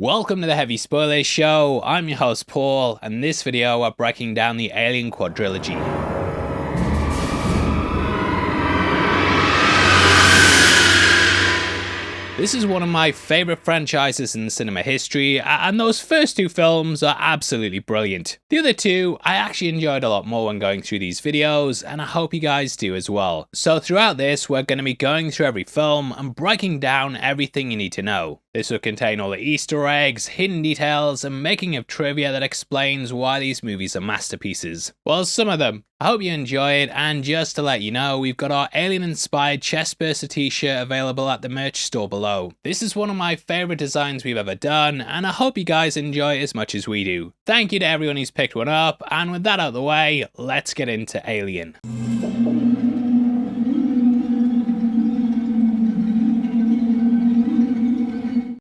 Welcome to the Heavy Spoilers Show. I'm your host Paul, and in this video we're breaking down the Alien Quadrilogy. This is one of my favourite franchises in cinema history, and those first two films are absolutely brilliant. The other two I actually enjoyed a lot more when going through these videos, and I hope you guys do as well. So throughout this we're going to be going through every film and breaking down everything you need to know. This will contain all the Easter eggs, hidden details, and making of trivia that explains why these movies are masterpieces. Well, some of them. I hope you enjoy it, and just to let you know, we've got our Alien-inspired chestburster t-shirt available at the merch store below. This is one of my favourite designs we've ever done, and I hope you guys enjoy it as much as we do. Thank you to everyone who's picked one up, and with that out of the way, let's get into Alien.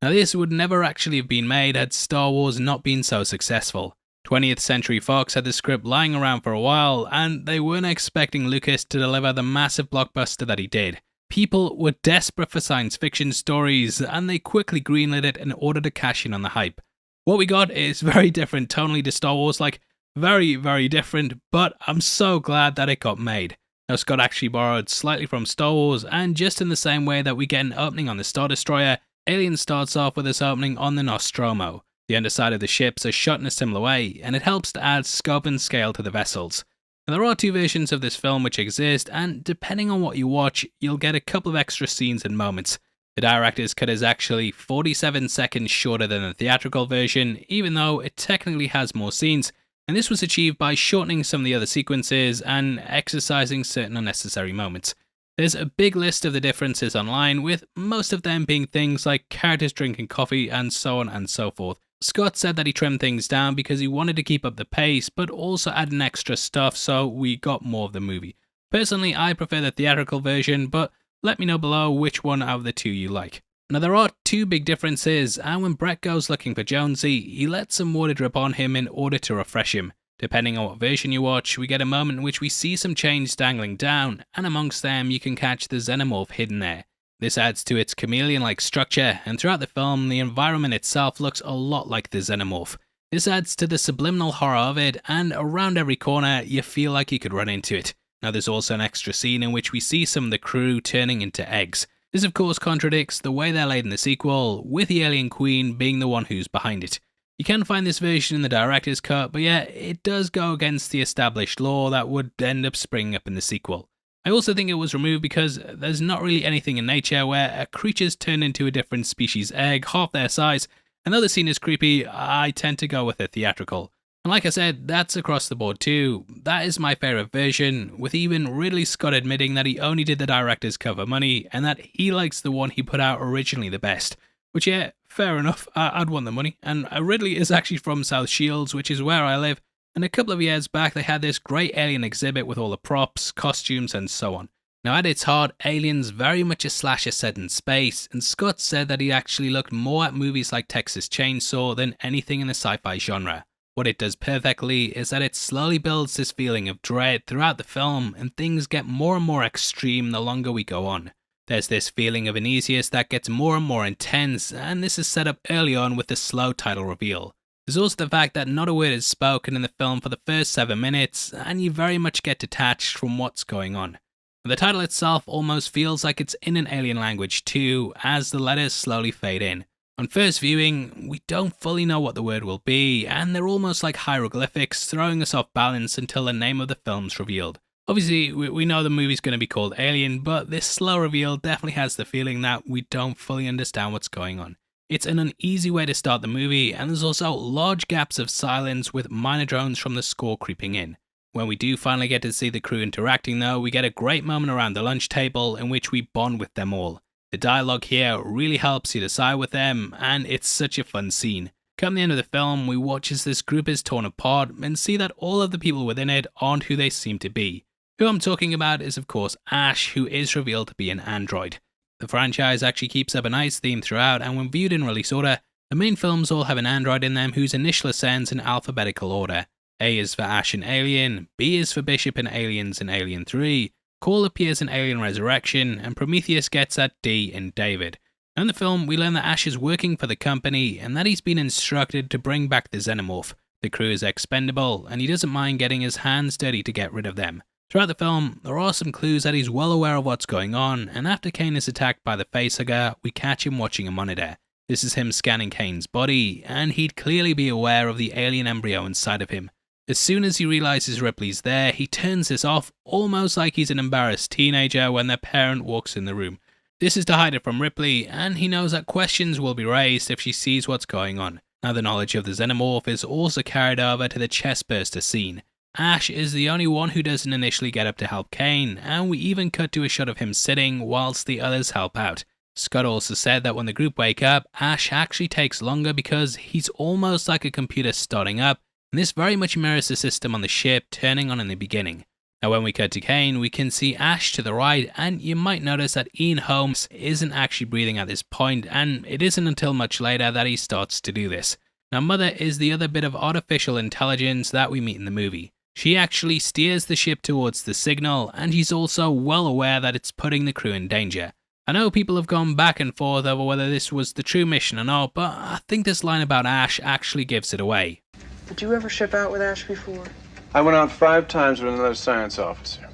Now this would never actually have been made had Star Wars not been so successful. 20th Century Fox had the script lying around for a while, and they weren't expecting Lucas to deliver the massive blockbuster that he did. People were desperate for science fiction stories, and they quickly greenlit it in order to cash in on the hype. What we got is very different tonally to Star Wars, like very, very different, but I'm so glad that it got made. Now Scott actually borrowed slightly from Star Wars, and just in the same way that we get an opening on the Star Destroyer, Alien starts off with this opening on the Nostromo. The underside of the ships are shot in a similar way, and it helps to add scope and scale to the vessels. Now, there are two versions of this film which exist, and depending on what you watch, you'll get a couple of extra scenes and moments. The director's cut is actually 47 seconds shorter than the theatrical version, even though it technically has more scenes, and this was achieved by shortening some of the other sequences and exercising certain unnecessary moments. There's a big list of the differences online, with most of them being things like characters drinking coffee and so on and so forth. Scott said that he trimmed things down because he wanted to keep up the pace, but also add in extra stuff so we got more of the movie. Personally, I prefer the theatrical version, but let me know below which one out of the two you like. Now there are two big differences, and when Brett goes looking for Jonesy, he lets some water drip on him in order to refresh him. Depending on what version you watch, we get a moment in which we see some chains dangling down, and amongst them you can catch the xenomorph hidden there. This adds to its chameleon-like structure, and throughout the film, the environment itself looks a lot like the xenomorph. This adds to the subliminal horror of it, and around every corner, you feel like you could run into it. Now there's also an extra scene in which we see some of the crew turning into eggs. This of course contradicts the way they're laid in the sequel, with the alien queen being the one who's behind it. You can find this version in the director's cut, but yeah, it does go against the established lore that would end up springing up in the sequel. I also think it was removed because there's not really anything in nature where a creature's turned into a different species egg half their size, and though the scene is creepy, I tend to go with the theatrical. And like I said, that's across the board too. That is my favourite version, with even Ridley Scott admitting that he only did the director's cut for money, and that he likes the one he put out originally the best. Which yeah, fair enough, I'd want the money, and Ridley is actually from South Shields, which is where I live, and a couple of years back they had this great alien exhibit with all the props, costumes and so on. Now at its heart, Alien's very much a slasher set in space, and Scott said that he actually looked more at movies like Texas Chainsaw than anything in the sci-fi genre. What it does perfectly is that it slowly builds this feeling of dread throughout the film, and things get more and more extreme the longer we go on. There's this feeling of uneasiness that gets more and more intense, and this is set up early on with the slow title reveal. There's also the fact that not a word is spoken in the film for the first 7 minutes, and you very much get detached from what's going on. The title itself almost feels like it's in an alien language too, as the letters slowly fade in. On first viewing, we don't fully know what the word will be, and they're almost like hieroglyphics, throwing us off balance until the name of the film's revealed. Obviously, we know the movie's going to be called Alien, but this slow reveal definitely has the feeling that we don't fully understand what's going on. It's an uneasy way to start the movie, and there's also large gaps of silence with minor drones from the score creeping in. When we do finally get to see the crew interacting though, we get a great moment around the lunch table in which we bond with them all. The dialogue here really helps you to side with them, and it's such a fun scene. Come the end of the film, we watch as this group is torn apart and see that all of the people within it aren't who they seem to be. Who I'm talking about is of course Ash, who is revealed to be an android. The franchise actually keeps up a nice theme throughout, and when viewed in release order, the main films all have an android in them whose initial ascends in alphabetical order. A is for Ash in Alien, B is for Bishop in Aliens in Alien 3, Cole appears in Alien Resurrection, and Prometheus gets at D in David. In the film, we learn that Ash is working for the company and that he's been instructed to bring back the Xenomorph. The crew is expendable and he doesn't mind getting his hands dirty to get rid of them. Throughout the film, there are some clues that he's well aware of what's going on, and after Kane is attacked by the facehugger, we catch him watching a monitor. This is him scanning Kane's body, and he'd clearly be aware of the alien embryo inside of him. As soon as he realizes Ripley's there, he turns this off, almost like he's an embarrassed teenager when their parent walks in the room. This is to hide it from Ripley, and he knows that questions will be raised if she sees what's going on. Now the knowledge of the Xenomorph is also carried over to the chestburster scene. Ash is the only one who doesn't initially get up to help Kane, and we even cut to a shot of him sitting whilst the others help out. Scott also said that when the group wake up, Ash actually takes longer because he's almost like a computer starting up, and this very much mirrors the system on the ship turning on in the beginning. Now when we cut to Kane, we can see Ash to the right, and you might notice that Ian Holmes isn't actually breathing at this point, and it isn't until much later that he starts to do this. Now Mother is the other bit of artificial intelligence that we meet in the movie. She actually steers the ship towards the signal, and she's also well aware that it's putting the crew in danger. I know people have gone back and forth over whether this was the true mission or not, but I think this line about Ash actually gives it away. Did you ever ship out with Ash before? I went out 5 times with another science officer.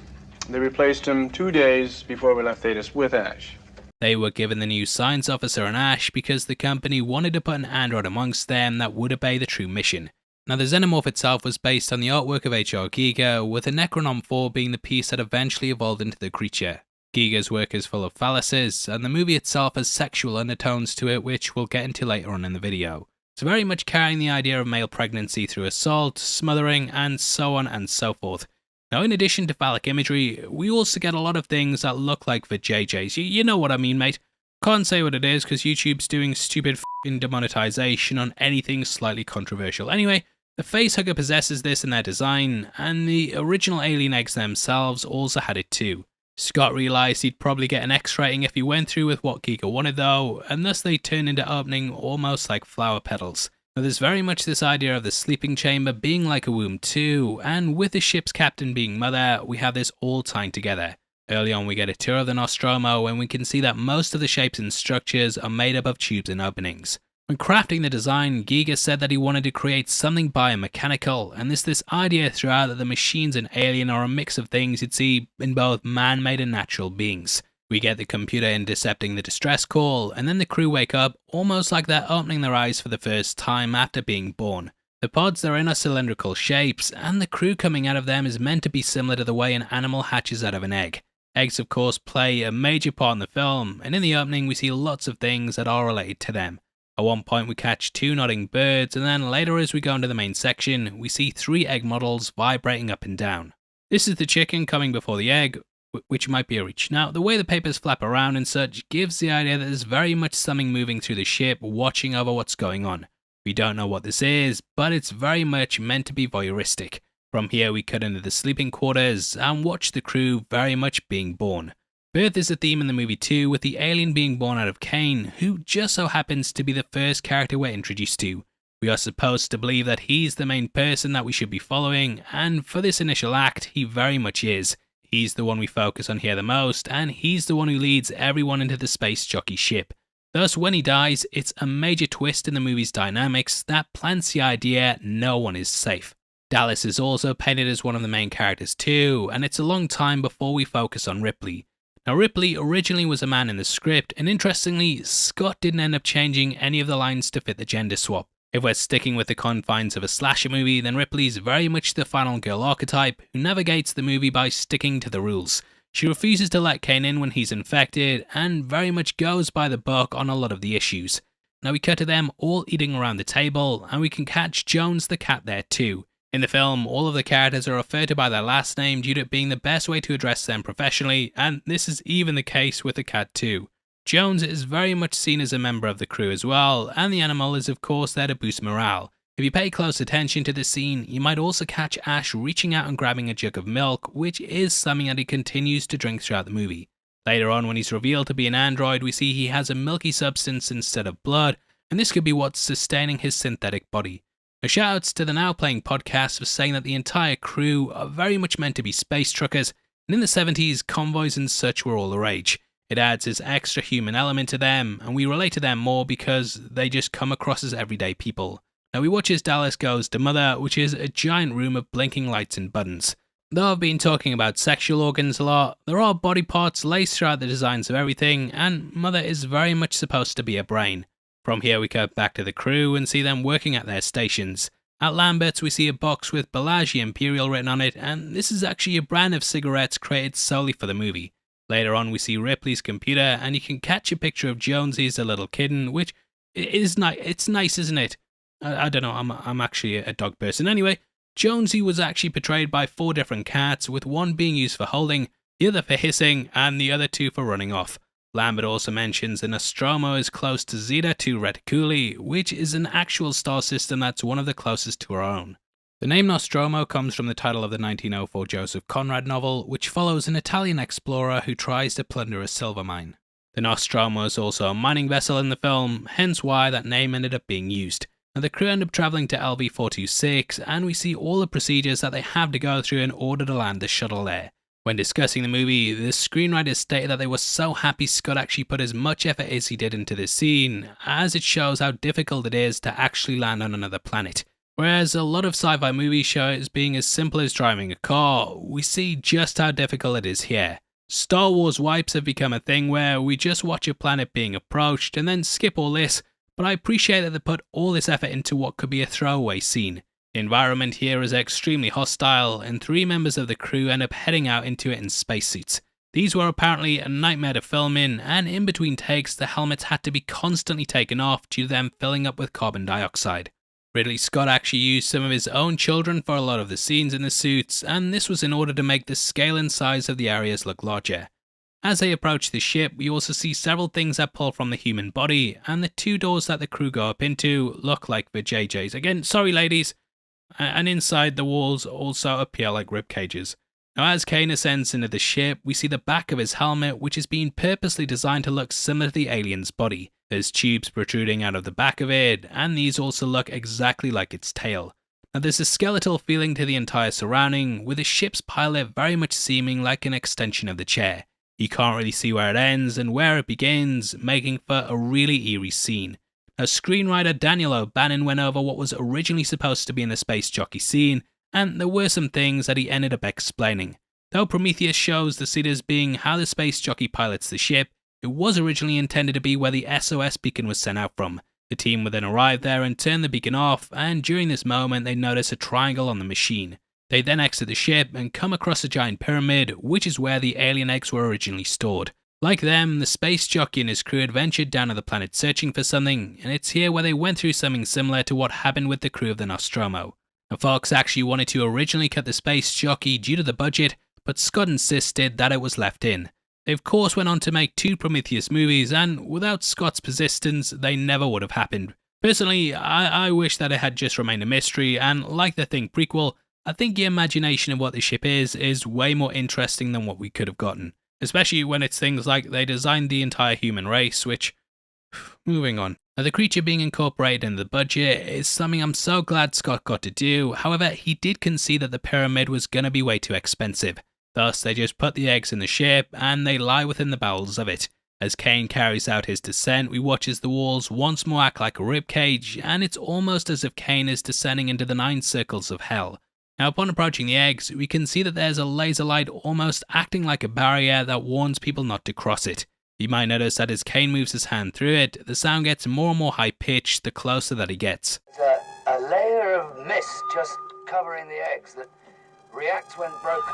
They replaced him 2 days before we left Thetis with Ash. They were given the new science officer and Ash because the company wanted to put an android amongst them that would obey the true mission. Now the Xenomorph itself was based on the artwork of H.R. Giger, with the Necronom 4 being the piece that eventually evolved into the creature. Giger's work is full of phalluses, and the movie itself has sexual undertones to it, which we'll get into later on in the video. It's very much carrying the idea of male pregnancy through assault, smothering, and so on and so forth. Now in addition to phallic imagery, we also get a lot of things that look like vajayjays. You know what I mean, mate. Can't say what it is because YouTube's doing stupid f***ing demonetization on anything slightly controversial. Anyway, the facehugger possesses this in their design, and the original alien eggs themselves also had it too. Scott realised he'd probably get an X rating if he went through with what Giger wanted though, and thus they turned into opening almost like flower petals. Now there's very much this idea of the sleeping chamber being like a womb too, and with the ship's captain being Mother, we have this all tying together. Early on we get a tour of the Nostromo, and we can see that most of the shapes and structures are made up of tubes and openings. When crafting the design, Giger said that he wanted to create something biomechanical, and there's this idea throughout that the machines in Alien are a mix of things you'd see in both man-made and natural beings. We get the computer intercepting the distress call, and then the crew wake up almost like they're opening their eyes for the first time after being born. The pods they're in are cylindrical shapes, and the crew coming out of them is meant to be similar to the way an animal hatches out of an egg. Eggs of course play a major part in the film, and in the opening we see lots of things that are related to them. At one point we catch 2 nodding birds, and then later as we go into the main section, we see 3 egg models vibrating up and down. This is the chicken coming before the egg, which might be a reach. Now, the way the papers flap around and such gives the idea that there's very much something moving through the ship, watching over what's going on. We don't know what this is, but it's very much meant to be voyeuristic. From here we cut into the sleeping quarters and watch the crew very much being born. Birth is a theme in the movie too, with the alien being born out of Kane, who just so happens to be the first character we're introduced to. We are supposed to believe that he's the main person that we should be following, and for this initial act, he very much is. He's the one we focus on here the most, and he's the one who leads everyone into the space jockey ship. Thus, when he dies, it's a major twist in the movie's dynamics that plants the idea no one is safe. Dallas is also painted as one of the main characters too, and it's a long time before we focus on Ripley. Now Ripley originally was a man in the script, and interestingly, Scott didn't end up changing any of the lines to fit the gender swap. If we're sticking with the confines of a slasher movie, then Ripley's very much the final girl archetype who navigates the movie by sticking to the rules. She refuses to let Kane in when he's infected, and very much goes by the book on a lot of the issues. Now we cut to them all eating around the table, and we can catch Jones the cat there too. In the film, all of the characters are referred to by their last name due to it being the best way to address them professionally, and this is even the case with the cat too. Jones is very much seen as a member of the crew as well, and the animal is of course there to boost morale. If you pay close attention to this scene, you might also catch Ash reaching out and grabbing a jug of milk, which is something that he continues to drink throughout the movie. Later on, when he's revealed to be an android, we see he has a milky substance instead of blood, and this could be what's sustaining his synthetic body. Now, shoutouts to the Now Playing podcast for saying that the entire crew are very much meant to be space truckers, and in the 70s, convoys and such were all the rage. It adds this extra human element to them, and we relate to them more because they just come across as everyday people. Now we watch as Dallas goes to Mother, which is a giant room of blinking lights and buttons. Though I've been talking about sexual organs a lot, there are body parts laced throughout the designs of everything, and Mother is very much supposed to be a brain. From here we cut back to the crew and see them working at their stations. At Lambert's we see a box with Bellagio Imperial written on it, and this is actually a brand of cigarettes created solely for the movie. Later on we see Ripley's computer, and you can catch a picture of Jonesy as a little kitten, which is nice. It's nice, isn't it? I don't know, I'm actually a dog person. Anyway, Jonesy was actually portrayed by 4 different cats, with one being used for holding, the other for hissing, and the other 2 for running off. Lambert also mentions the Nostromo is close to Zeta 2 Reticuli, which is an actual star system that's one of the closest to our own. The name Nostromo comes from the title of the 1904 Joseph Conrad novel, which follows an Italian explorer who tries to plunder a silver mine. The Nostromo is also a mining vessel in the film, hence why that name ended up being used. Now the crew end up travelling to LV-426, and we see all the procedures that they have to go through in order to land the shuttle there. When discussing the movie, the screenwriters stated that they were so happy Scott actually put as much effort as he did into this scene, as it shows how difficult it is to actually land on another planet. Whereas a lot of sci-fi movies show it as being as simple as driving a car, we see just how difficult it is here. Star Wars wipes have become a thing where we just watch a planet being approached and then skip all this, but I appreciate that they put all this effort into what could be a throwaway scene. The environment here is extremely hostile, and 3 members of the crew end up heading out into it in spacesuits. These were apparently a nightmare to film in, and in between takes the helmets had to be constantly taken off due to them filling up with carbon dioxide. Ridley Scott actually used some of his own children for a lot of the scenes in the suits, and this was in order to make the scale and size of the areas look larger. As they approach the ship, we also see several things that pull from the human body, and the 2 doors that the crew go up into look like the JJs. Again, sorry ladies. And inside the walls also appear like rib cages. Now as Kane ascends into the ship, we see the back of his helmet, which is being purposely designed to look similar to the alien's body. There's tubes protruding out of the back of it, and these also look exactly like its tail. Now there's a skeletal feeling to the entire surrounding, with the ship's pilot very much seeming like an extension of the chair. You can't really see where it ends and where it begins, making for a really eerie scene. Now screenwriter Daniel O'Bannon went over what was originally supposed to be in the space jockey scene, and there were some things that he ended up explaining. Though Prometheus shows the scene as being how the space jockey pilots the ship, it was originally intended to be where the SOS beacon was sent out from. The team would then arrive there and turn the beacon off, and during this moment they notice a triangle on the machine. They then exit the ship and come across a giant pyramid, which is where the alien eggs were originally stored. Like them, the space jockey and his crew had ventured down to the planet searching for something, and it's here where they went through something similar to what happened with the crew of the Nostromo. Now, Fox actually wanted to originally cut the space jockey due to the budget, but Scott insisted that it was left in. They of course went on to make 2 Prometheus movies, and without Scott's persistence, they never would have happened. Personally, I wish that it had just remained a mystery, and like the Thing prequel, I think the imagination of what the ship is way more interesting than what we could have gotten. Especially when it's things like they designed the entire human race, which... moving on. Now, the creature being incorporated in the budget is something I'm so glad Scott got to do. However, he did concede that the pyramid was going to be way too expensive. Thus, they just put the eggs in the ship, and they lie within the bowels of it. As Kane carries out his descent, we watch as the walls once more act like a ribcage, and it's almost as if Kane is descending into the 9 circles of hell. Now, upon approaching the eggs, we can see that there's a laser light almost acting like a barrier that warns people not to cross it. You might notice that as Kane moves his hand through it, the sound gets more and more high-pitched the closer that he gets. There's a layer of mist just covering the eggs that reacts when broken.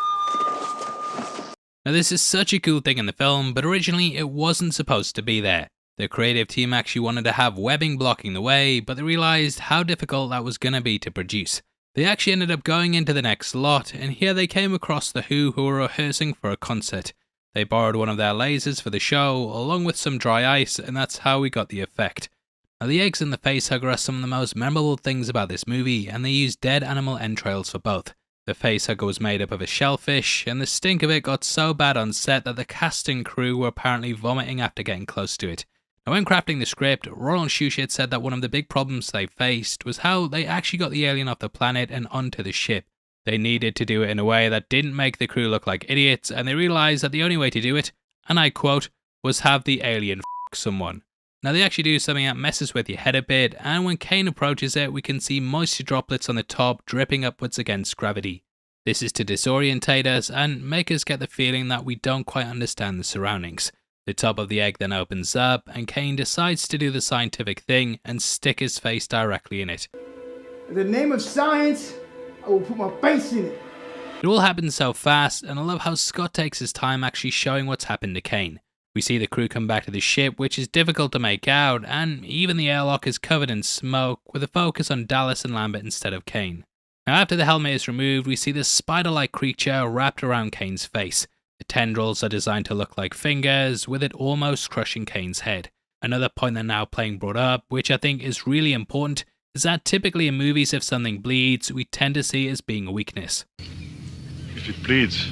Now, this is such a cool thing in the film, but originally it wasn't supposed to be there. The creative team actually wanted to have webbing blocking the way, but they realized how difficult that was going to be to produce. They actually ended up going into the next lot, and here they came across the Who were rehearsing for a concert. They borrowed one of their lasers for the show, along with some dry ice, and that's how we got the effect. Now, the eggs and the facehugger are some of the most memorable things about this movie, and they used dead animal entrails for both. The facehugger was made up of a shellfish, and the stink of it got so bad on set that the casting crew were apparently vomiting after getting close to it. Now, when crafting the script, Ronald Shusett said that one of the big problems they faced was how they actually got the alien off the planet and onto the ship. They needed to do it in a way that didn't make the crew look like idiots, and they realized that the only way to do it, and I quote, was have the alien f someone. Now they actually do something that messes with your head a bit, and when Kane approaches it, we can see moisture droplets on the top dripping upwards against gravity. This is to disorientate us and make us get the feeling that we don't quite understand the surroundings. The top of the egg then opens up, and Kane decides to do the scientific thing and stick his face directly in it. In the name of science, I will put my face in it. It all happens so fast, and I love how Scott takes his time actually showing what's happened to Kane. We see the crew come back to the ship, which is difficult to make out, and even the airlock is covered in smoke, with a focus on Dallas and Lambert instead of Kane. Now after the helmet is removed, we see this spider-like creature wrapped around Kane's face. The tendrils are designed to look like fingers, with it almost crushing Kane's head. Another point that now playing brought up, which I think is really important, is that typically in movies if something bleeds, we tend to see it as being a weakness. If it bleeds,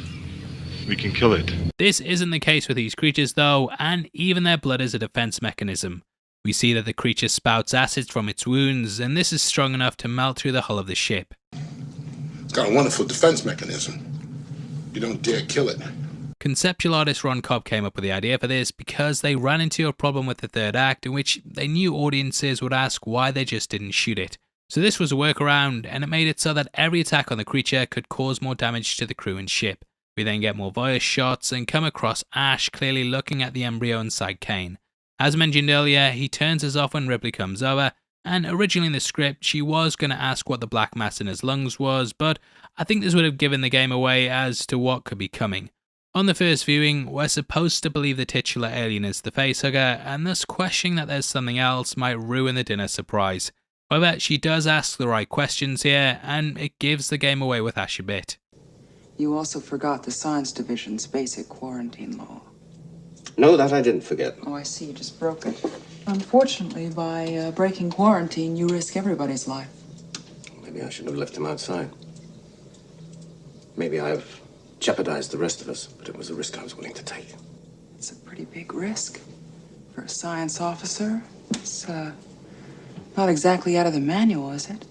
we can kill it. This isn't the case with these creatures though, and even their blood is a defense mechanism. We see that the creature spouts acid from its wounds, and this is strong enough to melt through the hull of the ship. It's got a wonderful defense mechanism. You don't dare kill it. Conceptual artist Ron Cobb came up with the idea for this because they ran into a problem with the third act in which they knew audiences would ask why they just didn't shoot it. So this was a workaround, and it made it so that every attack on the creature could cause more damage to the crew and ship. We then get more voice shots and come across Ash clearly looking at the embryo inside Kane. As mentioned earlier, he turns us off when Ripley comes over, and originally in the script she was going to ask what the black mass in his lungs was, but I think this would have given the game away as to what could be coming. On the first viewing, we're supposed to believe the titular alien is the facehugger, and thus questioning that there's something else might ruin the dinner surprise. However, she does ask the right questions here, and it gives the game away with Ash a bit. You also forgot the Science Division's basic quarantine law. No, that I didn't forget. Oh, I see. You just broke it. Unfortunately, by breaking quarantine, you risk everybody's life. Maybe I should have left him outside. Maybe I've jeopardized the rest of us, but it was a risk I was willing to take. It's a pretty big risk for a science officer. It's not exactly out of the manual, is it?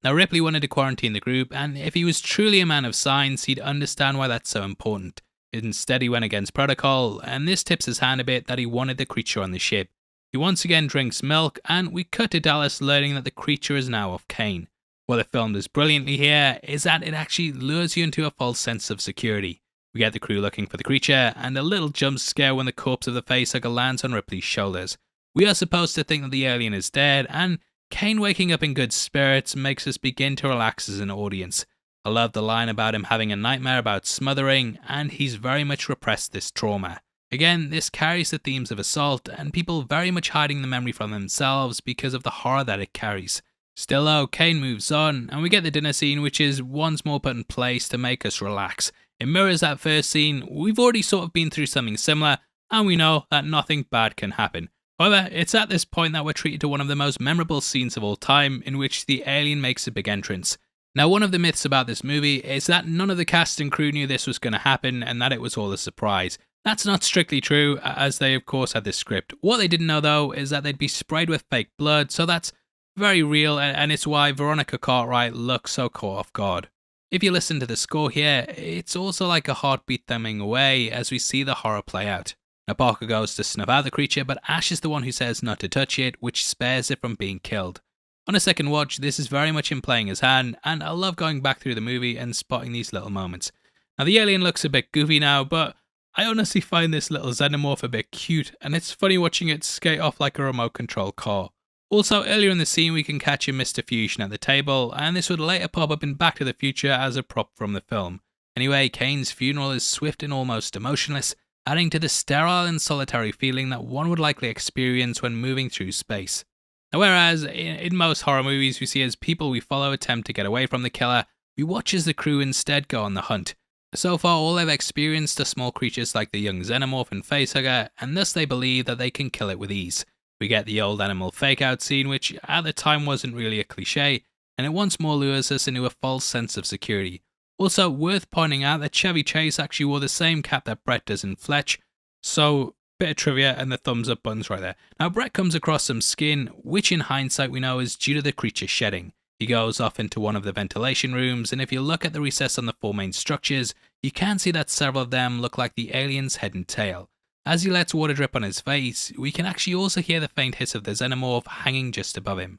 Now Ripley wanted to quarantine the group, and if he was truly a man of science, he'd understand why that's so important. Instead he went against protocol, and this tips his hand a bit that he wanted the creature on the ship. He once again drinks milk, and we cut to Dallas learning that the creature is now off Kane. What it filmed as brilliantly here is that it actually lures you into a false sense of security. We get the crew looking for the creature, and a little jump scare when the corpse of the facehugger lands on Ripley's shoulders. We are supposed to think that the alien is dead, and Kane waking up in good spirits makes us begin to relax as an audience. I love the line about him having a nightmare about smothering, and he's very much repressed this trauma. Again, this carries the themes of assault, and people very much hiding the memory from themselves because of the horror that it carries. Still though, Kane moves on, and we get the dinner scene, which is once more put in place to make us relax. It mirrors that first scene. We've already sort of been through something similar, and we know that nothing bad can happen. However, it's at this point that we're treated to one of the most memorable scenes of all time, in which the alien makes a big entrance. Now, one of the myths about this movie is that none of the cast and crew knew this was going to happen, and that it was all a surprise. That's not strictly true, as they of course had this script. What they didn't know though is that they'd be sprayed with fake blood, so that's very real, and it's why Veronica Cartwright looks so caught off guard. If you listen to the score here, it's also like a heartbeat thumbing away as we see the horror play out. Now Parker goes to snuff out the creature, but Ash is the one who says not to touch it, which spares it from being killed. On a second watch, this is very much in playing his hand, and I love going back through the movie and spotting these little moments. Now the alien looks a bit goofy now, but I honestly find this little xenomorph a bit cute, and it's funny watching it skate off like a remote control car. Also, earlier in the scene we can catch a Mr. Fusion at the table, and this would later pop up in Back to the Future as a prop from the film. Anyway, Kane's funeral is swift and almost emotionless, adding to the sterile and solitary feeling that one would likely experience when moving through space. Now, whereas in most horror movies we see as people we follow attempt to get away from the killer, we watch as the crew instead go on the hunt. So far all they've experienced are small creatures like the young xenomorph and facehugger, and thus they believe that they can kill it with ease. We get the old animal fake-out scene, which at the time wasn't really a cliche, and it once more lures us into a false sense of security. Also, worth pointing out that Chevy Chase actually wore the same cap that Brett does in Fletch, so bit of trivia and the thumbs up buttons right there. Now Brett comes across some skin, which in hindsight we know is due to the creature shedding. He goes off into one of the ventilation rooms, and if you look at the recess on the four main structures, you can see that several of them look like the alien's head and tail. As he lets water drip on his face, we can actually also hear the faint hiss of the xenomorph hanging just above him.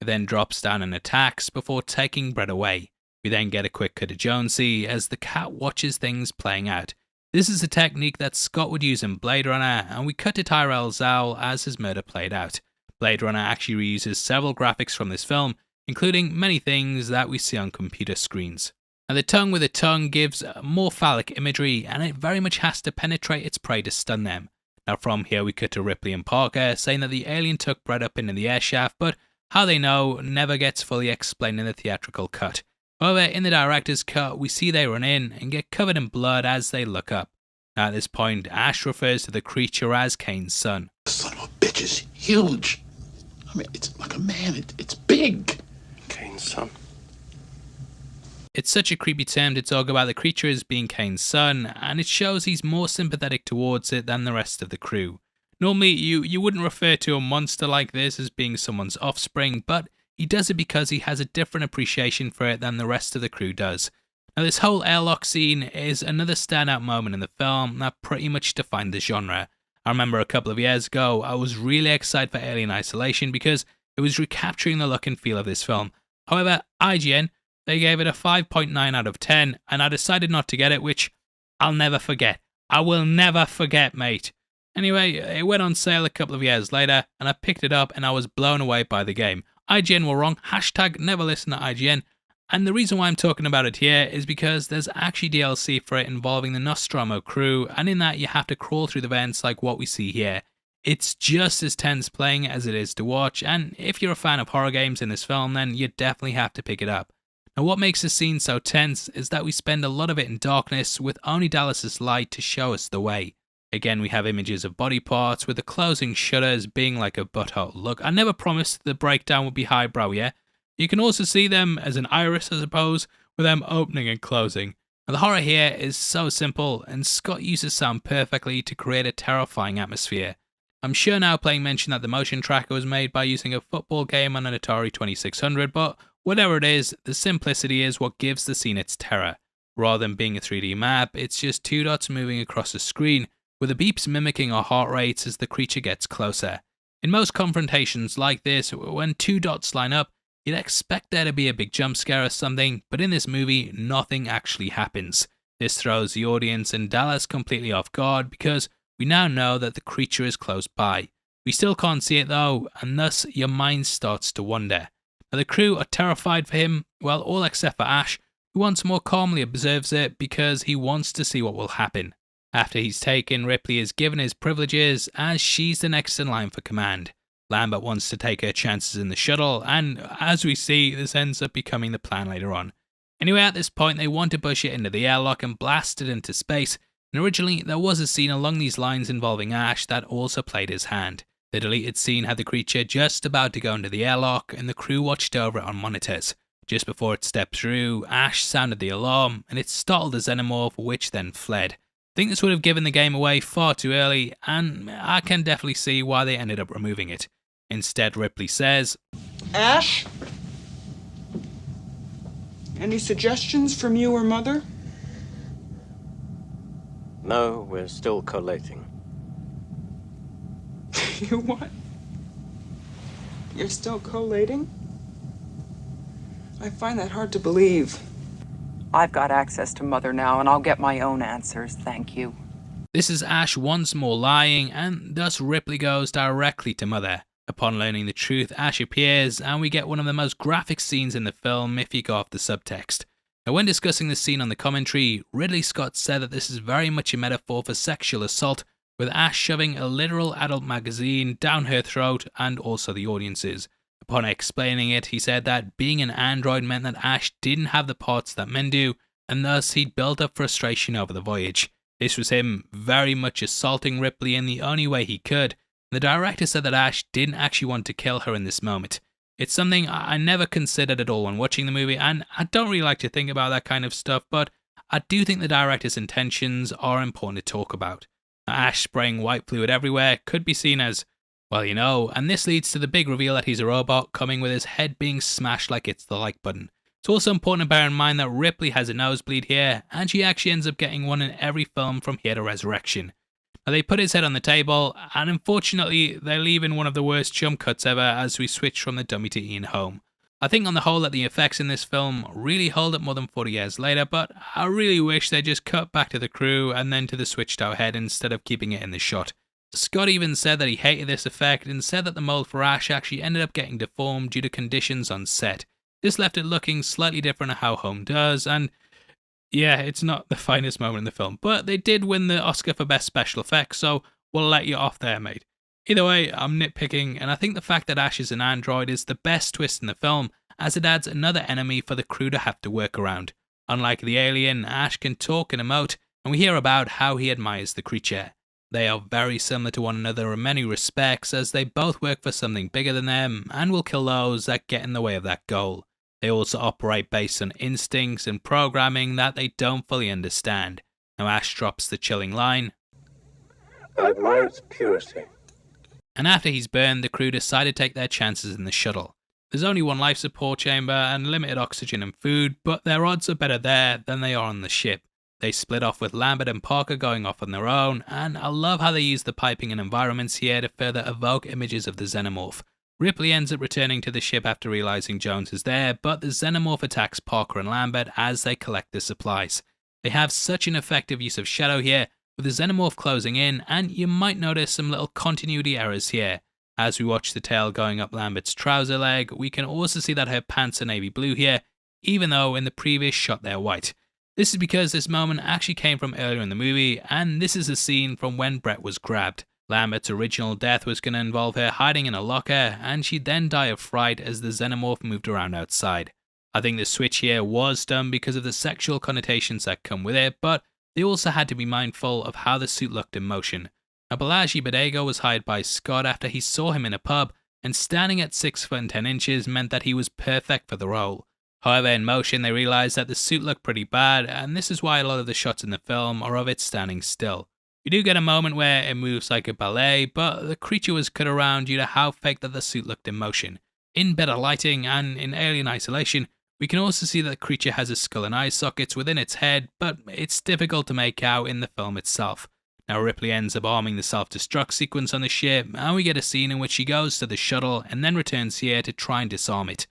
It then drops down and attacks before taking Brett away. We then get a quick cut of Jonesy as the cat watches things playing out. This is a technique that Scott would use in Blade Runner, and we cut to Tyrell Zowell as his murder played out. Blade Runner actually reuses several graphics from this film, including many things that we see on computer screens. Now, the tongue with a tongue gives more phallic imagery, and it very much has to penetrate its prey to stun them. Now from here we cut to Ripley and Parker saying that the alien took Brett up into the air shaft, but how they know never gets fully explained in the theatrical cut. However, in the director's cut, we see they run in and get covered in blood as they look up. Now, at this point, Ash refers to the creature as Kane's son. The son of a bitch is huge. I mean, it's like a man. It's big. Kane's son. It's such a creepy term to talk about the creature as being Kane's son, and it shows he's more sympathetic towards it than the rest of the crew. Normally, you wouldn't refer to a monster like this as being someone's offspring, but he does it because he has a different appreciation for it than the rest of the crew does. Now, this whole airlock scene is another standout moment in the film that pretty much defined the genre. I remember a couple of years ago, I was really excited for Alien Isolation because it was recapturing the look and feel of this film. However, IGN, they gave it a 5.9 out of 10, and I decided not to get it, which I'll never forget. I will never forget, mate. Anyway, it went on sale a couple of years later, and I picked it up and I was blown away by the game. IGN were wrong, hashtag never listen to IGN, and the reason why I'm talking about it here is because there's actually DLC for it involving the Nostromo crew, and in that you have to crawl through the vents like what we see here. It's just as tense playing as it is to watch, and if you're a fan of horror games in this film, then you definitely have to pick it up. Now, what makes the scene so tense is that we spend a lot of it in darkness with only Dallas's light to show us the way. Again, we have images of body parts with the closing shutters being like a butthole. Look, I never promised the breakdown would be highbrow, yeah? You can also see them as an iris, I suppose, with them opening and closing. Now, the horror here is so simple, and Scott uses sound perfectly to create a terrifying atmosphere. I'm sure now playing mention that the motion tracker was made by using a football game on an Atari 2600, but whatever it is, the simplicity is what gives the scene its terror. Rather than being a 3D map, it's just two dots moving across the screen, with the beeps mimicking our heart rates as the creature gets closer. In most confrontations like this, when two dots line up, you'd expect there to be a big jump scare or something, but in this movie, nothing actually happens. This throws the audience and Dallas completely off guard because we now know that the creature is close by. We still can't see it though, and thus your mind starts to wander. Now, the crew are terrified for him, well, all except for Ash, who once more calmly observes it because he wants to see what will happen. After he's taken, Ripley is given his privileges as she's the next in line for command. Lambert wants to take her chances in the shuttle, and as we see, this ends up becoming the plan later on. Anyway, at this point, they want to push it into the airlock and blast it into space, and originally there was a scene along these lines involving Ash that also played his hand. The deleted scene had the creature just about to go into the airlock, and the crew watched over it on monitors. Just before it stepped through, Ash sounded the alarm, and it startled the xenomorph, which then fled. I think this would have given the game away far too early, and I can definitely see why they ended up removing it. Instead, Ripley says, Ash? Any suggestions from you or Mother? No, we're still collating. You what? You're still collating? I find that hard to believe. I've got access to Mother now, and I'll get my own answers, thank you. This is Ash once more lying, and thus Ripley goes directly to Mother. Upon learning the truth, Ash appears, and we get one of the most graphic scenes in the film if you go off the subtext. Now, when discussing this scene on the commentary, Ridley Scott said that this is very much a metaphor for sexual assault, with Ash shoving a literal adult magazine down her throat and also the audience's. Upon explaining it, he said that being an android meant that Ash didn't have the parts that men do, and thus he'd built up frustration over the voyage. This was him very much assaulting Ripley in the only way he could. The director said that Ash didn't actually want to kill her in this moment. It's something I never considered at all when watching the movie, and I don't really like to think about that kind of stuff, but I do think the director's intentions are important to talk about. Ash spraying white fluid everywhere could be seen as, well, you know, and this leads to the big reveal that he's a robot, coming with his head being smashed like it's the like button. It's also important to bear in mind that Ripley has a nosebleed here, and she actually ends up getting one in every film from here to Resurrection. Now, they put his head on the table, and unfortunately they leave in one of the worst jump cuts ever as we switch from the dummy to Ian home. I think on the whole that the effects in this film really hold up more than 40 years later, but I really wish they just cut back to the crew and then to the switched out head instead of keeping it in the shot. Scott even said that he hated this effect and said that the mold for Ash actually ended up getting deformed due to conditions on set. This left it looking slightly different to how Home does, and yeah, it's not the finest moment in the film, but they did win the Oscar for Best Special Effects, so we'll let you off there, mate. Either way, I'm nitpicking, and I think the fact that Ash is an android is the best twist in the film, as it adds another enemy for the crew to have to work around. Unlike the alien, Ash can talk and emote, and we hear about how he admires the creature. They are very similar to one another in many respects, as they both work for something bigger than them, and will kill those that get in the way of that goal. They also operate based on instincts and programming that they don't fully understand. Now Ash drops the chilling line, I admire its purity. And after he's burned, the crew decide to take their chances in the shuttle. There's only one life support chamber and limited oxygen and food, but their odds are better there than they are on the ship. They split off with Lambert and Parker going off on their own, and I love how they use the piping and environments here to further evoke images of the xenomorph. Ripley ends up returning to the ship after realizing Jones is there, but the xenomorph attacks Parker and Lambert as they collect the supplies. They have such an effective use of shadow here, with the xenomorph closing in, and you might notice some little continuity errors here. As we watch the tail going up Lambert's trouser leg, we can also see that her pants are navy blue here, even though in the previous shot they're white. This is because this moment actually came from earlier in the movie, and this is a scene from when Brett was grabbed. Lambert's original death was going to involve her hiding in a locker, and she'd then die of fright as the xenomorph moved around outside. I think the switch here was done because of the sexual connotations that come with it, but they also had to be mindful of how the suit looked in motion. Now, Balaji Bodego was hired by Scott after he saw him in a pub, and standing at 6 foot and 10 inches meant that he was perfect for the role. However, in motion they realised that the suit looked pretty bad, and this is why a lot of the shots in the film are of it standing still. We do get a moment where it moves like a ballet, but the creature was cut around due to how fake that the suit looked in motion. In better lighting and in alien isolation, we can also see that the creature has a skull and eye sockets within its head, but it's difficult to make out in the film itself. Now Ripley ends up arming the self-destruct sequence on the ship, and we get a scene in which she goes to the shuttle and then returns here to try and disarm it.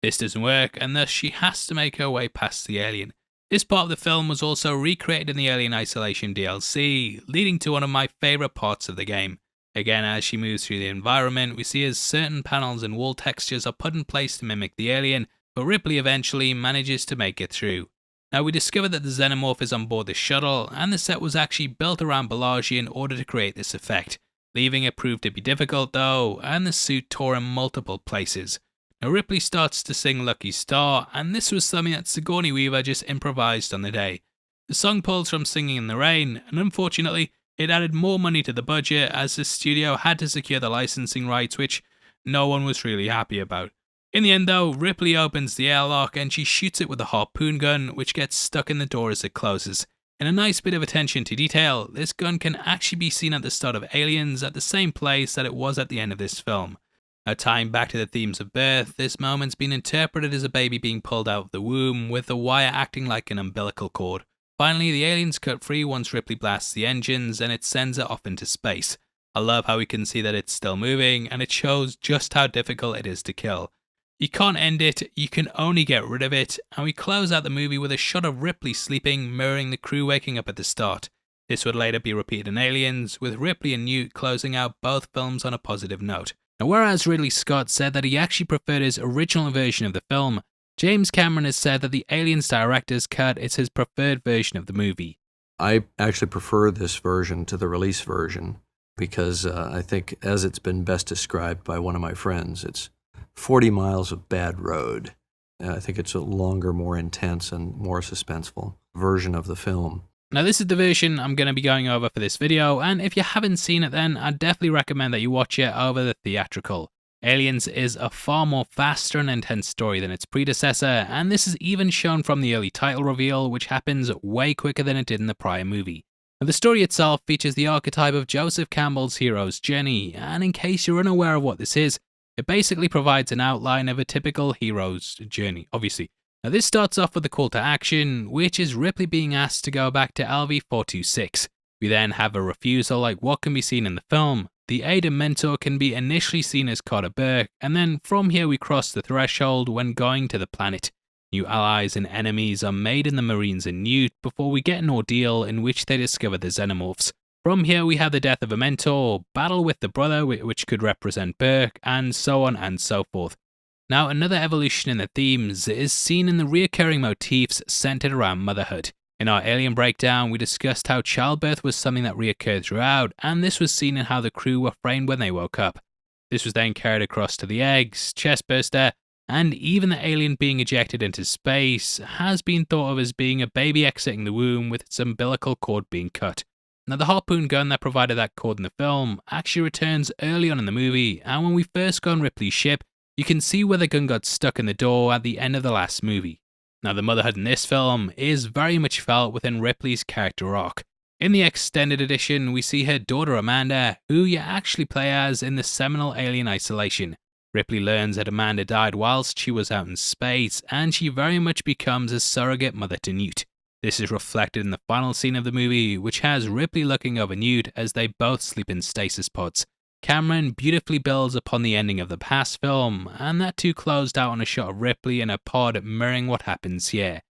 This doesn't work, and thus she has to make her way past the alien. This part of the film was also recreated in the Alien Isolation DLC, leading to one of my favourite parts of the game. Again, as she moves through the environment, we see as certain panels and wall textures are put in place to mimic the alien, but Ripley eventually manages to make it through. Now we discover that the xenomorph is on board the shuttle, and the set was actually built around Balaji in order to create this effect. Leaving it proved to be difficult though, and the suit tore in multiple places. Now Ripley starts to sing Lucky Star, and this was something that Sigourney Weaver just improvised on the day. The song pulls from Singing in the Rain, and unfortunately it added more money to the budget as the studio had to secure the licensing rights, which no one was really happy about. In the end though, Ripley opens the airlock and she shoots it with a harpoon gun, which gets stuck in the door as it closes. In a nice bit of attention to detail, this gun can actually be seen at the start of Aliens at the same place that it was at the end of this film. Now tying back to the themes of birth, this moment's been interpreted as a baby being pulled out of the womb, with the wire acting like an umbilical cord. Finally, the aliens cut free once Ripley blasts the engines and it sends it off into space. I love how we can see that it's still moving, and it shows just how difficult it is to kill. You can't end it, you can only get rid of it, and we close out the movie with a shot of Ripley sleeping, mirroring the crew waking up at the start. This would later be repeated in Aliens, with Ripley and Newt closing out both films on a positive note. Now, whereas Ridley Scott said that he actually preferred his original version of the film, James Cameron has said that the Aliens director's cut is his preferred version of the movie. I actually prefer this version to the release version because I think, as it's been best described by one of my friends, it's 40 miles of bad road. I think it's a longer, more intense, and more suspenseful version of the film. Now this is the version I'm going to be going over for this video, and if you haven't seen it then, I definitely recommend that you watch it over the theatrical. Aliens is a far more faster and intense story than its predecessor, and this is even shown from the early title reveal, which happens way quicker than it did in the prior movie. Now, the story itself features the archetype of Joseph Campbell's hero's journey, and in case you're unaware of what this is, it basically provides an outline of a typical hero's journey, obviously. Now this starts off with the call to action, which is Ripley being asked to go back to LV-426. We then have a refusal like what can be seen in the film. The aide and mentor can be initially seen as Carter Burke, and then from here we cross the threshold when going to the planet. New allies and enemies are made in the Marines and Newt before we get an ordeal in which they discover the xenomorphs. From here we have the death of a mentor, battle with the brother which could represent Burke, and so on and so forth. Now another evolution in the themes is seen in the reoccurring motifs centered around motherhood. In our Alien Breakdown, we discussed how childbirth was something that reoccurred throughout, and this was seen in how the crew were framed when they woke up. This was then carried across to the eggs, chestburster, and even the alien being ejected into space has been thought of as being a baby exiting the womb with its umbilical cord being cut. Now the harpoon gun that provided that cord in the film actually returns early on in the movie, and when we first go on Ripley's ship, you can see where the gun got stuck in the door at the end of the last movie. Now the motherhood in this film is very much felt within Ripley's character arc. In the extended edition, we see her daughter Amanda, who you actually play as in the seminal Alien Isolation. Ripley learns that Amanda died whilst she was out in space, and she very much becomes a surrogate mother to Newt. This is reflected in the final scene of the movie, which has Ripley looking over Newt as they both sleep in stasis pods. Cameron beautifully builds upon the ending of the past film, and that too closed out on a shot of Ripley in a pod mirroring what happens here.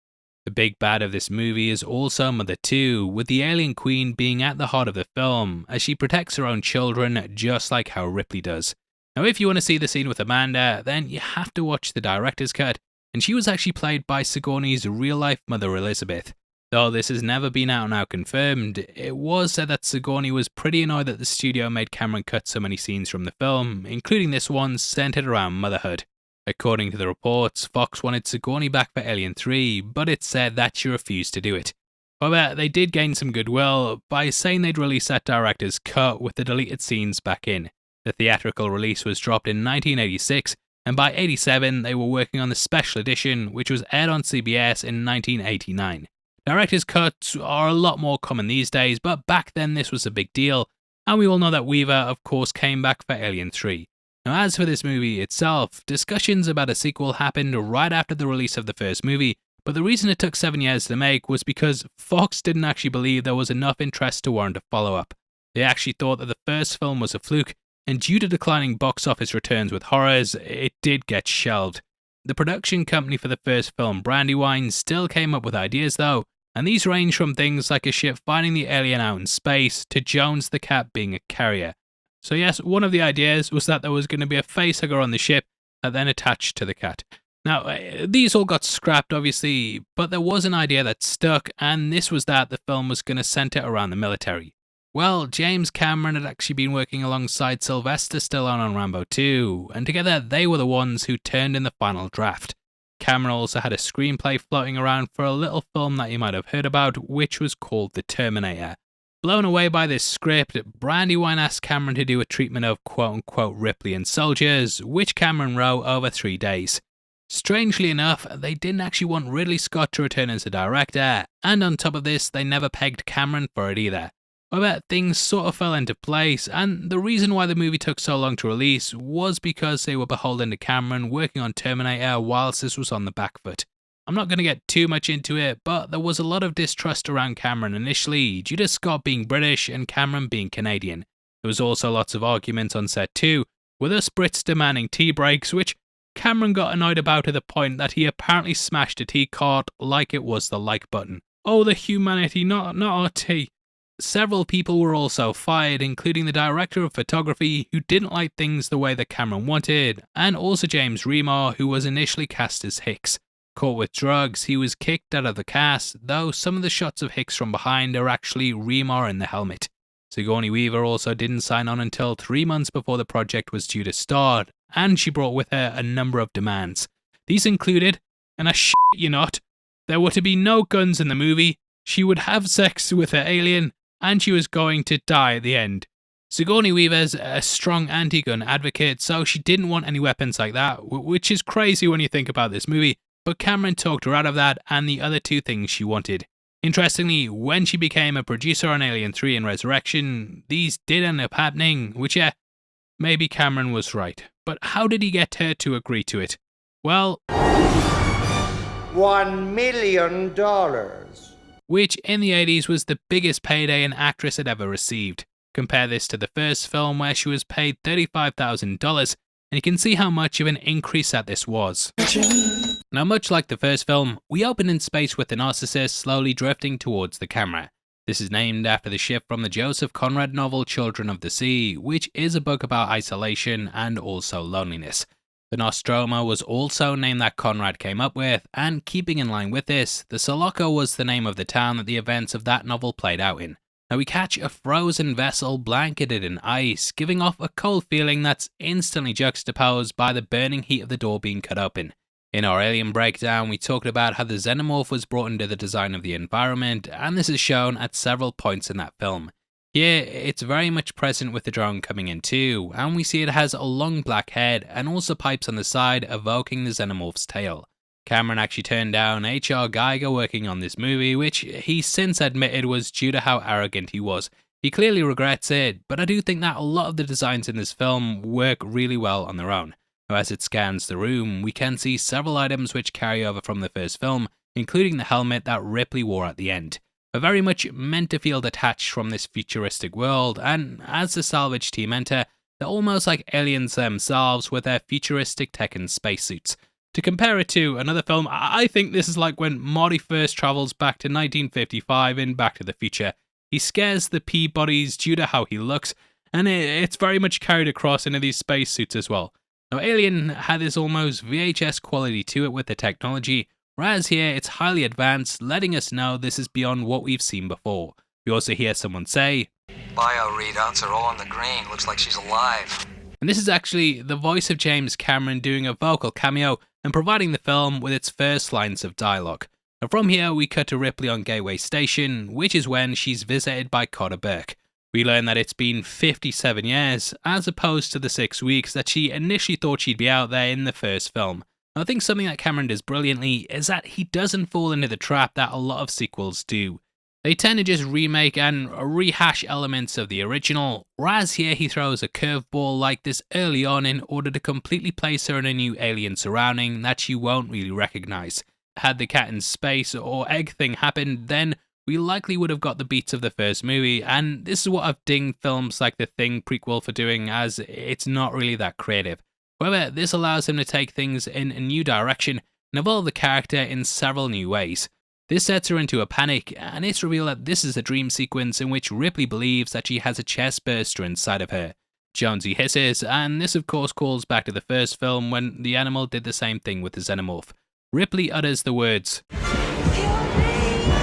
The big bad of this movie is also Mother 2, with the alien queen being at the heart of the film, as she protects her own children just like how Ripley does. Now if you want to see the scene with Amanda, then you have to watch the director's cut, and she was actually played by Sigourney's real-life mother Elizabeth. Though this has never been out and out confirmed, it was said that Sigourney was pretty annoyed that the studio made Cameron cut so many scenes from the film, including this one centered around motherhood. According to the reports, Fox wanted Sigourney back for Alien 3, but it said that she refused to do it. However, they did gain some goodwill by saying they'd release that director's cut with the deleted scenes back in. The theatrical release was dropped in 1986, and by 87 they were working on the special edition, which was aired on CBS in 1989. Director's cuts are a lot more common these days, but back then this was a big deal, and we all know that Weaver of course came back for Alien 3. Now as for this movie itself, discussions about a sequel happened right after the release of the first movie, but the reason it took 7 years to make was because Fox didn't actually believe there was enough interest to warrant a follow-up. They actually thought that the first film was a fluke, and due to declining box office returns with horrors, it did get shelved. The production company for the first film, Brandywine, still came up with ideas though, and these range from things like a ship finding the alien out in space to Jones the cat being a carrier. So yes, one of the ideas was that there was going to be a facehugger on the ship that then attached to the cat. Now, these all got scrapped obviously, but there was an idea that stuck, and this was that the film was going to centre around the military. Well, James Cameron had actually been working alongside Sylvester Stallone on Rambo 2, and together they were the ones who turned in the final draft. Cameron also had a screenplay floating around for a little film that you might have heard about, which was called The Terminator. Blown away by this script, Brandywine asked Cameron to do a treatment of quote-unquote Ripley and soldiers, which Cameron wrote over 3 days. Strangely enough, they didn't actually want Ridley Scott to return as the director, and on top of this, they never pegged Cameron for it either. However, things sort of fell into place, and the reason why the movie took so long to release was because they were beholden to Cameron working on Terminator whilst this was on the back foot. I'm not going to get too much into it, but there was a lot of distrust around Cameron initially due to Scott being British and Cameron being Canadian. There was also lots of arguments on set too, with us Brits demanding tea breaks, which Cameron got annoyed about to the point that he apparently smashed a tea cart like it was the like button. Oh, the humanity, not our tea. Several people were also fired, including the director of photography, who didn't like things the way that Cameron wanted, and also James Remar, who was initially cast as Hicks. Caught with drugs, he was kicked out of the cast, though some of the shots of Hicks from behind are actually Remar in the helmet. Sigourney Weaver also didn't sign on until 3 months before the project was due to start, and she brought with her a number of demands. These included, and I shit you not, there were to be no guns in the movie, she would have sex with her alien, and she was going to die at the end. Sigourney Weaver's a strong anti-gun advocate, so she didn't want any weapons like that, which is crazy when you think about this movie, but Cameron talked her out of that and the other 2 things she wanted. Interestingly, when she became a producer on Alien 3 and Resurrection, these did end up happening, which maybe Cameron was right. But how did he get her to agree to it? Well, $1 million. Which in the 80s was the biggest payday an actress had ever received. Compare this to the first film where she was paid $35,000, and you can see how much of an increase that this was. Now, much like the first film, we open in space with the narcissist slowly drifting towards the camera. This is named after the ship from the Joseph Conrad novel Children of the Sea, which is a book about isolation and also loneliness. The Nostromo was also a name that Conrad came up with, and keeping in line with this, the Sulaco was the name of the town that the events of that novel played out in. Now we catch a frozen vessel blanketed in ice, giving off a cold feeling that's instantly juxtaposed by the burning heat of the door being cut open. In our alien breakdown, we talked about how the xenomorph was brought into the design of the environment, and this is shown at several points in that film. Here, it's very much present with the drone coming in too, and we see it has a long black head and also pipes on the side evoking the xenomorph's tail. Cameron actually turned down H.R. Geiger working on this movie, which he since admitted was due to how arrogant he was. He clearly regrets it, but I do think that a lot of the designs in this film work really well on their own. As it scans the room, we can see several items which carry over from the first film, including the helmet that Ripley wore at the end. Are very much meant to feel detached from this futuristic world, and as the salvage team enter, they're almost like aliens themselves with their futuristic tech and spacesuits. To compare it to another film, I think this is like when Marty first travels back to 1955 in Back to the Future. He scares the Peabodys due to how he looks, and it's very much carried across into these spacesuits as well. Now, Alien had this almost VHS quality to it with the technology, whereas here it's highly advanced, letting us know this is beyond what we've seen before. We also hear someone say, "Bio readouts are all on the green, looks like she's alive." And this is actually the voice of James Cameron doing a vocal cameo and providing the film with its first lines of dialogue. And from here we cut to Ripley on Gateway Station, which is when she's visited by Carter Burke. We learn that it's been 57 years, as opposed to the 6 weeks that she initially thought she'd be out there in the first film. I think something that Cameron does brilliantly is that he doesn't fall into the trap that a lot of sequels do. They tend to just remake and rehash elements of the original, whereas here he throws a curveball like this early on in order to completely place her in a new alien surrounding that she won't really recognise. Had the cat in space or egg thing happened, then we likely would have got the beats of the first movie, and this is what I've dinged films like The Thing prequel for doing, as it's not really that creative. However, this allows him to take things in a new direction and evolve the character in several new ways. This sets her into a panic, and it's revealed that this is a dream sequence in which Ripley believes that she has a chest burster inside of her. Jonesy hisses, and this of course calls back to the first film when the animal did the same thing with the xenomorph. Ripley utters the words,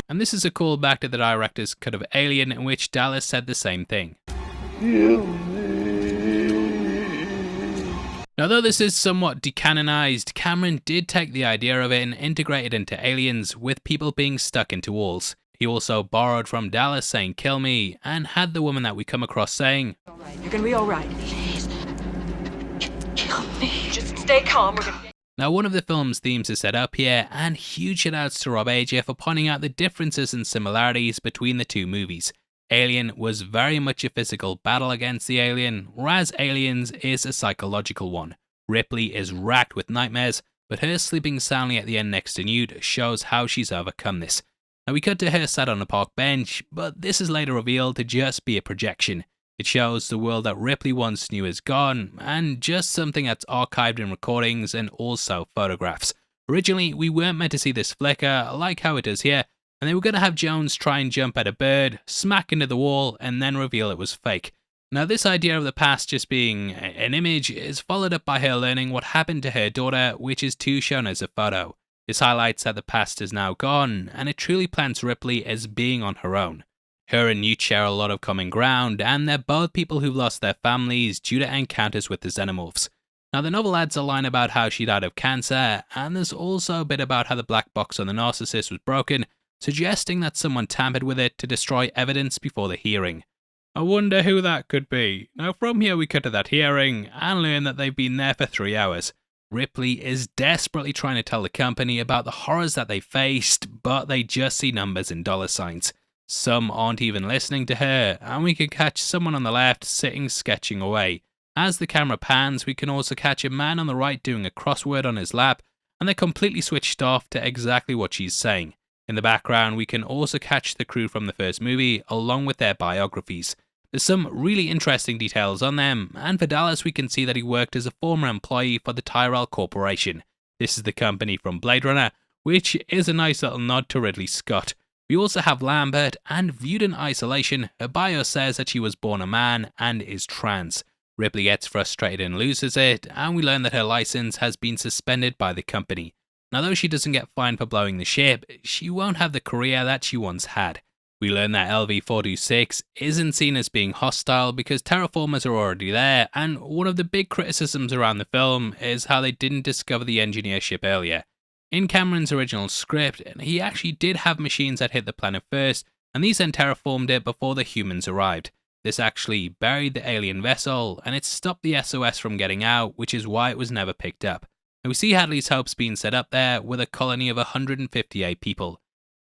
and this is a callback to the director's cut of Alien in which Dallas said the same thing. Now, though this is somewhat decanonized, Cameron did take the idea of it and integrate it into Aliens, with people being stuck into walls. He also borrowed from Dallas saying "kill me," and had the woman that we come across saying, "You're gonna be alright. Please. Kill me. Just stay calm. We're gonna..." Now, one of the film's themes is set up here, and huge shoutouts to Rob Ager for pointing out the differences and similarities between the two movies. Alien was very much a physical battle against the alien, whereas Aliens is a psychological one. Ripley is racked with nightmares, but her sleeping soundly at the end next to Newt shows how she's overcome this. Now we cut to her sat on a park bench, but this is later revealed to just be a projection. It shows the world that Ripley once knew is gone, and just something that's archived in recordings and also photographs. Originally, we weren't meant to see this flicker, like how it does here, and they were going to have Jones try and jump at a bird, smack into the wall, and then reveal it was fake. Now, this idea of the past just being an image is followed up by her learning what happened to her daughter, which is too shown as a photo. This highlights that the past is now gone, and it truly plants Ripley as being on her own. Her and Newt share a lot of common ground, and they're both people who've lost their families due to encounters with the xenomorphs. Now, the novel adds a line about how she died of cancer, and there's also a bit about how the black box on the narcissist was broken, suggesting that someone tampered with it to destroy evidence before the hearing. I wonder who that could be. Now, from here we cut to that hearing, and learn that they've been there for 3 hours. Ripley is desperately trying to tell the company about the horrors that they faced, but they just see numbers and dollar signs. Some aren't even listening to her, and we can catch someone on the left sitting sketching away. As the camera pans, we can also catch a man on the right doing a crossword on his lap, and they're completely switched off to exactly what she's saying. In the background, we can also catch the crew from the first movie, along with their biographies. There's some really interesting details on them, and for Dallas we can see that he worked as a former employee for the Tyrell Corporation. This is the company from Blade Runner, which is a nice little nod to Ridley Scott. We also have Lambert, and viewed in isolation, her bio says that she was born a man and is trans. Ripley gets frustrated and loses it, and we learn that her license has been suspended by the company. Now, though she doesn't get fined for blowing the ship, she won't have the career that she once had. We learn that LV-426 isn't seen as being hostile because terraformers are already there, and one of the big criticisms around the film is how they didn't discover the engineer ship earlier. In Cameron's original script, he actually did have machines that hit the planet first, and these then terraformed it before the humans arrived. This actually buried the alien vessel, and it stopped the SOS from getting out, which is why it was never picked up. And we see Hadley's hopes being set up there with a colony of 158 people.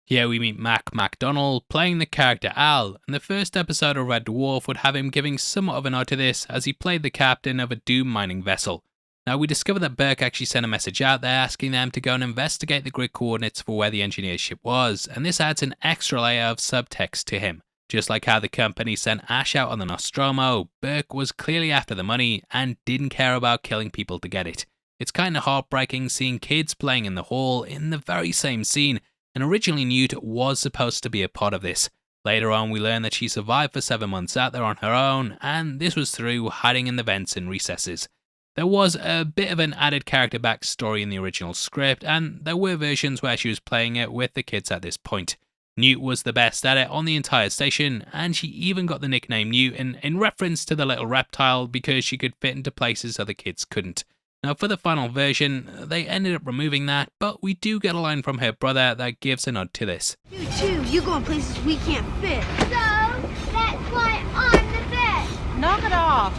Here we meet Mac MacDonald playing the character Al, and the first episode of Red Dwarf would have him giving somewhat of a nod to this as he played the captain of a Doom mining vessel. Now we discover that Burke actually sent a message out there asking them to go and investigate the grid coordinates for where the engineer's ship was, and this adds an extra layer of subtext to him. Just like how the company sent Ash out on the Nostromo, Burke was clearly after the money and didn't care about killing people to get it. It's kinda heartbreaking seeing kids playing in the hall in the very same scene, and originally Newt was supposed to be a part of this. Later on we learn that she survived for 7 months out there on her own, and this was through hiding in the vents and recesses. There was a bit of an added character backstory in the original script, and there were versions where she was playing it with the kids at this point. Newt was the best at it on the entire station, and she even got the nickname Newt in reference to the little reptile because she could fit into places other kids couldn't. Now for the final version, they ended up removing that, but we do get a line from her brother that gives a nod to this. You too, you going places we can't fit. So, that's why I'm the best. Knock it off.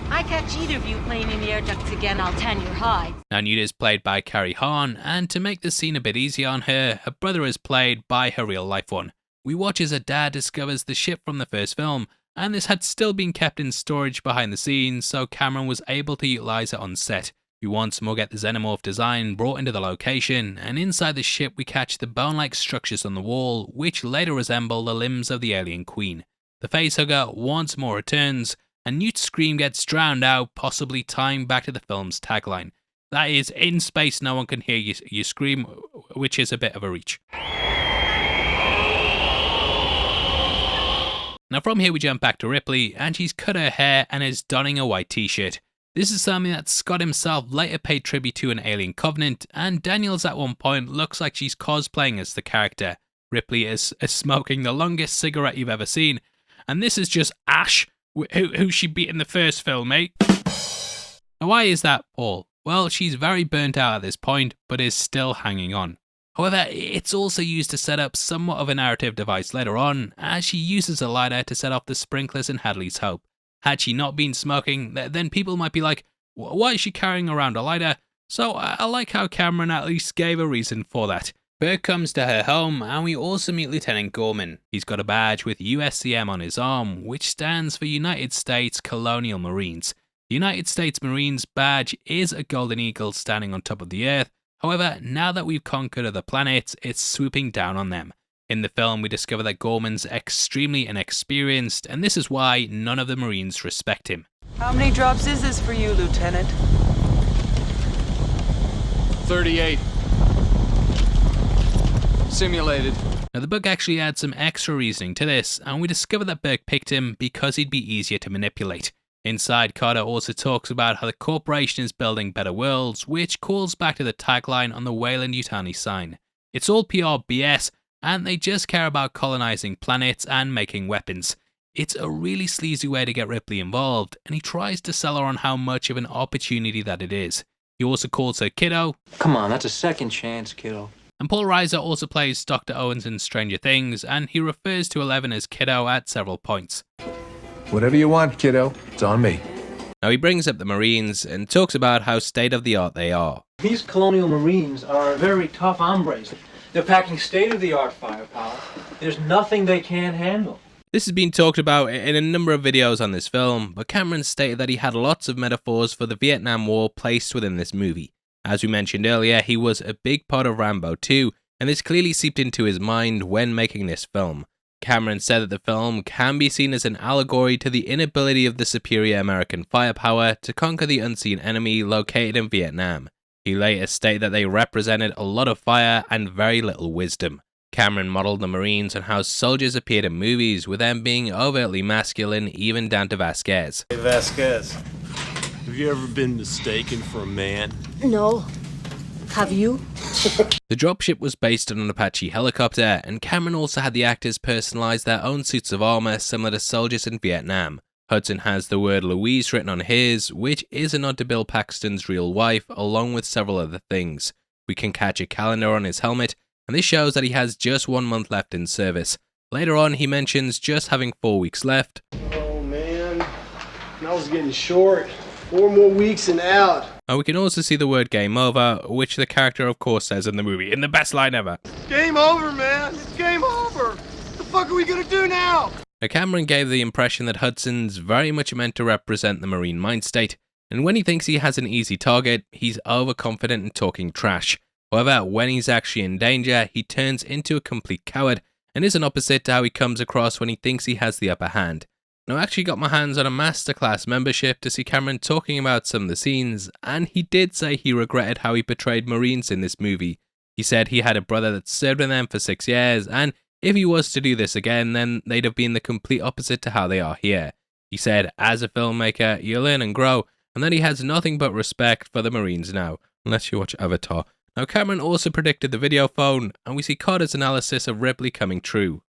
I catch either of you playing in the air ducts again, I'll tan your hide. Now Newt is played by Carrie Hahn, and to make the scene a bit easier on her, her brother is played by her real life one. We watch as her dad discovers the ship from the first film, and this had still been kept in storage behind the scenes, so Cameron was able to utilise it on set. We once more get the xenomorph design brought into the location, and inside the ship we catch the bone-like structures on the wall, which later resemble the limbs of the alien queen. The facehugger once more returns, and Newt's scream gets drowned out, possibly tying back to the film's tagline. That is, in space no one can hear you scream, which is a bit of a reach. Now from here we jump back to Ripley, and she's cut her hair and is donning a white t-shirt. This is something that Scott himself later paid tribute to in Alien Covenant, and Daniels at one point looks like she's cosplaying as the character. Ripley is smoking the longest cigarette you've ever seen, and this is just Ash, who she beat in the first film, mate. Now why is that, Paul? Well, she's very burnt out at this point, but is still hanging on. However, it's also used to set up somewhat of a narrative device later on, as she uses a lighter to set off the sprinklers in Hadley's Hope. Had she not been smoking, then people might be like, why is she carrying around a lighter? So I like how Cameron at least gave a reason for that. Burke comes to her home, and we also meet Lieutenant Gorman. He's got a badge with USCM on his arm, which stands for United States Colonial Marines. The United States Marines badge is a golden eagle standing on top of the Earth. However, now that we've conquered other planets, it's swooping down on them. In the film, we discover that Gorman's extremely inexperienced, and this is why none of the Marines respect him. How many drops is this for you, Lieutenant? 38. Simulated. Now the book actually adds some extra reasoning to this, and we discover that Burke picked him because he'd be easier to manipulate. Inside, Carter also talks about how the corporation is building better worlds, which calls back to the tagline on the Weyland-Yutani sign. It's all PR BS, and they just care about colonizing planets and making weapons. It's a really sleazy way to get Ripley involved, and he tries to sell her on how much of an opportunity that it is. He also calls her kiddo. Come on, that's a second chance, kiddo. And Paul Reiser also plays Dr. Owens in Stranger Things, and he refers to Eleven as kiddo at several points. Whatever you want, kiddo. It's on me. Now he brings up the Marines and talks about how state-of-the-art they are. These colonial Marines are very tough hombres. They're packing state-of-the-art firepower. There's nothing they can't handle. This has been talked about in a number of videos on this film, but Cameron stated that he had lots of metaphors for the Vietnam War placed within this movie. As we mentioned earlier, he was a big part of Rambo 2, and this clearly seeped into his mind when making this film. Cameron said that the film can be seen as an allegory to the inability of the superior American firepower to conquer the unseen enemy located in Vietnam. He later stated that they represented a lot of fire and very little wisdom. Cameron modeled the Marines on how soldiers appeared in movies, with them being overtly masculine, even down to Vasquez. Hey, Vasquez, have you ever been mistaken for a man? No. Have you? The dropship was based on an Apache helicopter, and Cameron also had the actors personalize their own suits of armor similar to soldiers in Vietnam. Hudson has the word Louise written on his, which is a nod to Bill Paxton's real wife, along with several other things. We can catch a calendar on his helmet, and this shows that he has just 1 month left in service. Later on, he mentions just having 4 weeks left. Oh man, I was getting short. 4 more weeks and out. And we can also see the word game over, which the character of course says in the movie, in the best line ever. Game over, man. It's game over. What the fuck are we gonna do now? Now, Cameron gave the impression that Hudson's very much meant to represent the Marine mind state, and when he thinks he has an easy target, he's overconfident and talking trash. However, when he's actually in danger, he turns into a complete coward, and is an opposite to how he comes across when he thinks he has the upper hand. Now, I actually got my hands on a masterclass membership to see Cameron talking about some of the scenes, and he did say he regretted how he portrayed Marines in this movie. He said he had a brother that served in them for 6 years, and if he was to do this again, then they'd have been the complete opposite to how they are here. He said, as a filmmaker, you learn and grow, and that he has nothing but respect for the Marines now, unless you watch Avatar. Now, Cameron also predicted the video phone, and we see Carter's analysis of Ripley coming true.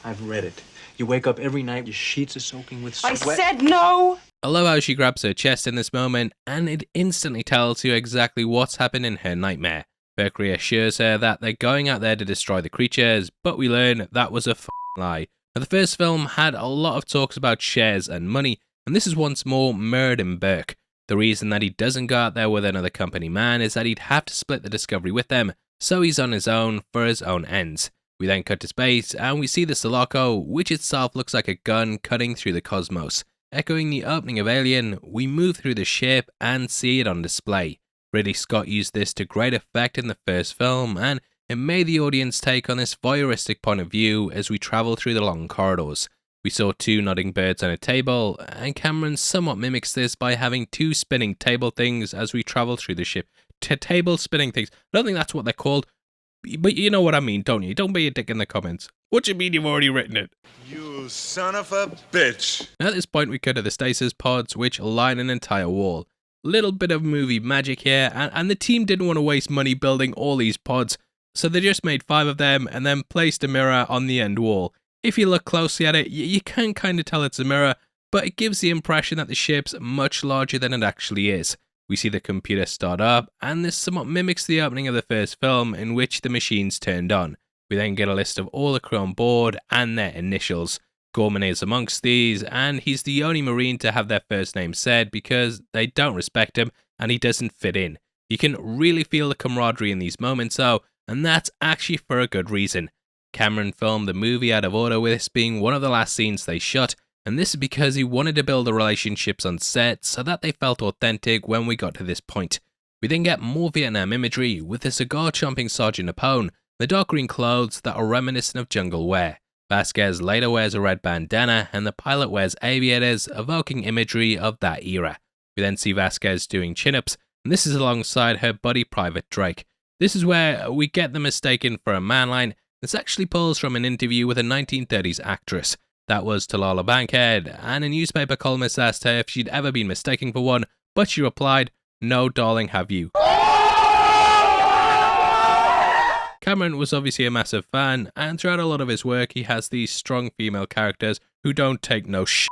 I've read it. You wake up every night, your sheets are soaking with sweat. I said no! I love how she grabs her chest in this moment, and it instantly tells you exactly what's happened in her nightmare. Berkeley assures her that they're going out there to destroy the creatures, but we learn that was a f***ing lie. Now, the first film had a lot of talks about shares and money, and this is once more mirrored in Burke. The reason that he doesn't go out there with another company man is that he'd have to split the discovery with them, so he's on his own for his own ends. We then cut to space, and we see the Sulaco, which itself looks like a gun cutting through the cosmos. Echoing the opening of Alien, we move through the ship and see it on display. Ridley Scott used this to great effect in the first film, and it made the audience take on this voyeuristic point of view as we travel through the long corridors. We saw 2 nodding birds on a table, and Cameron somewhat mimics this by having 2 spinning table things as we travel through the ship. Table spinning things. I don't think that's what they're called, but you know what I mean, don't you? Don't be a dick in the comments. What do you mean you've already written it? You son of a bitch. At this point, we cut to the stasis pods, which line an entire wall. Little bit of movie magic here, and the team didn't want to waste money building all these pods, so they just made 5 of them and then placed a mirror on the end wall. If you look closely at it, you can kind of tell it's a mirror, but it gives the impression that the ship's much larger than it actually is. We see the computer start up, and this somewhat mimics the opening of the first film in which the machines turned on. We then get a list of all the crew on board and their initials. Gorman is amongst these, and he's the only Marine to have their first name said because they don't respect him and he doesn't fit in. You can really feel the camaraderie in these moments though, and that's actually for a good reason. Cameron filmed the movie out of order, with this being one of the last scenes they shot, and this is because he wanted to build the relationships on set so that they felt authentic when we got to this point. We then get more Vietnam imagery with the cigar-chomping Sergeant Napone, the dark green clothes that are reminiscent of jungle wear. Vasquez later wears a red bandana, and the pilot wears aviators, evoking imagery of that era. We then see Vasquez doing chin-ups, and this is alongside her buddy Private Drake. This is where we get the mistaken for a man line. This actually pulls from an interview with a 1930s actress. That was Talala Bankhead, and a newspaper columnist asked her if she'd ever been mistaken for one, but she replied, "No, darling, have you?" Cameron was obviously a massive fan, and throughout a lot of his work he has these strong female characters who don't take no shit.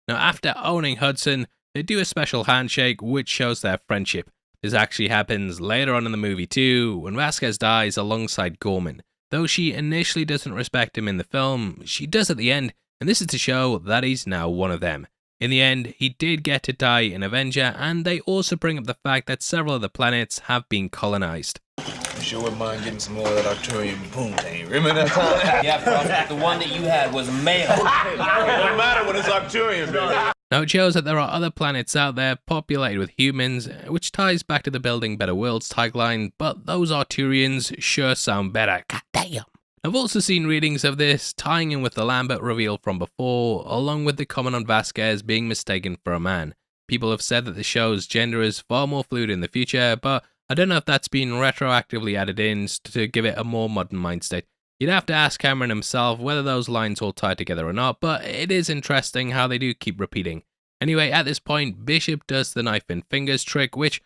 Now, after owning Hudson, they do a special handshake which shows their friendship. This actually happens later on in the movie too, when Vasquez dies alongside Gorman. Though she initially doesn't respect him in the film, she does at the end, and this is to show that he's now one of them. In the end, he did get to die in Avenger, and they also bring up the fact that several of the planets have been colonized. You sure wouldn't mind getting some more of that Arcturian poontang? Remember that time? Yeah, bro, the one that you had was male. It don't matter when it's Arcturian, baby. Now it shows that there are other planets out there populated with humans, which ties back to the Building Better Worlds tagline, but those Arturians sure sound better. God damn. I've also seen readings of this tying in with the Lambert reveal from before, along with the comment on Vasquez being mistaken for a man. People have said that the show's gender is far more fluid in the future, but I don't know if that's been retroactively added in to give it a more modern mind state. You'd have to ask Cameron himself whether those lines all tie together or not, but it is interesting how they do keep repeating. Anyway, at this point, Bishop does the knife and fingers trick, which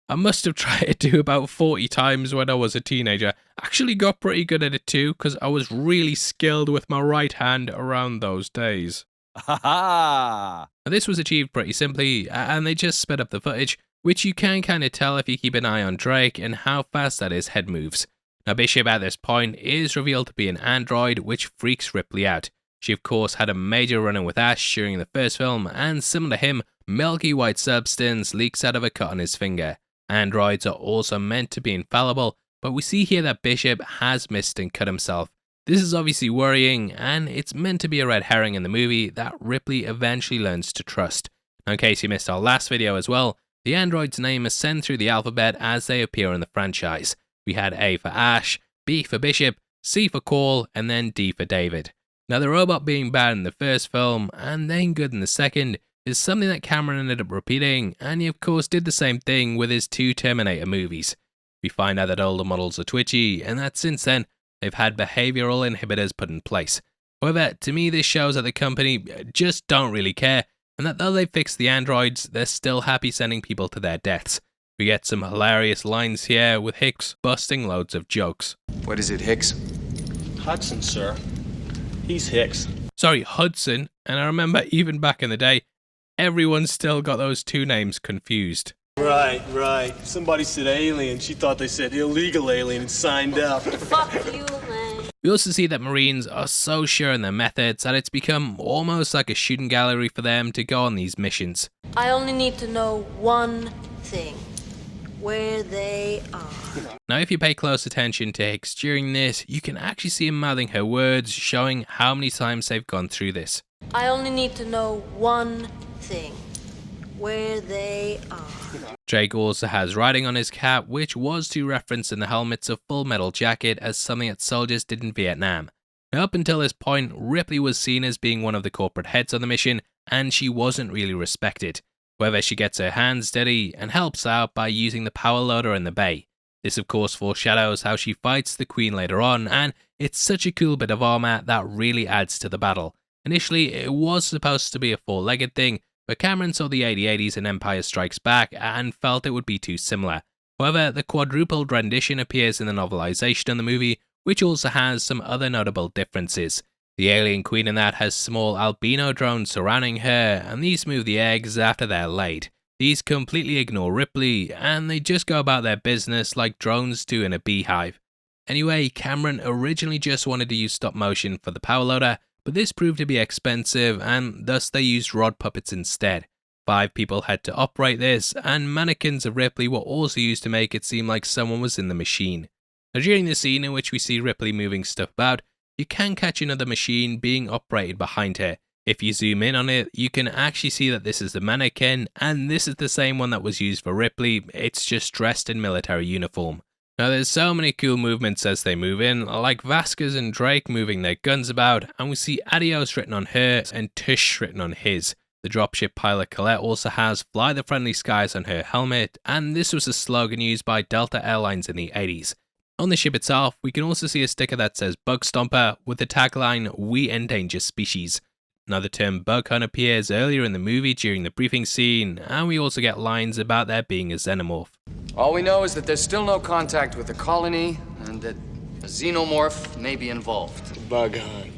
I must have tried to do about 40 times when I was a teenager. Actually got pretty good at it too, because I was really skilled with my right hand around those days. Now, this was achieved pretty simply, and they just sped up the footage, which you can kind of tell if you keep an eye on Drake and how fast that his head moves. Now, Bishop at this point is revealed to be an android, which freaks Ripley out. She of course had a major run-in with Ash during the first film, and similar to him, milky white substance leaks out of a cut on his finger. Androids are also meant to be infallible, but we see here that Bishop has missed and cut himself. This is obviously worrying, and it's meant to be a red herring in the movie that Ripley eventually learns to trust. Now, in case you missed our last video as well, the android's name is sent through the alphabet as they appear in the franchise. We had A for Ash, B for Bishop, C for Call, and then D for David. Now, the robot being bad in the first film and then good in the second is something that Cameron ended up repeating, and he of course did the same thing with his 2 Terminator movies. We find out that older models are twitchy, and that since then, they've had behavioral inhibitors put in place. However, to me this shows that the company just don't really care, and that though they fixed the androids, they're still happy sending people to their deaths. We get some hilarious lines here with Hicks busting loads of jokes. What is it, Hicks? Hudson, sir. He's Hicks. Sorry, Hudson, and I remember even back in the day, everyone still got those 2 names confused. Right. Somebody said alien. She thought they said illegal alien and signed up. Fuck you, man. We also see that Marines are so sure in their methods that it's become almost like a shooting gallery for them to go on these missions. I only need to know one thing. Where they are. Now, if you pay close attention to Hicks during this, you can actually see him mouthing her words, showing how many times they've gone through this. I only need to know one thing. Where they are. Drake also has writing on his cap, which was to reference in the helmets of Full Metal Jacket as something that soldiers did in Vietnam. Now, up until this point, Ripley was seen as being one of the corporate heads on the mission, and she wasn't really respected. However, she gets her hands dirty and helps out by using the power loader in the bay. This of course foreshadows how she fights the Queen later on, and it's such a cool bit of armor that really adds to the battle. Initially, it was supposed to be a 4-legged thing, but Cameron saw the 80s in Empire Strikes Back and felt it would be too similar. However, the quadrupled rendition appears in the novelization of the movie, which also has some other notable differences. The alien queen in that has small albino drones surrounding her, and these move the eggs after they're laid. These completely ignore Ripley, and they just go about their business like drones do in a beehive. Anyway, Cameron originally just wanted to use stop motion for the power loader, but this proved to be expensive, and thus they used rod puppets instead. 5 people had to operate this, and mannequins of Ripley were also used to make it seem like someone was in the machine. Now, during the scene in which we see Ripley moving stuff about, you can catch another machine being operated behind her. If you zoom in on it, you can actually see that this is the mannequin, and this is the same one that was used for Ripley, it's just dressed in military uniform. Now, there's so many cool movements as they move in, like Vasquez and Drake moving their guns about, and we see Adios written on her and Tush written on his. The dropship pilot Colette also has Fly the Friendly Skies on her helmet, and this was a slogan used by Delta Airlines in the 80s. On the ship itself, we can also see a sticker that says Bug Stomper with the tagline, "We endanger species." Now, the term bug hunt appears earlier in the movie during the briefing scene, and we also get lines about there being a xenomorph. All we know is that there's still no contact with the colony, and that a xenomorph may be involved. Bug hunt.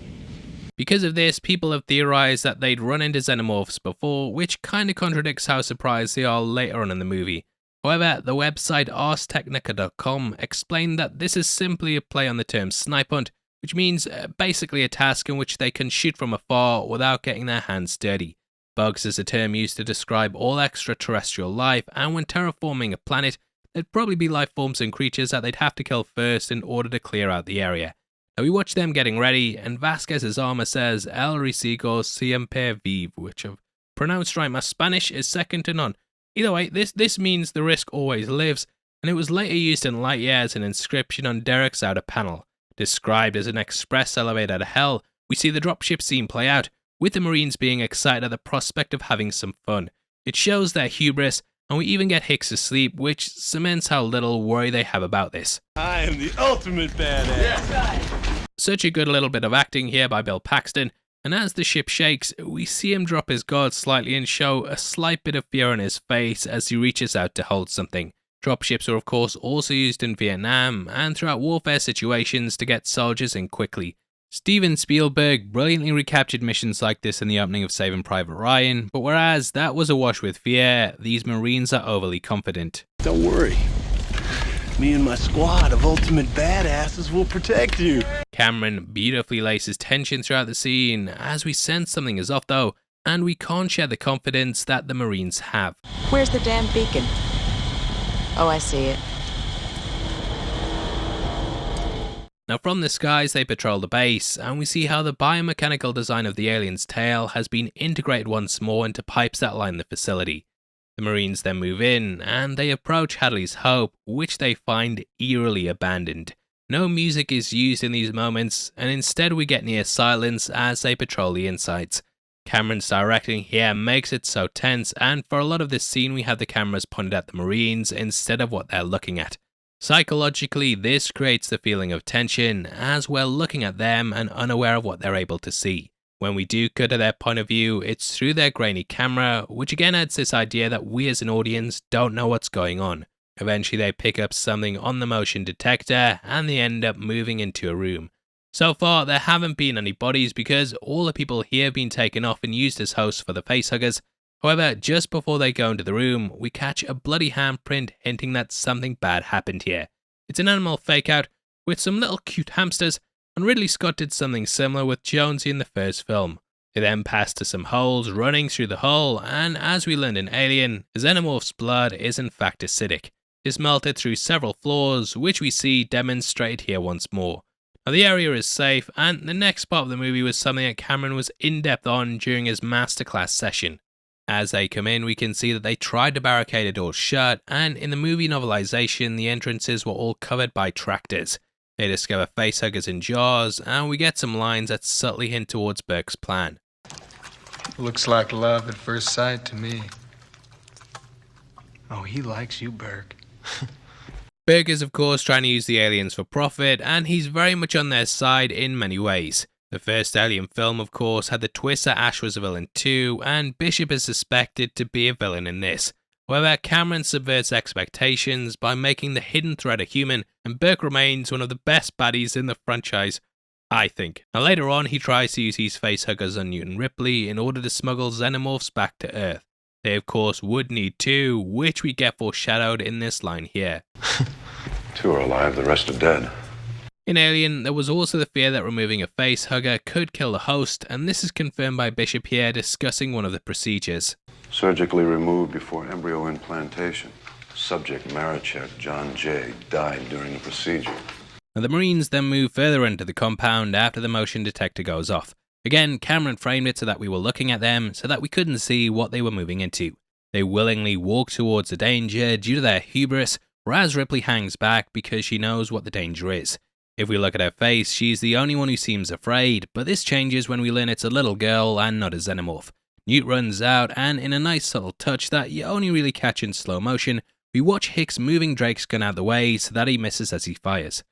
Because of this, people have theorized that they'd run into xenomorphs before, which kinda contradicts how surprised they are later on in the movie. However, the website arstechnica.com explained that this is simply a play on the term snipe hunt, which means basically a task in which they can shoot from afar without getting their hands dirty. Bugs is a term used to describe all extraterrestrial life, and when terraforming a planet, there'd probably be life forms and creatures that they'd have to kill first in order to clear out the area. Now, we watch them getting ready, and Vasquez's armor says El Risigo Siempre Vive, which of Pronounced right, my Spanish is second to none. Either way, this means the risk always lives, and it was later used in Lightyear as an inscription on Derek's outer panel. Described as an express elevator to hell, we see the dropship scene play out, with the Marines being excited at the prospect of having some fun. It shows their hubris, and we even get Hicks asleep, which cements how little worry they have about this. I am the ultimate badass. Yeah. Such a good little bit of acting here by Bill Paxton, and as the ship shakes, we see him drop his guard slightly and show a slight bit of fear on his face as he reaches out to hold something. Dropships are of course also used in Vietnam and throughout warfare situations to get soldiers in quickly. Steven Spielberg brilliantly recaptured missions like this in the opening of Saving Private Ryan, but whereas that was awash with fear, these Marines are overly confident. Don't worry. Me and my squad of ultimate badasses will protect you. Cameron beautifully laces tension throughout the scene as we sense something is off though, and we can't share the confidence that the Marines have. Where's the damn beacon? Oh, I see it. Now from the skies they patrol the base, and we see how the biomechanical design of the alien's tail has been integrated once more into pipes that line the facility. The Marines then move in, and they approach Hadley's Hope, which they find eerily abandoned. No music is used in these moments, and instead we get near silence as they patrol the insides. Cameron's directing here makes it so tense, and for a lot of this scene we have the cameras pointed at the Marines instead of what they're looking at. Psychologically, this creates the feeling of tension, as we're looking at them and unaware of what they're able to see. When we do cut to their point of view, it's through their grainy camera, which again adds this idea that we as an audience don't know what's going on. Eventually they pick up something on the motion detector, and they end up moving into a room. So far, there haven't been any bodies because all the people here have been taken off and used as hosts for the facehuggers. However, just before they go into the room, we catch a bloody handprint hinting that something bad happened here. It's an animal fake-out with some little cute hamsters, and Ridley Scott did something similar with Jonesy in the first film. They then pass to some holes running through the hull, and as we learned in Alien, the Xenomorph's blood is in fact acidic. It's melted through several floors, which we see demonstrated here once more. Now the area is safe, and the next part of the movie was something that Cameron was in-depth on during his masterclass session. As they come in, we can see that they tried to barricade the doors shut, and in the movie novelization, the entrances were all covered by tractors. They discover facehuggers in jars, and we get some lines that subtly hint towards Burke's plan. Looks like love at first sight to me. Oh, he likes you, Burke. Burke is of course trying to use the aliens for profit, and he's very much on their side in many ways. The first Alien film of course had the twist that Ash was a villain too, and Bishop is suspected to be a villain in this. However, Cameron subverts expectations by making the hidden threat a human, and Burke remains one of the best baddies in the franchise, I think. Now later on he tries to use these facehuggers on Newton Ripley in order to smuggle xenomorphs back to Earth. They of course would need two, which we get foreshadowed in this line here. Two are alive, the rest are dead. In Alien, there was also the fear that removing a facehugger could kill the host, and this is confirmed by Bishop here discussing one of the procedures. Surgically removed before embryo implantation. Subject Marichek, John J., died during the procedure. Now the Marines then move further into the compound after the motion detector goes off. Again, Cameron framed it so that we were looking at them, so that we couldn't see what they were moving into. They willingly walk towards the danger due to their hubris, whereas Ripley hangs back because she knows what the danger is. If we look at her face, she's the only one who seems afraid, but this changes when we learn it's a little girl and not a xenomorph. Newt runs out, and in a nice subtle touch that you only really catch in slow motion, we watch Hicks moving Drake's gun out the way so that he misses as he fires.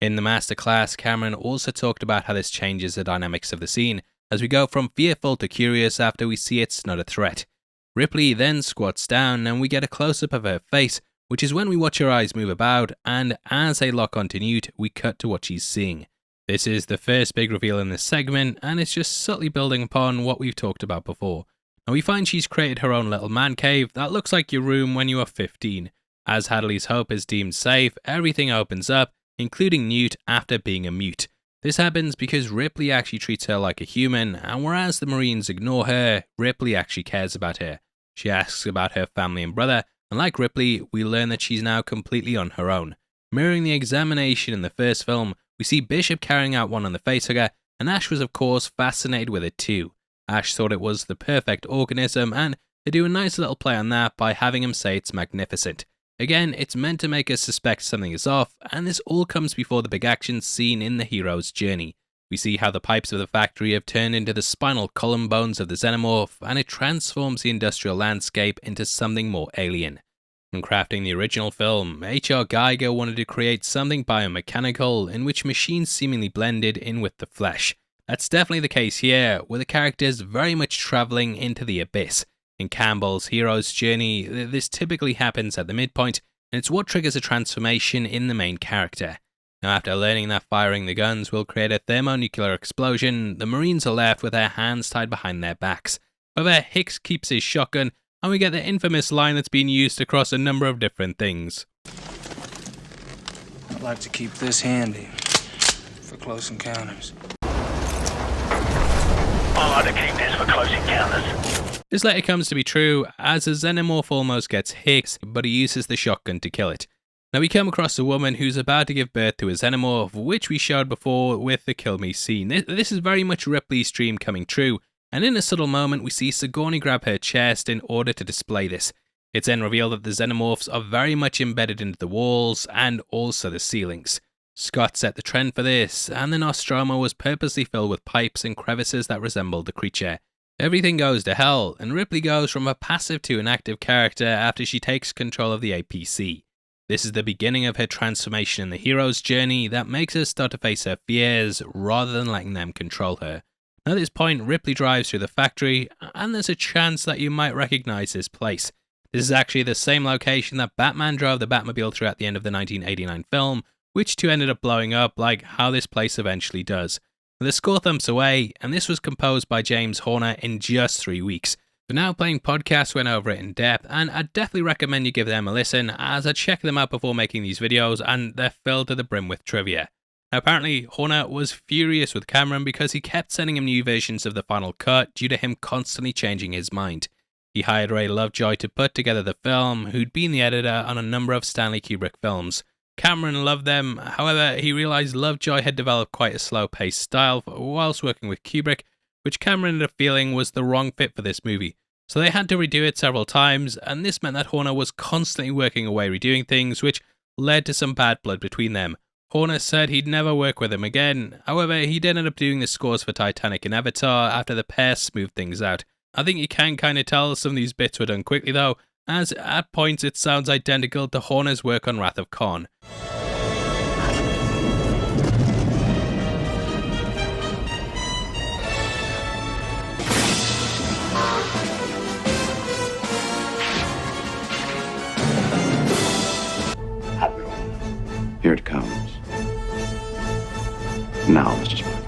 In the masterclass, Cameron also talked about how this changes the dynamics of the scene, as we go from fearful to curious after we see it's not a threat. Ripley then squats down and we get a close-up of her face, which is when we watch her eyes move about, and as they lock onto Newt, we cut to what she's seeing. This is the first big reveal in this segment, and it's just subtly building upon what we've talked about before. Now we find she's created her own little man cave that looks like your room when you are 15. As Hadley's Hope is deemed safe, everything opens up, including Newt after being a mute. This happens because Ripley actually treats her like a human, and whereas the Marines ignore her, Ripley actually cares about her. She asks about her family and brother, and like Ripley, we learn that she's now completely on her own. Mirroring the examination in the first film, we see Bishop carrying out one on the facehugger, and Ash was of course fascinated with it too. Ash thought it was the perfect organism, and they do a nice little play on that by having him say it's magnificent. Again, it's meant to make us suspect something is off, and this all comes before the big action scene in the hero's journey. We see how the pipes of the factory have turned into the spinal column bones of the xenomorph, and it transforms the industrial landscape into something more alien. When crafting the original film, H.R. Giger wanted to create something biomechanical in which machines seemingly blended in with the flesh. That's definitely the case here, with the characters very much travelling into the abyss. In Campbell's hero's journey, this typically happens at the midpoint, and it's what triggers a transformation in the main character. Now, after learning that firing the guns will create a thermonuclear explosion, the Marines are left with their hands tied behind their backs. However, Hicks keeps his shotgun, and we get the infamous line that's been used across a number of different things. I'd like to keep this handy for close encounters. I like to keep this for close encounters. This later comes to be true, as a xenomorph almost gets Hicks, but he uses the shotgun to kill it. Now we come across a woman who's about to give birth to a xenomorph, which we showed before with the kill me scene. This is very much Ripley's dream coming true, and in a subtle moment we see Sigourney grab her chest in order to display this. It's then revealed that the xenomorphs are very much embedded into the walls and also the ceilings. Scott set the trend for this, and the Nostromo was purposely filled with pipes and crevices that resembled the creature. Everything goes to hell, and Ripley goes from a passive to an active character after she takes control of the APC. This is the beginning of her transformation in the hero's journey that makes her start to face her fears rather than letting them control her. At this point, Ripley drives through the factory, and there's a chance that you might recognize this place. This is actually the same location that Batman drove the Batmobile through at the end of the 1989 film, which too ended up blowing up like how this place eventually does. The score thumps away, and this was composed by James Horner in just 3 weeks. The Now Playing podcast went over it in depth, and I'd definitely recommend you give them a listen, as I checked them out before making these videos, and they're filled to the brim with trivia. Now, apparently, Horner was furious with Cameron because he kept sending him new versions of the final cut due to him constantly changing his mind. He hired Ray Lovejoy to put together the film, who'd been the editor on a number of Stanley Kubrick films. Cameron loved them, however, he realised Lovejoy had developed quite a slow-paced style whilst working with Kubrick, which Cameron ended up feeling was the wrong fit for this movie. So they had to redo it several times, and this meant that Horner was constantly working away redoing things, which led to some bad blood between them. Horner said he'd never work with him again, however, he did end up doing the scores for Titanic and Avatar after the pair smoothed things out. I think you can kind of tell some of these bits were done quickly though, as at points it sounds identical to Horner's work on Wrath of Khan. Here it comes. Now, Mr. Spock.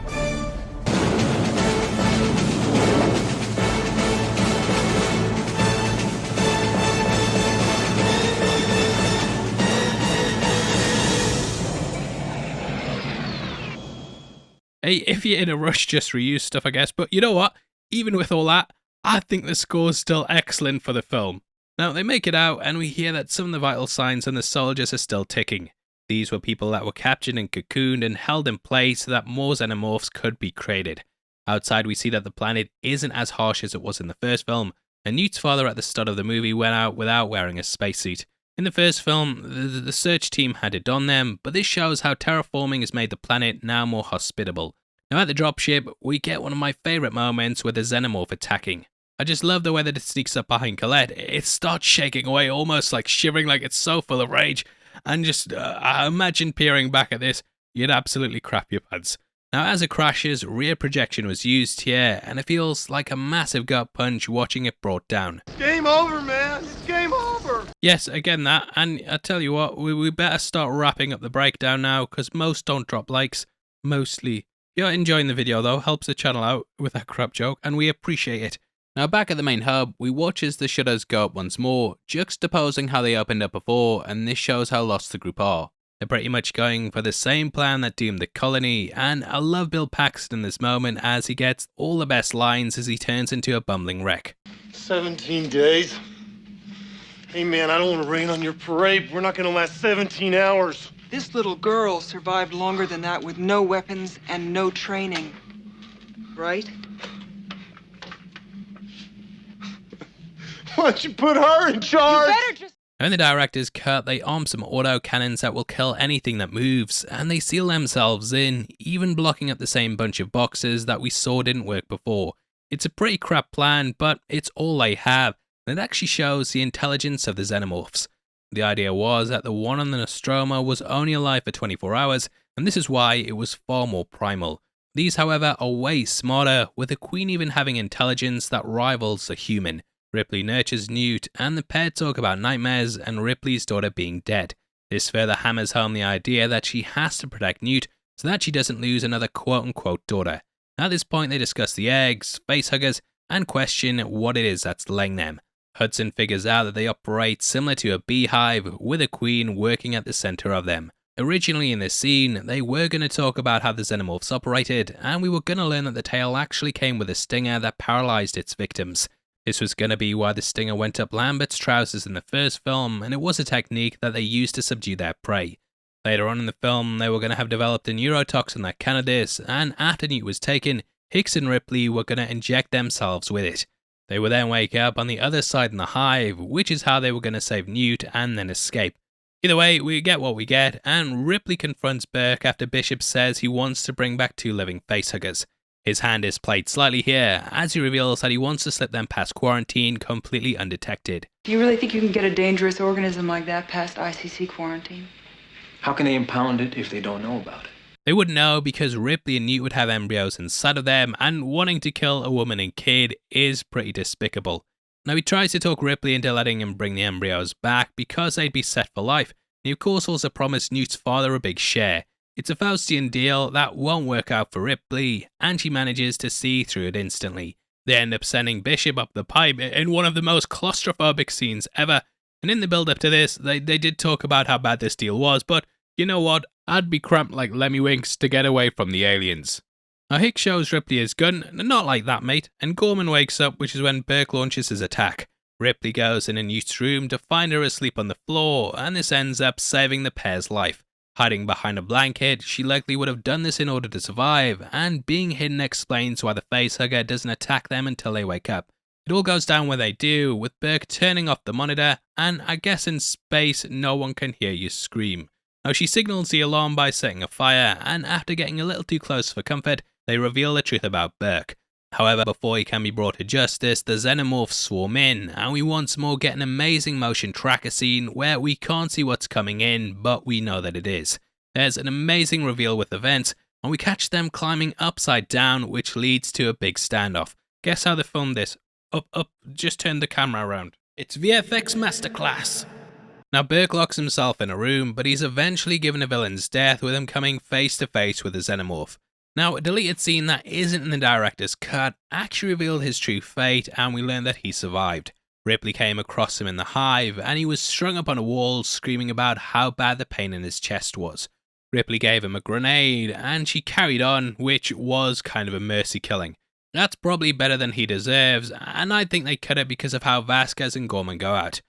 Hey, if you're in a rush, just reuse stuff, I guess. But you know what? Even with all that, I think the score's still excellent for the film. Now, they make it out, and we hear that some of the vital signs on the soldiers are still ticking. These were people that were captured and cocooned and held in place so that more xenomorphs could be created. Outside, we see that the planet isn't as harsh as it was in the first film, and Newt's father at the start of the movie went out without wearing a spacesuit. In the first film, the search team had it on them, but this shows how terraforming has made the planet now more hospitable. Now at the dropship, we get one of my favourite moments with the xenomorph attacking. I just love the way that it sneaks up behind Colette. It starts shaking away, almost like shivering, like it's so full of rage. And just I imagine peering back at this, you'd absolutely crap your pants. Now as it crashes, rear projection was used here, and it feels like a massive gut punch watching it brought down. Game over, man. It's game over. Yes, again that, and I tell you what, we better start wrapping up the breakdown now, because most don't drop likes. Mostly. If you're enjoying the video though, helps the channel out with that crap joke, and we appreciate it. Now back at the main hub, we watch as the shutters go up once more, juxtaposing how they opened up before, and this shows how lost the group are. They're pretty much going for the same plan that doomed the colony, and I love Bill Paxton in this moment as he gets all the best lines as he turns into a bumbling wreck. 17 days? Hey man, I don't want to rain on your parade. We're not going to last 17 hours. This little girl survived longer than that with no weapons and no training. Right? Why don't you put her in charge? You better just... In the director's cut, they arm some autocannons that will kill anything that moves, and they seal themselves in, even blocking up the same bunch of boxes that we saw didn't work before. It's a pretty crap plan, but it's all they have, and it actually shows the intelligence of the xenomorphs. The idea was that the one on the Nostromo was only alive for 24 hours, and this is why it was far more primal. These, however, are way smarter, with the Queen even having intelligence that rivals the human. Ripley nurtures Newt, and the pair talk about nightmares and Ripley's daughter being dead. This further hammers home the idea that she has to protect Newt so that she doesn't lose another quote-unquote daughter. At this point, they discuss the eggs, facehuggers, and question what it is that's laying them. Hudson figures out that they operate similar to a beehive, with a queen working at the center of them. Originally in this scene, they were going to talk about how the xenomorphs operated, and we were going to learn that the tail actually came with a stinger that paralyzed its victims. This was going to be why the stinger went up Lambert's trousers in the first film, and it was a technique that they used to subdue their prey. Later on in the film, they were going to have developed a neurotoxin that can do this, and after Newt was taken, Hicks and Ripley were going to inject themselves with it. They would then wake up on the other side in the hive, which is how they were going to save Newt and then escape. Either way, we get what we get, and Ripley confronts Burke after Bishop says he wants to bring back 2 living facehuggers. His hand is played slightly here, as he reveals that he wants to slip them past quarantine completely undetected. Do you really think you can get a dangerous organism like that past ICC quarantine? How can they impound it if they don't know about it? They wouldn't know because Ripley and Newt would have embryos inside of them, and wanting to kill a woman and kid is pretty despicable. Now he tries to talk Ripley into letting him bring the embryos back because they'd be set for life. He of course also promised Newt's father a big share. It's a Faustian deal that won't work out for Ripley, and she manages to see through it instantly. They end up sending Bishop up the pipe in one of the most claustrophobic scenes ever, and in the build up to this, they did talk about how bad this deal was, but you know what, I'd be cramped like Lemmy Winks to get away from the aliens. Now Hicks shows Ripley his gun, not like that mate, and Gorman wakes up, which is when Burke launches his attack. Ripley goes in Newt's room to find her asleep on the floor, and this ends up saving the pair's life. Hiding behind a blanket, she likely would have done this in order to survive, and being hidden explains why the facehugger doesn't attack them until they wake up. It all goes down when they do, with Burke turning off the monitor, and I guess in space no one can hear you scream. Now she signals the alarm by setting a fire, and after getting a little too close for comfort, they reveal the truth about Burke. However, before he can be brought to justice, the xenomorphs swarm in, and we once more get an amazing motion tracker scene where we can't see what's coming in, but we know that it is. There's an amazing reveal with events, and we catch them climbing upside down, which leads to a big standoff. Guess how they filmed this? Up, just turn the camera around. It's VFX Masterclass! Now Burke locks himself in a room, but he's eventually given a villain's death with him coming face to face with a xenomorph. Now, a deleted scene that isn't in the director's cut actually revealed his true fate, and we learned that he survived. Ripley came across him in the hive, and he was strung up on a wall screaming about how bad the pain in his chest was. Ripley gave him a grenade, and she carried on, which was kind of a mercy killing. That's probably better than he deserves, and I think they cut it because of how Vasquez and Gorman go out.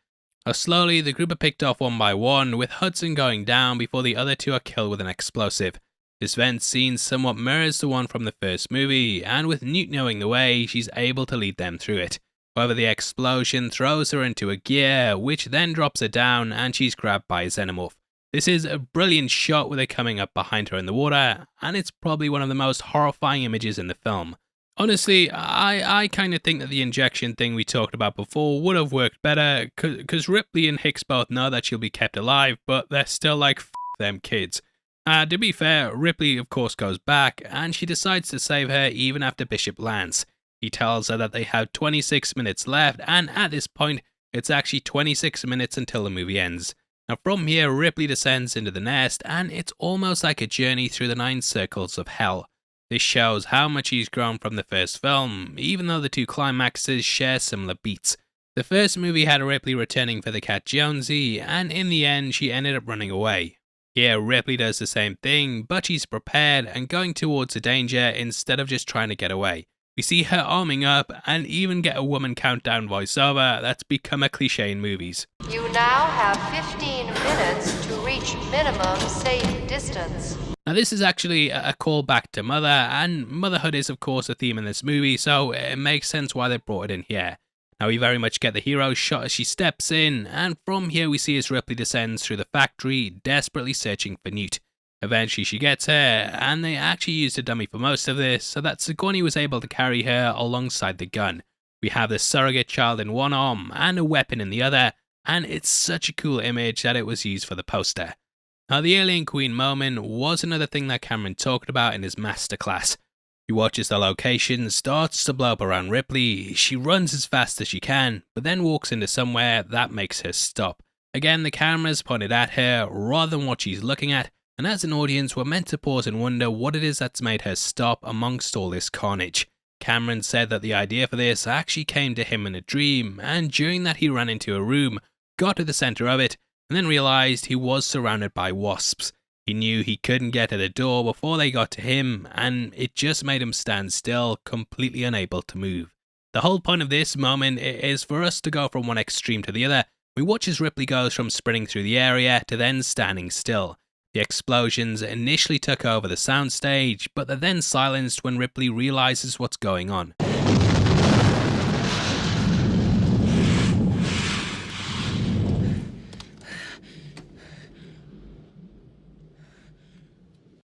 Slowly, the group are picked off one by one, with Hudson going down before the other 2 are killed with an explosive. This vent scene somewhat mirrors the one from the first movie, and with Newt knowing the way, she's able to lead them through it. However, the explosion throws her into a gear, which then drops her down, and she's grabbed by a xenomorph. This is a brilliant shot with it coming up behind her in the water, and it's probably one of the most horrifying images in the film. Honestly, I kind of think that the injection thing we talked about before would have worked better, because Ripley and Hicks both know that she'll be kept alive, but they're still like, f them kids. To be fair, Ripley of course goes back, and she decides to save her even after Bishop lands. He tells her that they have 26 minutes left, and at this point, it's actually 26 minutes until the movie ends. Now from here, Ripley descends into the nest, and it's almost like a journey through the 9 circles of hell. This shows how much he's grown from the first film, even though the 2 climaxes share similar beats. The first movie had Ripley returning for the cat Jonesy, and in the end, she ended up running away. Here, Ripley does the same thing, but she's prepared and going towards the danger instead of just trying to get away. We see her arming up and even get a woman countdown voiceover that's become a cliche in movies. You now have 15 minutes to reach minimum safe distance. Now this is actually a callback to Mother, and motherhood is of course a theme in this movie, so it makes sense why they brought it in here. Now we very much get the hero shot as she steps in, and from here we see as Ripley descends through the factory, desperately searching for Newt. Eventually she gets her, and they actually used a dummy for most of this, so that Sigourney was able to carry her alongside the gun. We have the surrogate child in one arm, and a weapon in the other, and it's such a cool image that it was used for the poster. Now the Alien Queen moment was another thing that Cameron talked about in his masterclass. He watches the location, starts to blow up around Ripley, she runs as fast as she can, but then walks into somewhere that makes her stop. Again, the camera's pointed at her rather than what she's looking at, and as an audience we're meant to pause and wonder what it is that's made her stop amongst all this carnage. Cameron said that the idea for this actually came to him in a dream, and during that he ran into a room, got to the centre of it, and then realised he was surrounded by wasps. He knew he couldn't get to the door before they got to him, and it just made him stand still, completely unable to move. The whole point of this moment is for us to go from one extreme to the other. We watch as Ripley goes from sprinting through the area to then standing still. The explosions initially took over the soundstage, but they're then silenced when Ripley realises what's going on.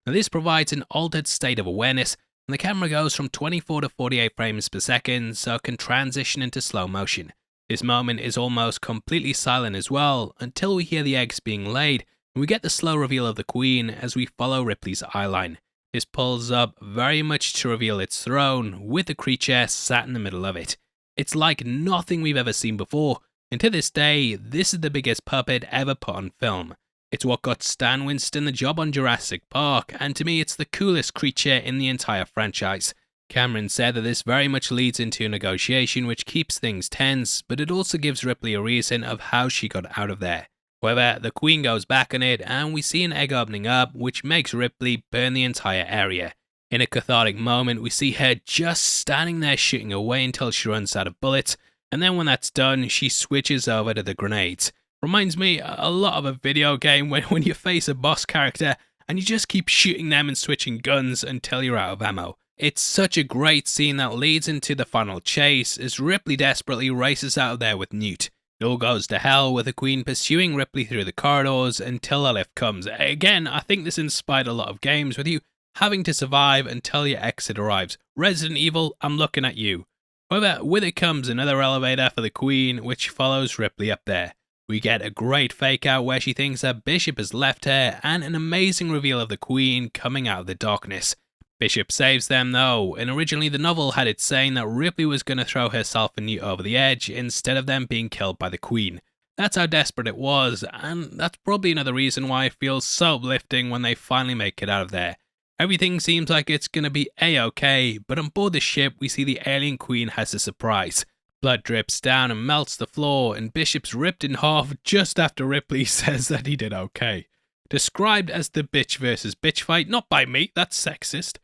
Now this provides an altered state of awareness, and the camera goes from 24 to 48 frames per second, so it can transition into slow motion. This moment is almost completely silent as well, until we hear the eggs being laid, and we get the slow reveal of the Queen as we follow Ripley's eyeline. This pulls up very much to reveal its throne, with the creature sat in the middle of it. It's like nothing we've ever seen before, and to this day, this is the biggest puppet ever put on film. It's what got Stan Winston the job on Jurassic Park, and to me it's the coolest creature in the entire franchise. Cameron said that this very much leads into a negotiation which keeps things tense, but it also gives Ripley a reason of how she got out of there. However, the Queen goes back on it, and we see an egg opening up, which makes Ripley burn the entire area. In a cathartic moment, we see her just standing there shooting away until she runs out of bullets, and then when that's done, she switches over to the grenades. Reminds me a lot of a video game when you face a boss character and you just keep shooting them and switching guns until you're out of ammo. It's such a great scene that leads into the final chase as Ripley desperately races out of there with Newt. It all goes to hell with the Queen pursuing Ripley through the corridors until a lift comes. Again, I think this inspired a lot of games with you having to survive until your exit arrives. Resident Evil, I'm looking at you. However, with it comes another elevator for the Queen which follows Ripley up there. We get a great fake out where she thinks that Bishop has left her, and an amazing reveal of the Queen coming out of the darkness. Bishop saves them though, and originally the novel had it saying that Ripley was going to throw herself and Newt over the edge instead of them being killed by the Queen. That's how desperate it was, and that's probably another reason why it feels so uplifting when they finally make it out of there. Everything seems like it's going to be a-okay, but on board the ship we see the alien Queen has a surprise. Blood drips down and melts the floor, and Bishop's ripped in half just after Ripley says that he did okay. Described as the bitch versus bitch fight, not by me, that's sexist.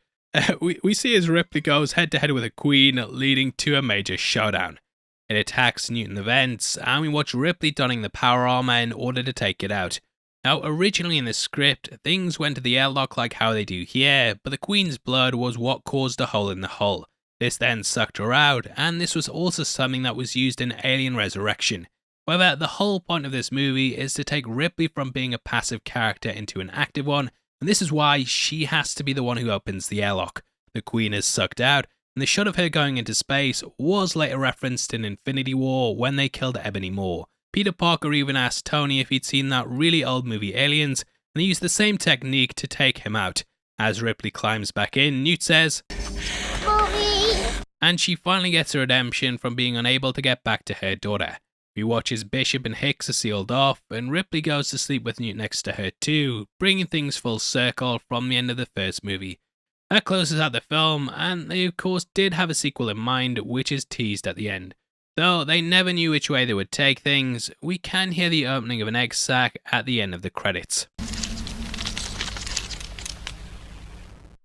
We see as Ripley goes head to head with a Queen, leading to a major showdown. It attacks Newt in the vents, and we watch Ripley donning the power armor in order to take it out. Now, originally in the script, things went to the airlock like how they do here, but the Queen's blood was what caused a hole in the hull. This then sucked her out, and this was also something that was used in Alien Resurrection. However, the whole point of this movie is to take Ripley from being a passive character into an active one, and this is why she has to be the one who opens the airlock. The Queen is sucked out, and the shot of her going into space was later referenced in Infinity War when they killed Ebony Maw. Peter Parker even asked Tony if he'd seen that really old movie Aliens, and they used the same technique to take him out. As Ripley climbs back in, Newt says, and she finally gets a redemption from being unable to get back to her daughter. We watch as Bishop and Hicks are sealed off, and Ripley goes to sleep with Newt next to her too, bringing things full circle from the end of the first movie. That closes out the film, and they of course did have a sequel in mind, which is teased at the end. Though they never knew which way they would take things, we can hear the opening of an egg sac at the end of the credits.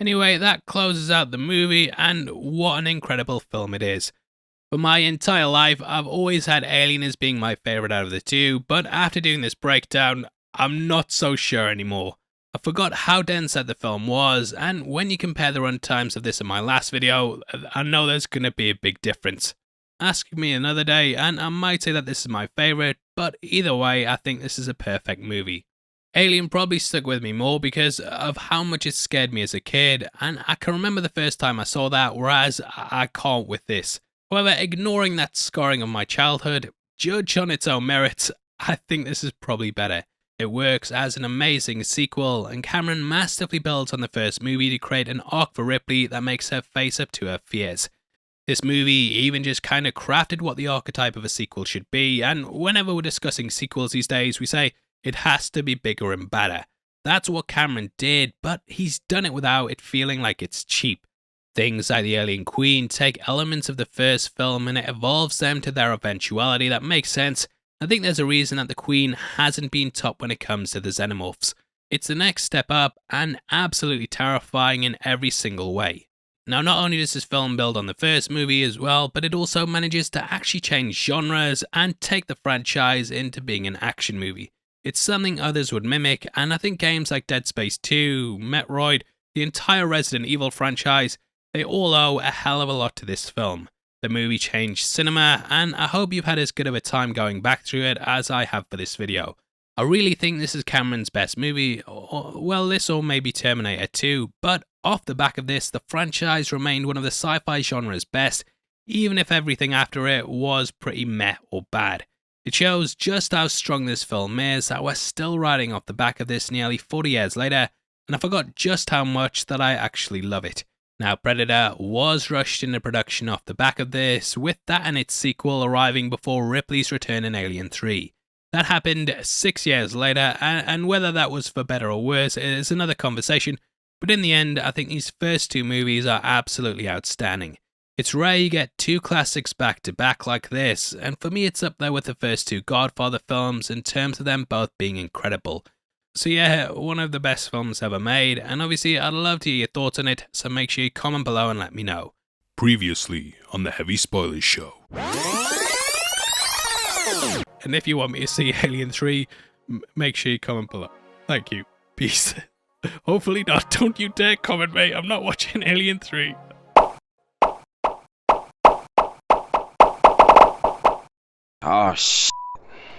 Anyway, that closes out the movie, and what an incredible film it is. For my entire life, I've always had Alien as being my favourite out of the two, but after doing this breakdown, I'm not so sure anymore. I forgot how dense that the film was, and when you compare the run times of this and my last video, I know there's going to be a big difference. Ask me another day and I might say that this is my favourite, but either way I think this is a perfect movie. Alien probably stuck with me more because of how much it scared me as a kid, and I can remember the first time I saw that, whereas I can't with this. However, ignoring that scarring of my childhood, judged on its own merits, I think this is probably better. It works as an amazing sequel, and Cameron masterfully builds on the first movie to create an arc for Ripley that makes her face up to her fears. This movie even just kind of crafted what the archetype of a sequel should be, and whenever we're discussing sequels these days, we say it has to be bigger and better. That's what Cameron did, but he's done it without it feeling like it's cheap. Things like the Alien Queen take elements of the first film and it evolves them to their eventuality that makes sense. I think there's a reason that the Queen hasn't been top when it comes to the xenomorphs. It's the next step up and absolutely terrifying in every single way. Now, not only does this film build on the first movie as well, but it also manages to actually change genres and take the franchise into being an action movie. It's something others would mimic, and I think games like Dead Space 2, Metroid, the entire Resident Evil franchise, they all owe a hell of a lot to this film. The movie changed cinema, and I hope you've had as good of a time going back through it as I have for this video. I really think this is Cameron's best movie, this or maybe Terminator 2, but off the back of this, the franchise remained one of the sci-fi genre's best, even if everything after it was pretty meh or bad. It shows just how strong this film is that we're still riding off the back of this nearly 40 years later, and I forgot just how much that I actually love it. Now, Predator was rushed into production off the back of this, with that and its sequel arriving before Ripley's return in Alien 3. That happened 6 years later, and whether that was for better or worse is another conversation, but in the end, I think these first two movies are absolutely outstanding. It's rare you get two classics back to back like this, and for me it's up there with the first two Godfather films in terms of them both being incredible. So yeah, one of the best films ever made, and obviously I'd love to hear your thoughts on it, so make sure you comment below and let me know. Previously on the Heavy Spoilers Show. And if you want me to see Alien 3, make sure you comment below. Thank you. Peace. Hopefully not. Don't you dare comment, mate. I'm not watching Alien 3. Oh, shit.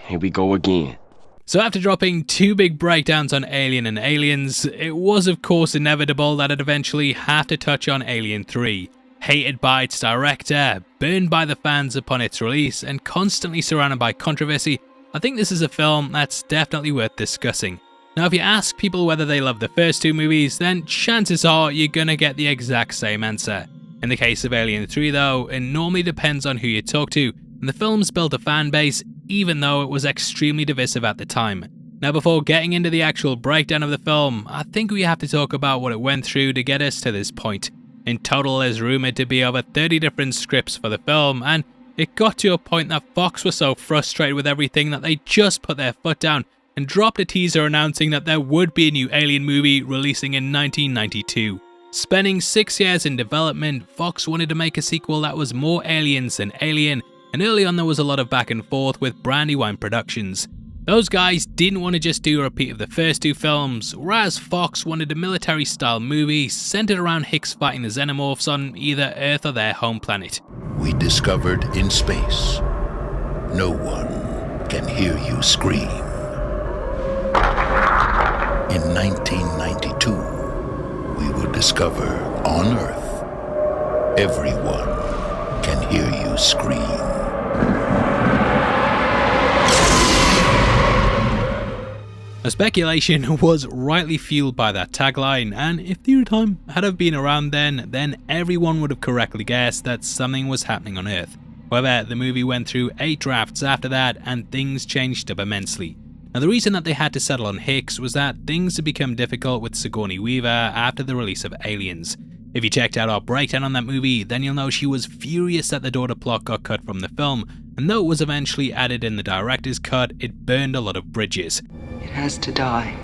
Here we go again. So after dropping two big breakdowns on Alien and Aliens, it was of course inevitable that I'd eventually have to touch on Alien 3. Hated by its director, burned by the fans upon its release, and constantly surrounded by controversy, I think this is a film that's definitely worth discussing. Now if you ask people whether they love the first two movies, then chances are you're gonna get the exact same answer. In the case of Alien 3 though, it normally depends on who you talk to, and the film's built a fan base even though it was extremely divisive at the time. Now before getting into the actual breakdown of the film, I think we have to talk about what it went through to get us to this point. In total, there's rumoured to be over 30 different scripts for the film, and it got to a point that Fox was so frustrated with everything that they just put their foot down and dropped a teaser announcing that there would be a new Alien movie releasing in 1992. Spending 6 years in development, Fox wanted to make a sequel that was more aliens than Alien, and early on there was a lot of back and forth with Brandywine Productions. Those guys didn't want to just do a repeat of the first two films, whereas Fox wanted a military-style movie centered around Hicks fighting the xenomorphs on either Earth or their home planet. We discovered in space, no one can hear you scream. In 1992, we will discover on Earth, everyone can hear you scream. The speculation was rightly fueled by that tagline, and if theory time had have been around then everyone would have correctly guessed that something was happening on Earth. However, the movie went through 8 drafts after that, and things changed up immensely. Now the reason that they had to settle on Hicks was that things had become difficult with Sigourney Weaver after the release of Aliens. If you checked out our breakdown on that movie, then you'll know she was furious that the daughter plot got cut from the film, and though it was eventually added in the director's cut, it burned a lot of bridges. It has to die.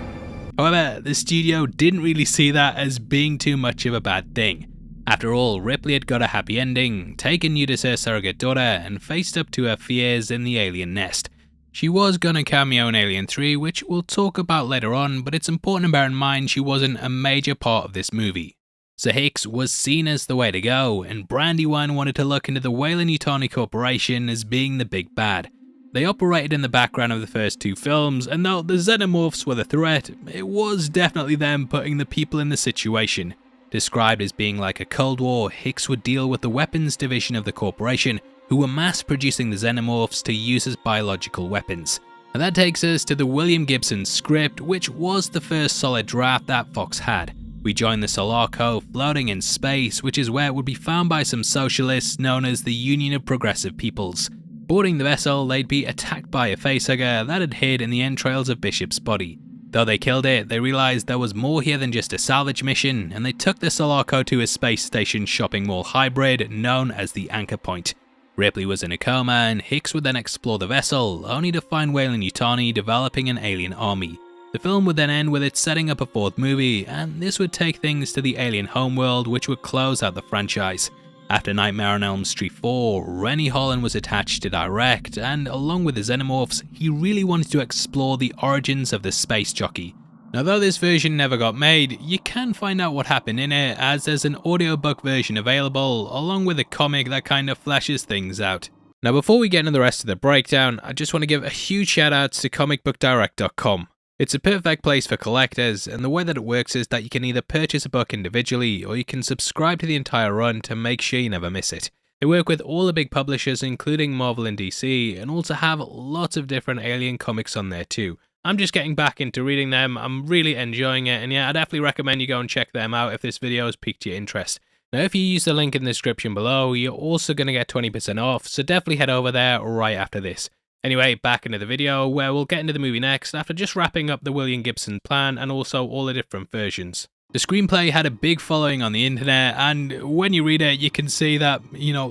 However, the studio didn't really see that as being too much of a bad thing. After all, Ripley had got a happy ending, taken Newt as her surrogate daughter, and faced up to her fears in the alien nest. She was gonna cameo in Alien 3, which we'll talk about later on, but it's important to bear in mind she wasn't a major part of this movie. So Hicks was seen as the way to go, and Brandywine wanted to look into the Weyland-Yutani Corporation as being the big bad. They operated in the background of the first two films, and though the Xenomorphs were the threat, it was definitely them putting the people in the situation. Described as being like a Cold War, Hicks would deal with the weapons division of the corporation, who were mass producing the Xenomorphs to use as biological weapons. And that takes us to the William Gibson script, which was the first solid draft that Fox had. We join the Sulaco floating in space, which is where it would be found by some socialists known as the Union of Progressive Peoples. Boarding the vessel, they'd be attacked by a facehugger that had hid in the entrails of Bishop's body. Though they killed it, they realised there was more here than just a salvage mission, and they took the Sulaco to a space station shopping mall hybrid known as the Anchor Point. Ripley was in a coma, and Hicks would then explore the vessel, only to find Weyland-Yutani developing an alien army. The film would then end with it setting up a fourth movie, and this would take things to the alien homeworld, which would close out the franchise. After Nightmare on Elm Street 4, Rennie Holland was attached to direct, and along with the Xenomorphs, he really wanted to explore the origins of the space jockey. Now though this version never got made, you can find out what happened in it, as there's an audiobook version available, along with a comic that kind of fleshes things out. Now before we get into the rest of the breakdown, I just want to give a huge shout out to comicbookdirect.com. It's a perfect place for collectors, and the way that it works is that you can either purchase a book individually, or you can subscribe to the entire run to make sure you never miss it. They work with all the big publishers including Marvel and DC, and also have lots of different alien comics on there too. I'm just getting back into reading them, I'm really enjoying it, and yeah, I definitely recommend you go and check them out if this video has piqued your interest. Now if you use the link in the description below, you're also going to get 20% off, so definitely head over there right after this. Anyway, back into the video, where we'll get into the movie next after just wrapping up the William Gibson plan and also all the different versions. The screenplay had a big following on the internet, and when you read it, you can see that,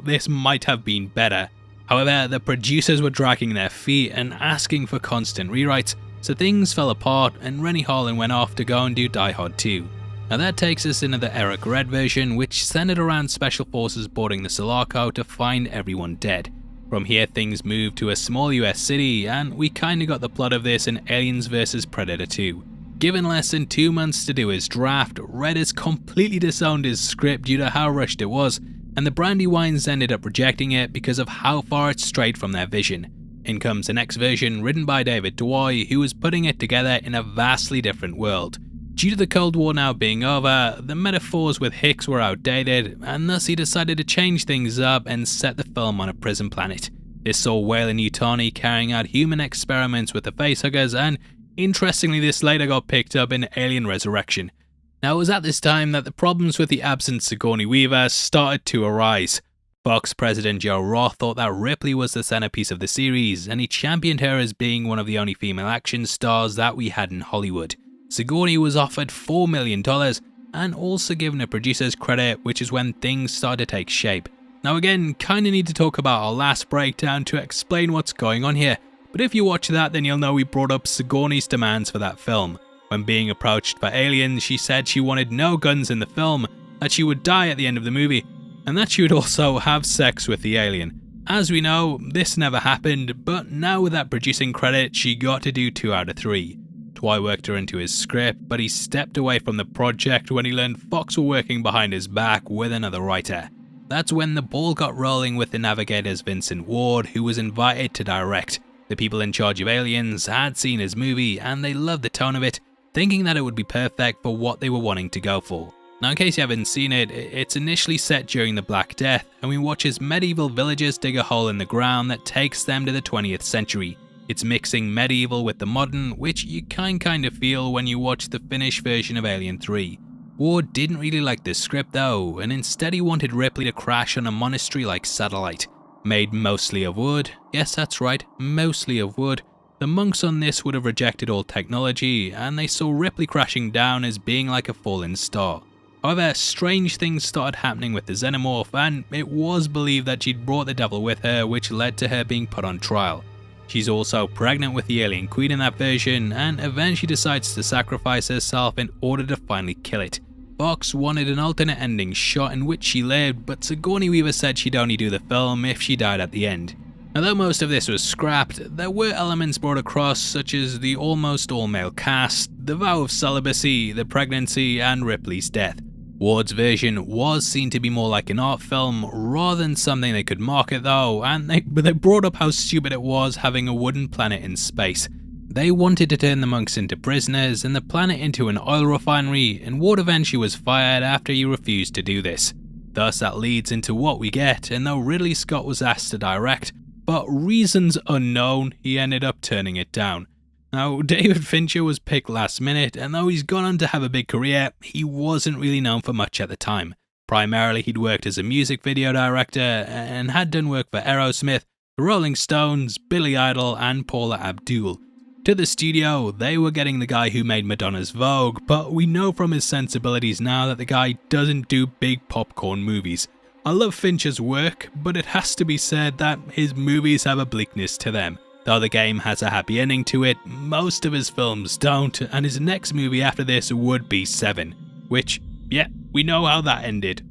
this might have been better. However, the producers were dragging their feet and asking for constant rewrites, so things fell apart and Rennie Holland went off to go and do Die Hard 2. Now that takes us into the Eric Red version, which centered around special forces boarding the Sulaco to find everyone dead. From here things moved to a small US city, and we kinda got the plot of this in Aliens vs Predator 2. Given less than 2 months to do his draft, Red has completely disowned his script due to how rushed it was, and the Brandywines ended up rejecting it because of how far it strayed from their vision. In comes the next version, written by David Dwoy, who was putting it together in a vastly different world. Due to the Cold War now being over, the metaphors with Hicks were outdated, and thus he decided to change things up and set the film on a prison planet. This saw Weyland-Yutani carrying out human experiments with the facehuggers, and interestingly this later got picked up in Alien Resurrection. Now it was at this time that the problems with the absent Sigourney Weaver started to arise. Fox president Joe Roth thought that Ripley was the centerpiece of the series, and he championed her as being one of the only female action stars that we had in Hollywood. Sigourney was offered $4 million and also given a producer's credit, which is when things started to take shape. Now again, kinda need to talk about our last breakdown to explain what's going on here, but if you watch that then you'll know we brought up Sigourney's demands for that film. When being approached by aliens, she said she wanted no guns in the film, that she would die at the end of the movie, and that she would also have sex with the alien. As we know, this never happened, but now with that producing credit, she got to do 2 out of 3. Dwoy worked her into his script, but he stepped away from the project when he learned Fox were working behind his back with another writer. That's when the ball got rolling with the Navigator's Vincent Ward, who was invited to direct. The people in charge of Aliens had seen his movie, and they loved the tone of it, thinking that it would be perfect for what they were wanting to go for. Now in case you haven't seen it, it's initially set during the Black Death, and we watch as medieval villagers dig a hole in the ground that takes them to the 20th century. It's mixing medieval with the modern, which you can kind of feel when you watch the finished version of Alien 3. Ward didn't really like this script though, and instead he wanted Ripley to crash on a monastery-like satellite. Made mostly of wood, yes that's right, mostly of wood, the monks on this would have rejected all technology, and they saw Ripley crashing down as being like a fallen star. However, strange things started happening with the Xenomorph, and it was believed that she'd brought the devil with her, which led to her being put on trial. She's also pregnant with the alien queen in that version, and eventually decides to sacrifice herself in order to finally kill it. Fox wanted an alternate ending shot in which she lived, but Sigourney Weaver said she'd only do the film if she died at the end. Now though most of this was scrapped, there were elements brought across such as the almost all-male cast, the vow of celibacy, the pregnancy, and Ripley's death. Ward's version was seen to be more like an art film rather than something they could market though, and they brought up how stupid it was having a wooden planet in space. They wanted to turn the monks into prisoners and the planet into an oil refinery, and Ward eventually was fired after he refused to do this. Thus that leads into what we get, and though Ridley Scott was asked to direct, but reasons unknown, he ended up turning it down. Now, David Fincher was picked last minute, and though he's gone on to have a big career, he wasn't really known for much at the time. Primarily, he'd worked as a music video director and had done work for Aerosmith, the Rolling Stones, Billy Idol, and Paula Abdul. To the studio, they were getting the guy who made Madonna's Vogue, but we know from his sensibilities now that the guy doesn't do big popcorn movies. I love Fincher's work, but it has to be said that his movies have a bleakness to them. Though the game has a happy ending to it, most of his films don't, and his next movie after this would be Seven, which, yeah, we know how that ended.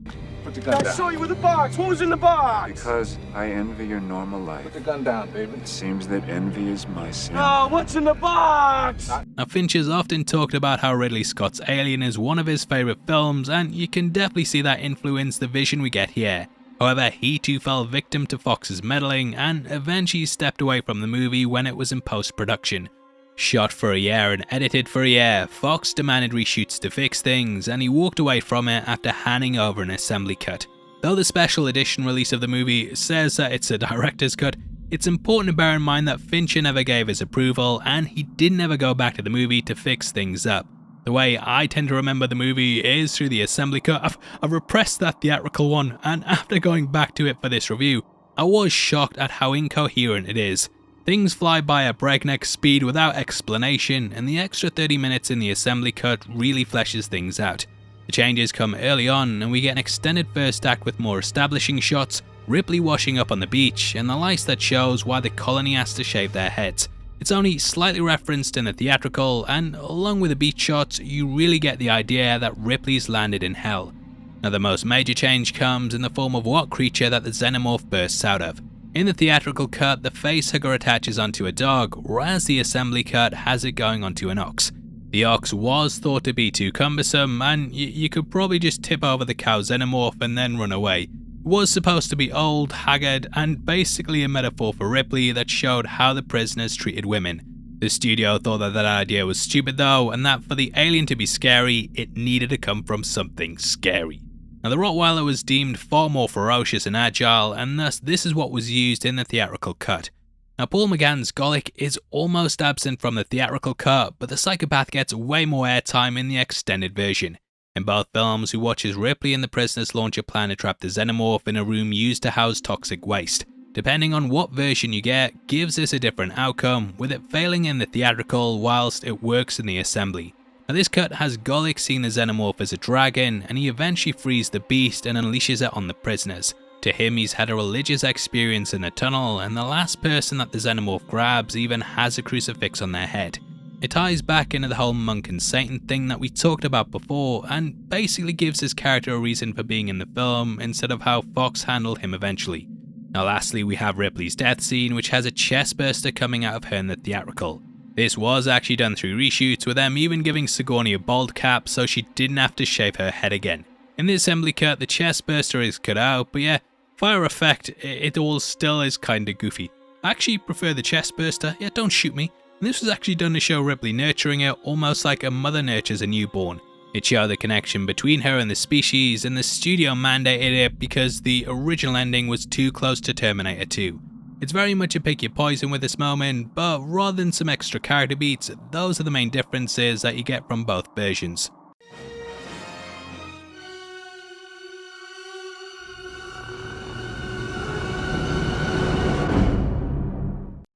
Put the gun down. I saw you with the box. What was in the box? Because I envy your normal life. Put the gun down, baby. It seems that envy is my sin. Oh, what's in the box? Now, Fincher's often talked about how Ridley Scott's Alien is one of his favourite films, and you can definitely see that influence the vision we get here. However, he too fell victim to Fox's meddling and eventually stepped away from the movie when it was in post-production. Shot for a year and edited for a year, Fox demanded reshoots to fix things, and he walked away from it after handing over an assembly cut. Though the special edition release of the movie says that it's a director's cut, it's important to bear in mind that Fincher never gave his approval, and he didn't ever go back to the movie to fix things up. The way I tend to remember the movie is through the assembly cut. I've repressed that theatrical one, and after going back to it for this review, I was shocked at how incoherent it is. Things fly by at breakneck speed without explanation, and the extra 30 minutes in the assembly cut really fleshes things out. The changes come early on, and we get an extended first act with more establishing shots, Ripley washing up on the beach, and the lights that shows why the colony has to shave their heads. It's only slightly referenced in the theatrical, and along with the beach shots, you really get the idea that Ripley's landed in hell. Now, the most major change comes in the form of what creature that the xenomorph bursts out of. In the theatrical cut, the facehugger attaches onto a dog, whereas the assembly cut has it going onto an ox. The ox was thought to be too cumbersome, and you could probably just tip over the cow xenomorph and then run away. Was supposed to be old, haggard, and basically a metaphor for Ripley that showed how the prisoners treated women. The studio thought that idea was stupid though, and that for the alien to be scary, it needed to come from something scary. Now, the Rottweiler was deemed far more ferocious and agile, and thus this is what was used in the theatrical cut. Now, Paul McGann's Golic is almost absent from the theatrical cut, but the psychopath gets way more airtime in the extended version. In both films, we watch as Ripley and the prisoners launch a plan to trap the xenomorph in a room used to house toxic waste. Depending on what version you get, gives this a different outcome, with it failing in the theatrical whilst it works in the assembly. Now, this cut has Golic seeing the xenomorph as a dragon, and he eventually frees the beast and unleashes it on the prisoners. To him, he's had a religious experience in the tunnel, and the last person that the xenomorph grabs even has a crucifix on their head. It ties back into the whole monk and Satan thing that we talked about before, and basically gives his character a reason for being in the film instead of how Fox handled him eventually. Now, lastly, we have Ripley's death scene, which has a chest burster coming out of her in the theatrical. This was actually done through reshoots, with them even giving Sigourney a bald cap so she didn't have to shave her head again. In the assembly cut, the chest burster is cut out, but yeah, fire effect, it all still is kinda goofy. I actually prefer the chest burster, yeah, don't shoot me. And this was actually done to show Ripley nurturing her almost like a mother nurtures a newborn. It showed the connection between her and the species, and the studio mandated it because the original ending was too close to Terminator 2. It's very much a pick your poison with this moment, but rather than some extra character beats, those are the main differences that you get from both versions.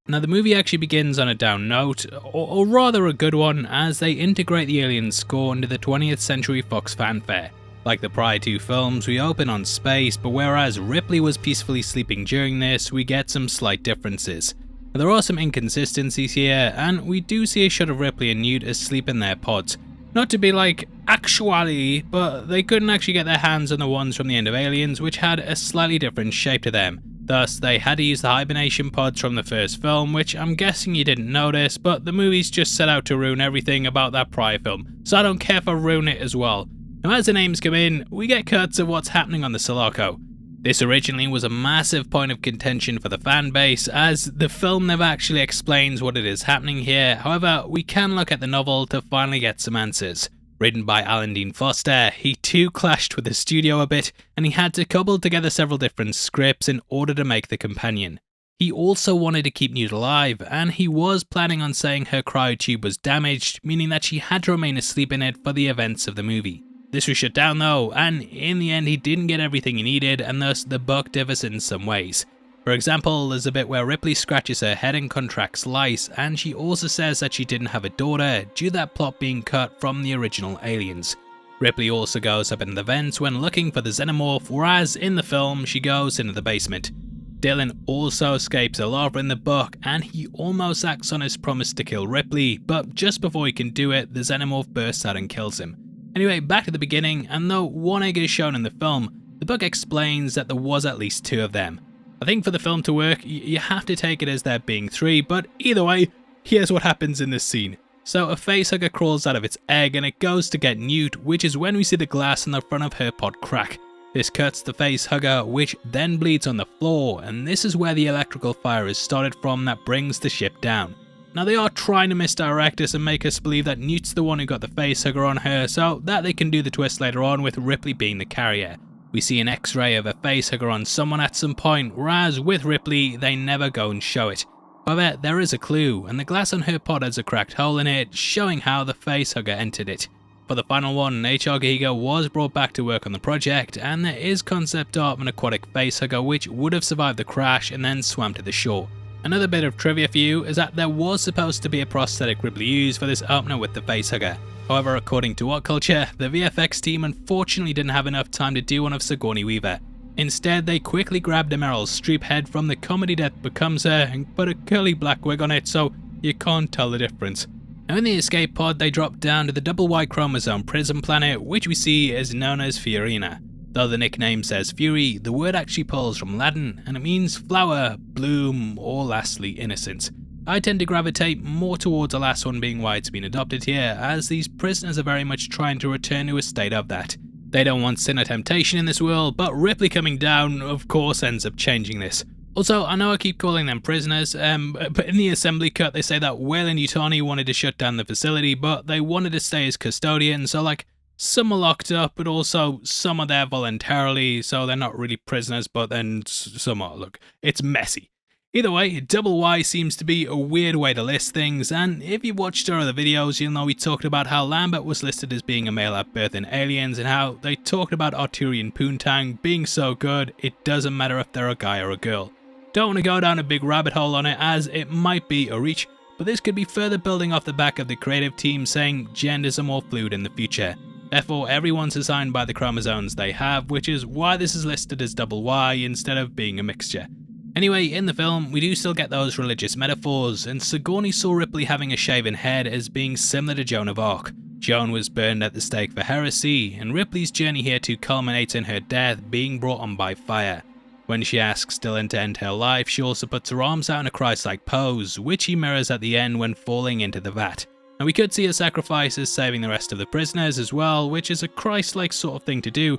Now, the movie actually begins on a down note, or rather a good one, as they integrate the alien score into the 20th Century Fox fanfare. Like the prior two films, we open on space, but whereas Ripley was peacefully sleeping during this, we get some slight differences. There are some inconsistencies here, and we do see a shot of Ripley and Newt asleep in their pods. Not to be like, actually, but they couldn't actually get their hands on the ones from the end of Aliens, which had a slightly different shape to them. Thus, they had to use the hibernation pods from the first film, which I'm guessing you didn't notice, but the movies just set out to ruin everything about that prior film, so I don't care if I ruin it as well. Now as the names come in, we get cuts of what's happening on the Sulaco. This originally was a massive point of contention for the fan base, as the film never actually explains what it is happening here. However, we can look at the novel to finally get some answers. Written by Alan Dean Foster, he too clashed with the studio a bit, and he had to cobble together several different scripts in order to make the companion. He also wanted to keep Newt alive, and he was planning on saying her cryotube was damaged, meaning that she had to remain asleep in it for the events of the movie. This was shut down though, and in the end he didn't get everything he needed, and thus the book differs in some ways. For example, there's a bit where Ripley scratches her head and contracts lice, and she also says that she didn't have a daughter due to that plot being cut from the original Aliens. Ripley also goes up in the vents when looking for the xenomorph, whereas in the film she goes into the basement. Dylan also escapes a lava in the book, and he almost acts on his promise to kill Ripley, but just before he can do it, the xenomorph bursts out and kills him. Anyway, back to the beginning, and though one egg is shown in the film, the book explains that there was at least 2 of them. I think for the film to work, you have to take it as there being 3, but either way, here's what happens in this scene. So a facehugger crawls out of its egg and it goes to get Newt, which is when we see the glass on the front of her pod crack. This cuts the facehugger, which then bleeds on the floor, and this is where the electrical fire is started from that brings the ship down. Now they are trying to misdirect us and make us believe that Newt's the one who got the facehugger on her so that they can do the twist later on with Ripley being the carrier. We see an x-ray of a facehugger on someone at some point, whereas with Ripley they never go and show it. However, there is a clue, and the glass on her pod has a cracked hole in it, showing how the facehugger entered it. For the final one, H.R. Giger was brought back to work on the project, and there is concept art of an aquatic facehugger which would have survived the crash and then swam to the shore. Another bit of trivia for you is that there was supposed to be a prosthetic Ripley used for this opener with the facehugger. However, according to What Culture, the VFX team unfortunately didn't have enough time to do one of Sigourney Weaver. Instead, they quickly grabbed a Meryl Streep head from the comedy Death Becomes Her and put a curly black wig on it so you can't tell the difference. Now in the escape pod, they drop down to the double Y chromosome prison planet, which we see is known as Fiorina. Though the nickname says Fury, the word actually pulls from Latin, and it means flower, bloom, or lastly innocence. I tend to gravitate more towards the last one being why it's been adopted here, as these prisoners are very much trying to return to a state of that. They don't want sin or temptation in this world, but Ripley coming down of course ends up changing this. Also, I know I keep calling them prisoners, but in the assembly cut they say that Whale and Yutani wanted to shut down the facility, but they wanted to stay as custodians, so like, some are locked up, but also some are there voluntarily, so they're not really prisoners, but then some are. Look, it's messy. Either way, double Y seems to be a weird way to list things, and if you've watched our other videos, you'll know we talked about how Lambert was listed as being a male at birth in Aliens, and how they talked about Arturian Poontang being so good, it doesn't matter if they're a guy or a girl. Don't want to go down a big rabbit hole on it, as it might be a reach, but this could be further building off the back of the creative team saying genders are more fluid in the future. Therefore, everyone's assigned by the chromosomes they have, which is why this is listed as double Y instead of being a mixture. Anyway, in the film, we do still get those religious metaphors, and Sigourney saw Ripley having a shaven head as being similar to Joan of Arc. Joan was burned at the stake for heresy, and Ripley's journey here too culminates in her death being brought on by fire. When she asks Dylan to end her life, she also puts her arms out in a Christ-like pose, which he mirrors at the end when falling into the vat. Now we could see a sacrifice as saving the rest of the prisoners as well, which is a Christ-like sort of thing to do,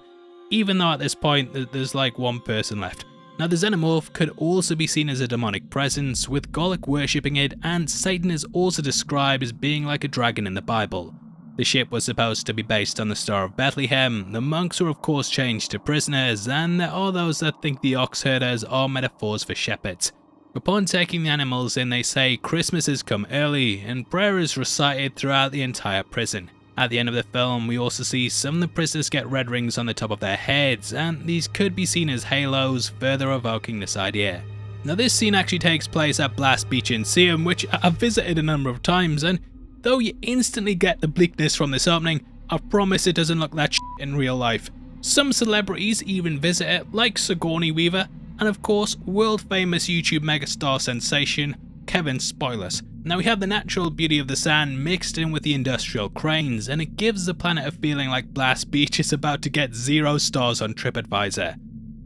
even though at this point there's like one person left. Now the xenomorph could also be seen as a demonic presence, with Golic worshipping it, and Satan is also described as being like a dragon in the Bible. The ship was supposed to be based on the Star of Bethlehem, the monks were of course changed to prisoners, and there are those that think the ox herders are metaphors for shepherds. Upon taking the animals in, they say Christmas has come early, and prayer is recited throughout the entire prison. At the end of the film, we also see some of the prisoners get red rings on the top of their heads, and these could be seen as halos, further evoking this idea. Now this scene actually takes place at Blast Beach in Siam, which I've visited a number of times, and though you instantly get the bleakness from this opening, I promise it doesn't look that shit in real life. Some celebrities even visit it, like Sigourney Weaver, and of course, world famous YouTube megastar sensation, Kevin Spoilers. Now we have the natural beauty of the sand mixed in with the industrial cranes, and it gives the planet a feeling like Blast Beach is about to get 0 stars on TripAdvisor.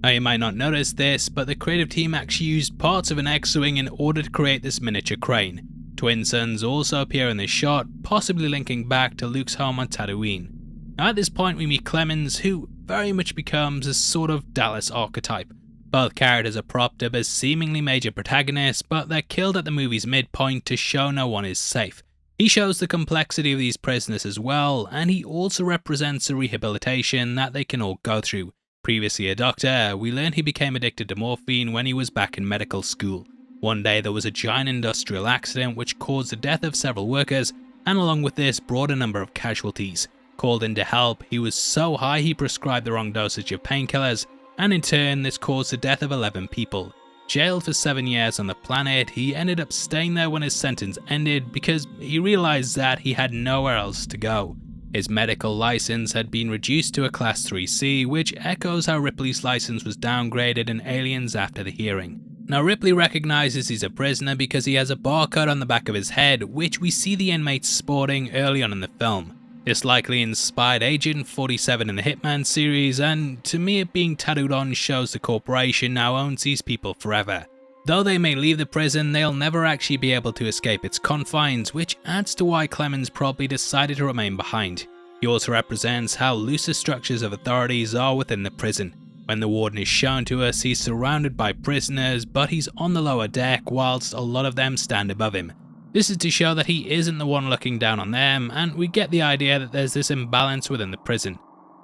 Now you might not notice this, but the creative team actually used parts of an X-Wing in order to create this miniature crane. Twin suns also appear in this shot, possibly linking back to Luke's home on Tatooine. Now at this point we meet Clemens, who very much becomes a sort of Dallas archetype. Both characters are propped up as seemingly major protagonists, but they're killed at the movie's midpoint to show no one is safe. He shows the complexity of these prisoners as well, and he also represents a rehabilitation that they can all go through. Previously a doctor, we learn he became addicted to morphine when he was back in medical school. One day there was a giant industrial accident which caused the death of several workers, and along with this brought a number of casualties. Called in to help, he was so high he prescribed the wrong dosage of painkillers, and in turn this caused the death of 11 people. Jailed for 7 years on the planet, he ended up staying there when his sentence ended because he realized that he had nowhere else to go. His medical license had been reduced to a Class 3C, which echoes how Ripley's license was downgraded in Aliens after the hearing. Now Ripley recognizes he's a prisoner because he has a barcode on the back of his head, which we see the inmates sporting early on in the film. This likely inspired Agent 47 in the Hitman series, and to me it being tattooed on shows the corporation now owns these people forever. Though they may leave the prison, they'll never actually be able to escape its confines, which adds to why Clemens probably decided to remain behind. He also represents how loose the structures of authorities are within the prison. When the warden is shown to us, he's surrounded by prisoners, but he's on the lower deck whilst a lot of them stand above him. This is to show that he isn't the one looking down on them, and we get the idea that there's this imbalance within the prison.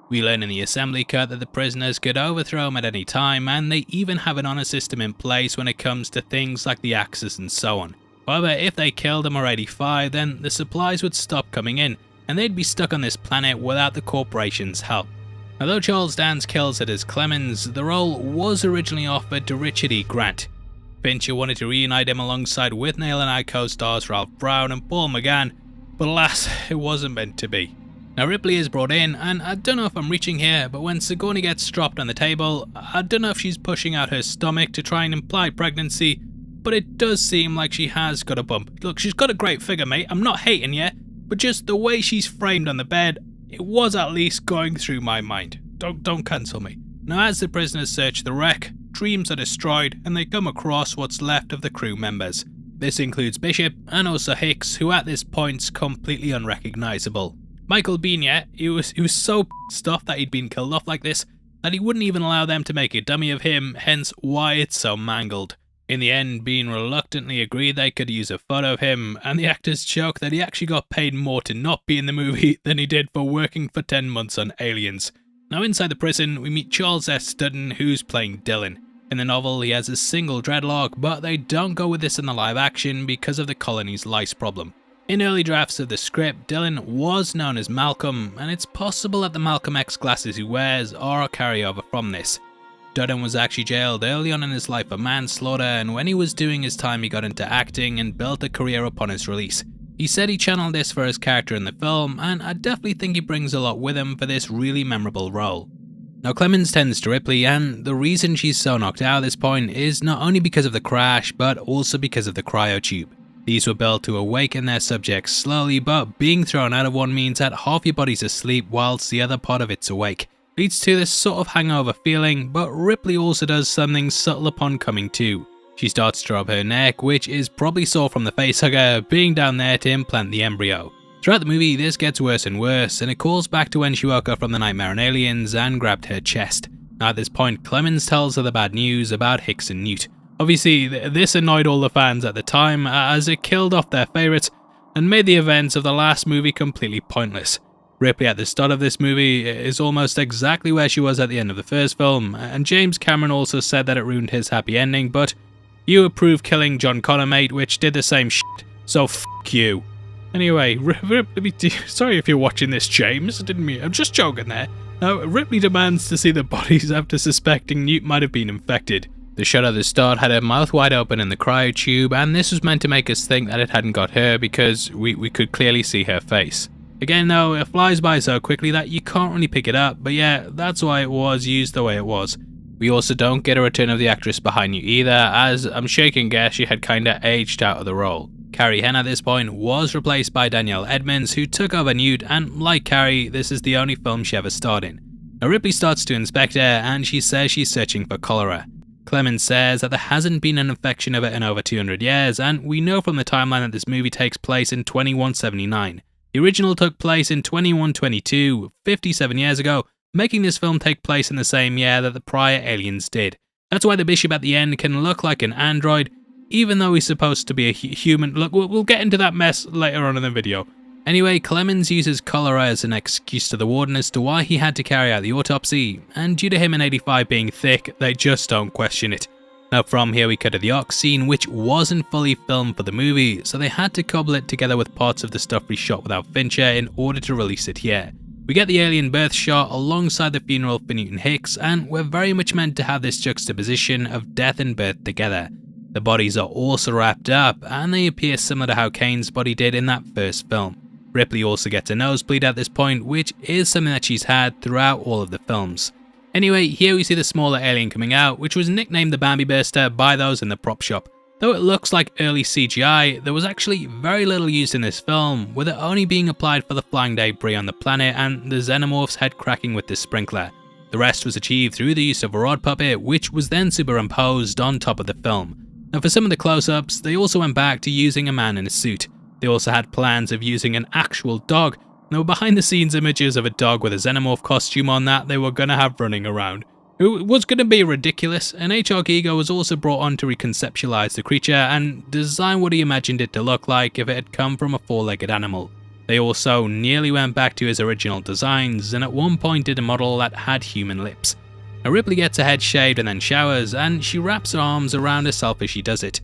We learn in the assembly cut that the prisoners could overthrow him at any time, and they even have an honor system in place when it comes to things like the axes and so on. However, if they killed him or 85, then the supplies would stop coming in, and they'd be stuck on this planet without the corporation's help. Although Charles Dance kills it as Clemens, the role was originally offered to Richard E. Grant. Fincher wanted to reunite him alongside Withnail and I co-stars Ralph Brown and Paul McGann, but alas, it wasn't meant to be. Now Ripley is brought in, and I don't know if I'm reaching here, but when Sigourney gets dropped on the table, I don't know if she's pushing out her stomach to try and imply pregnancy, but it does seem like she has got a bump. Look, she's got a great figure, mate, I'm not hating you, but just the way she's framed on the bed, it was at least going through my mind. Don't cancel me. Now as the prisoners search the wreck, dreams are destroyed and they come across what's left of the crew members. This includes Bishop and also Hicks, who at this point's completely unrecognisable. Michael Biehn, he was so pissed off that he'd been killed off like this that he wouldn't even allow them to make a dummy of him, hence why it's so mangled. In the end, Biehn reluctantly agreed they could use a photo of him, and the actors joke that he actually got paid more to not be in the movie than he did for working for 10 months on Aliens. Now inside the prison, we meet Charles S. Dutton, who's playing Dylan. In the novel, he has a single dreadlock, but they don't go with this in the live action because of the colony's lice problem. In early drafts of the script, Dylan was known as Malcolm, and it's possible that the Malcolm X glasses he wears are a carryover from this. Dutton was actually jailed early on in his life for manslaughter, and when he was doing his time he got into acting and built a career upon his release. He said he channeled this for his character in the film, and I definitely think he brings a lot with him for this really memorable role. Now Clemens tends to Ripley, and the reason she's so knocked out at this point is not only because of the crash, but also because of the cryotube. These were built to awaken their subjects slowly, but being thrown out of one means that half your body's asleep whilst the other part of it's awake. Leads to this sort of hangover feeling, but Ripley also does something subtle upon coming to. She starts to rub her neck, which is probably sore from the facehugger being down there to implant the embryo. Throughout the movie, this gets worse and worse, and it calls back to when she woke up from the nightmare on Aliens and grabbed her chest. Now at this point, Clemens tells her the bad news about Hicks and Newt. Obviously, this annoyed all the fans at the time, as it killed off their favourites and made the events of the last movie completely pointless. Ripley at the start of this movie is almost exactly where she was at the end of the first film, and James Cameron also said that it ruined his happy ending, but you approved killing John Connor, mate, which did the same shit, so f*** you. Anyway, Ripley, sorry if you're watching this, James, didn't mean, I'm just joking there. Now, Ripley demands to see the bodies after suspecting Newt might have been infected. The shot at the start had her mouth wide open in the cryotube, and this was meant to make us think that it hadn't got her because we could clearly see her face. Again though, it flies by so quickly that you can't really pick it up, but yeah, that's why it was used the way it was. We also don't get a return of the actress behind you either, as I'm sure you can guess she had kinda aged out of the role. Carrie Henn at this point was replaced by Danielle Edmonds, who took over Newt, and like Carrie, this is the only film she ever starred in. Now Ripley starts to inspect her, and she says she's searching for cholera. Clemens says that there hasn't been an infection of it in over 200 years, and we know from the timeline that this movie takes place in 2179. The original took place in 2122, 57 years ago, making this film take place in the same year that the prior Aliens did. That's why the Bishop at the end can look like an android, even though he's supposed to be a human. Look, we'll get into that mess later on in the video. Anyway, Clemens uses cholera as an excuse to the warden as to why he had to carry out the autopsy, and due to him in 85 being thick, they just don't question it. Now from here we cut to the Ox scene, which wasn't fully filmed for the movie, so they had to cobble it together with parts of the stuff we shot without Fincher in order to release it here. We get the alien birth shot alongside the funeral for Newton Hicks, and we're very much meant to have this juxtaposition of death and birth together. The bodies are also wrapped up, and they appear similar to how Kane's body did in that first film. Ripley also gets a nosebleed at this point, which is something that she's had throughout all of the films. Anyway, here we see the smaller alien coming out, which was nicknamed the Bambi Burster by those in the prop shop. Though it looks like early CGI, there was actually very little used in this film, with it only being applied for the flying debris on the planet and the Xenomorph's head cracking with the sprinkler. The rest was achieved through the use of a rod puppet, which was then superimposed on top of the film. Now for some of the close-ups, they also went back to using a man in a suit. They also had plans of using an actual dog. There were behind the scenes images of a dog with a Xenomorph costume on that they were going to have running around. It was going to be ridiculous, and H.R. Giger was also brought on to reconceptualize the creature and design what he imagined it to look like if it had come from a four-legged animal. They also nearly went back to his original designs, and at one point did a model that had human lips. Now Ripley gets her head shaved and then showers, and she wraps her arms around herself as she does it.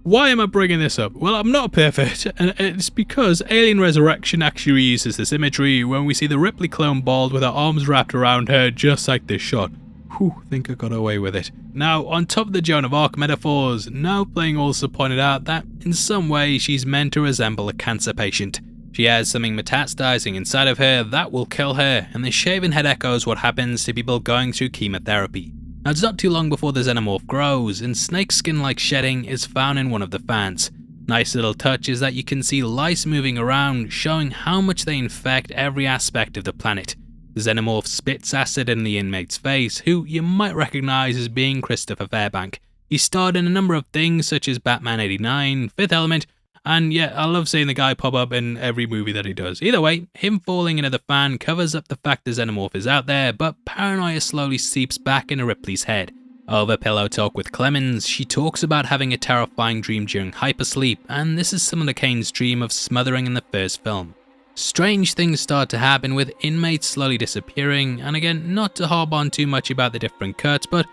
Why am I bringing this up? Well, I'm not perfect, and it's because Alien Resurrection actually uses this imagery when we see the Ripley clone bald with her arms wrapped around her just like this shot. Whew, think I got away with it. Now, on top of the Joan of Arc metaphors, Now Playing also pointed out that in some way she's meant to resemble a cancer patient. She has something metastasizing inside of her that will kill her, and the shaven head echoes what happens to people going through chemotherapy. Now it's not too long before the Xenomorph grows, and snake skin-like shedding is found in one of the fans. Nice little touch is that you can see lice moving around, showing how much they infect every aspect of the planet. The Xenomorph spits acid in the inmate's face, who you might recognise as being Christopher Fairbank. He starred in a number of things such as Batman 89, Fifth Element, and yeah, I love seeing the guy pop up in every movie that he does. Either way, him falling into the fan covers up the fact the Xenomorph is out there, but paranoia slowly seeps back into Ripley's head. Over pillow talk with Clemens, she talks about having a terrifying dream during hypersleep, and this is similar to Kane's dream of smothering in the first film. Strange things start to happen with inmates slowly disappearing, and again, not to harp on too much about the different cuts, but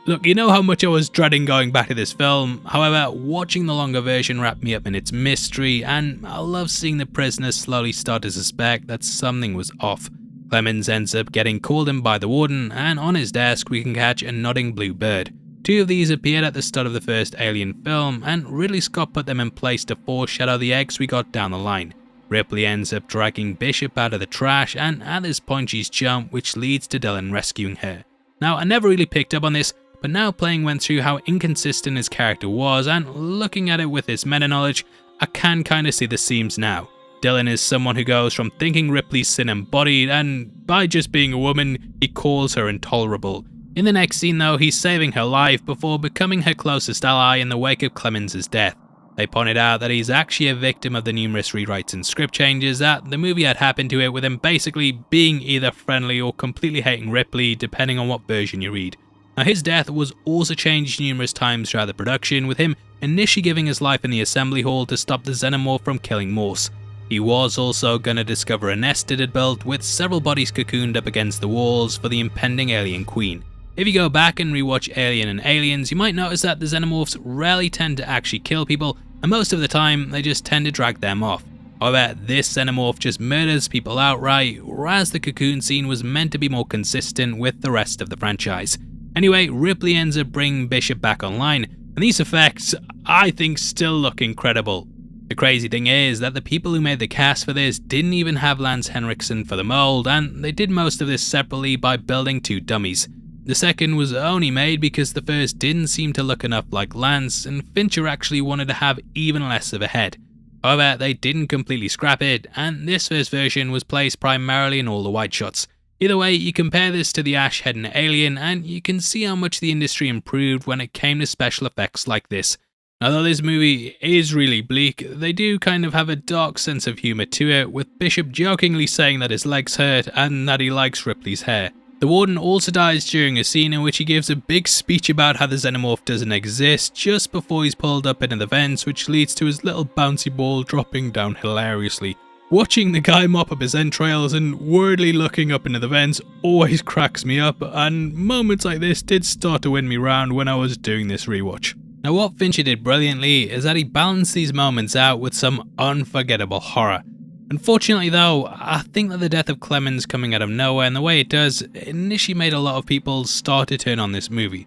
look, you know how much I was dreading going back to this film. However, watching the longer version wrapped me up in its mystery, and I love seeing the prisoners slowly start to suspect that something was off. Clemens ends up getting called in by the warden, and on his desk we can catch a nodding blue bird. Two of these appeared at the start of the first Alien film, and Ridley Scott put them in place to foreshadow the eggs we got down the line. Ripley ends up dragging Bishop out of the trash, and at this point she's jumped, which leads to Dylan rescuing her. Now, I never really picked up on this, but Now Playing went through how inconsistent his character was, and looking at it with his meta-knowledge, I can kinda see the seams now. Dylan is someone who goes from thinking Ripley's sin embodied, and by just being a woman, he calls her intolerable. In the next scene though, he's saving her life before becoming her closest ally in the wake of Clemens' death. They pointed out that he's actually a victim of the numerous rewrites and script changes that the movie had happened to it, with him basically being either friendly or completely hating Ripley depending on what version you read. Now his death was also changed numerous times throughout the production, with him initially giving his life in the assembly hall to stop the Xenomorph from killing Morse. He was also gonna discover a nest it had built with several bodies cocooned up against the walls for the impending alien queen. If you go back and rewatch Alien and Aliens, you might notice that the Xenomorphs rarely tend to actually kill people, and most of the time they just tend to drag them off. However, this Xenomorph just murders people outright, whereas the cocoon scene was meant to be more consistent with the rest of the franchise. Anyway, Ripley ends up bringing Bishop back online, and these effects, I think, still look incredible. The crazy thing is that the people who made the cast for this didn't even have Lance Henriksen for the mold, and they did most of this separately by building two dummies. The second was only made because the first didn't seem to look enough like Lance, and Fincher actually wanted to have even less of a head. However, they didn't completely scrap it, and this first version was placed primarily in all the wide shots. Either way, you compare this to the Ash head in Alien, and you can see how much the industry improved when it came to special effects like this. Although this movie is really bleak, they do kind of have a dark sense of humour to it, with Bishop jokingly saying that his legs hurt and that he likes Ripley's hair. The Warden also dies during a scene in which he gives a big speech about how the Xenomorph doesn't exist just before he's pulled up into the vents, which leads to his little bouncy ball dropping down hilariously. Watching the guy mop up his entrails and wordly looking up into the vents always cracks me up, and moments like this did start to win me round when I was doing this rewatch. Now what Fincher did brilliantly is that he balanced these moments out with some unforgettable horror. Unfortunately though, I think that the death of Clemens coming out of nowhere and the way it does initially made a lot of people start to turn on this movie.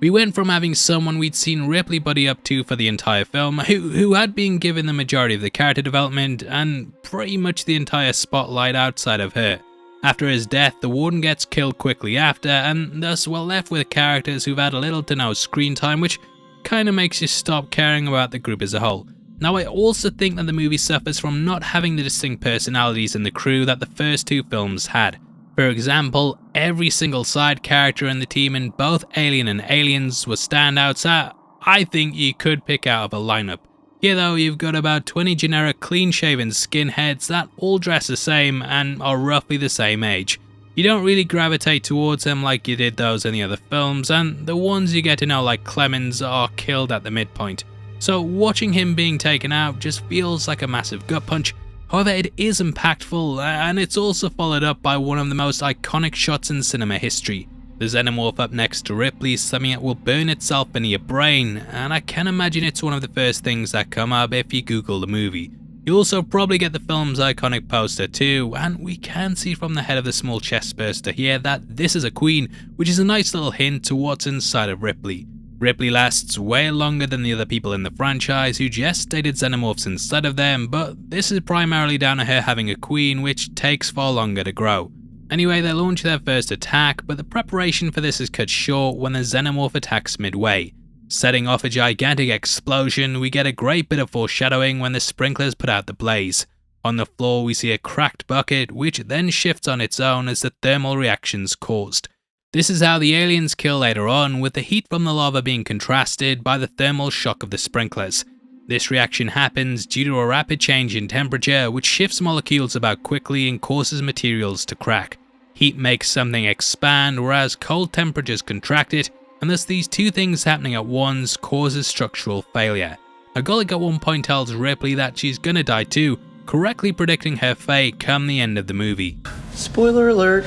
We went from having someone we'd seen Ripley buddy up to for the entire film, who had been given the majority of the character development and pretty much the entire spotlight outside of her. After his death, the Warden gets killed quickly after, and thus we're left with characters who've had little to no screen time, which kind of makes you stop caring about the group as a whole. Now I also think that the movie suffers from not having the distinct personalities in the crew that the first two films had. For example, every single side character in the team in both Alien and Aliens was standouts that I think you could pick out of a lineup. Here though, you've got about 20 generic clean-shaven skinheads that all dress the same and are roughly the same age. You don't really gravitate towards them like you did those in the other films, and the ones you get to know like Clemens are killed at the midpoint. So watching him being taken out just feels like a massive gut punch. However, it is impactful, and it's also followed up by one of the most iconic shots in cinema history. The Xenomorph up next to Ripley, something that will burn itself into your brain, and I can imagine it's one of the first things that come up if you Google the movie. You also probably get the film's iconic poster too, and we can see from the head of the small chest burster here that this is a queen, which is a nice little hint to what's inside of Ripley. Ripley lasts way longer than the other people in the franchise who gestated xenomorphs inside of them, but this is primarily down to her having a queen, which takes far longer to grow. Anyway, they launch their first attack, but the preparation for this is cut short when the xenomorph attacks midway. Setting off a gigantic explosion, we get a great bit of foreshadowing when the sprinklers put out the blaze. On the floor we see a cracked bucket, which then shifts on its own as the thermal reactions caused. This is how the aliens kill later on, with the heat from the lava being contrasted by the thermal shock of the sprinklers. This reaction happens due to a rapid change in temperature, which shifts molecules about quickly and causes materials to crack. Heat makes something expand, whereas cold temperatures contract it, and thus these two things happening at once causes structural failure. Agolic at one point tells Ripley that she's gonna die too, correctly predicting her fate come the end of the movie. Spoiler alert.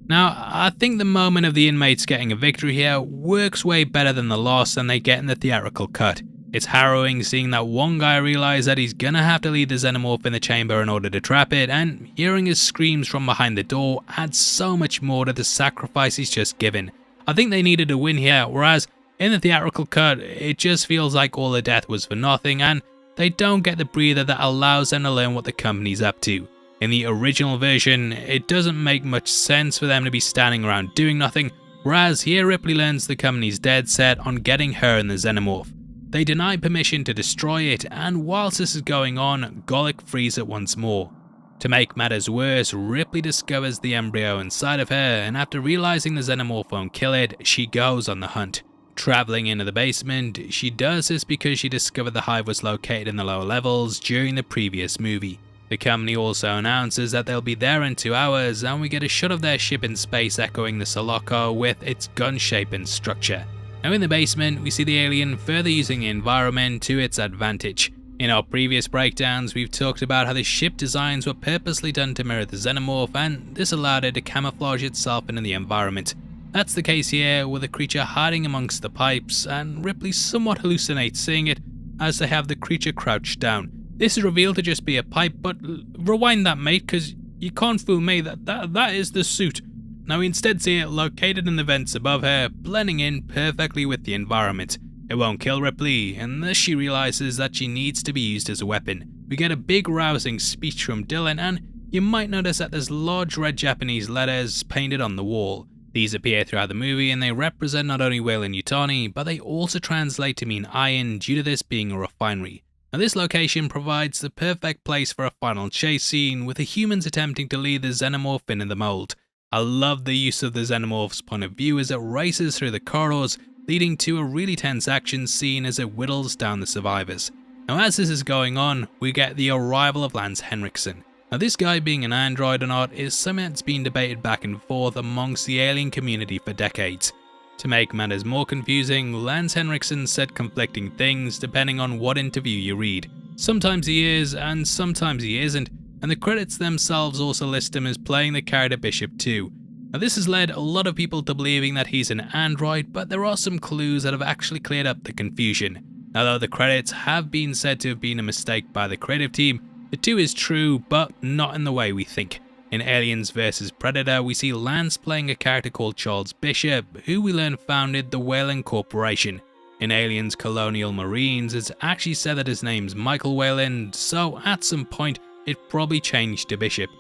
Now, I think the moment of the inmates getting a victory here works way better than the loss than they get in the theatrical cut. It's harrowing seeing that one guy realize that he's gonna have to leave the xenomorph in the chamber in order to trap it, and hearing his screams from behind the door adds so much more to the sacrifice he's just given. I think they needed a win here, whereas in the theatrical cut, it just feels like all the death was for nothing, and they don't get the breather that allows them to learn what the company's up to. In the original version, it doesn't make much sense for them to be standing around doing nothing, whereas here Ripley learns the company's dead set on getting her and the xenomorph. They deny permission to destroy it, and whilst this is going on, Golic frees it once more. To make matters worse, Ripley discovers the embryo inside of her, and after realizing the xenomorph won't kill it, she goes on the hunt. Traveling into the basement, she does this because she discovered the hive was located in the lower levels during the previous movie. The company also announces that they'll be there in 2 hours, and we get a shot of their ship in space echoing the Sulaco with its gun shape and structure. Now in the basement, we see the alien further using the environment to its advantage. In our previous breakdowns, we've talked about how the ship designs were purposely done to mirror the xenomorph, and this allowed it to camouflage itself into the environment. That's the case here, with the creature hiding amongst the pipes, and Ripley somewhat hallucinates seeing it as they have the creature crouched down. This is revealed to just be a pipe, but rewind that, mate, because you can't fool me, that is the suit. Now we instead see it located in the vents above her, blending in perfectly with the environment. It won't kill Ripley, and thus she realizes that she needs to be used as a weapon. We get a big rousing speech from Dylan, and you might notice that there's large red Japanese letters painted on the wall. These appear throughout the movie, and they represent not only Weyland-Yutani, but they also translate to mean iron due to this being a refinery. Now this location provides the perfect place for a final chase scene, with the humans attempting to lead the xenomorph into the mold. I love the use of the xenomorph's point of view as it races through the corridors. leading to a really tense action scene as it whittles down the survivors. Now as this is going on, we get the arrival of Lance Henriksen. Now this guy being an android or not is something that's been debated back and forth amongst the alien community for decades. To make matters more confusing, Lance Henriksen said conflicting things depending on what interview you read. Sometimes he is and sometimes he isn't, and the credits themselves also list him as playing the character Bishop too. Now this has led a lot of people to believing that he's an android, but there are some clues that have actually cleared up the confusion. Now though the credits have been said to have been a mistake by the creative team, the two is true, but not in the way we think. In Aliens vs Predator, we see Lance playing a character called Charles Bishop, who we learn founded the Weyland Corporation. In Aliens Colonial Marines, it's actually said that his name's Michael Weyland, so at some point it probably changed to Bishop.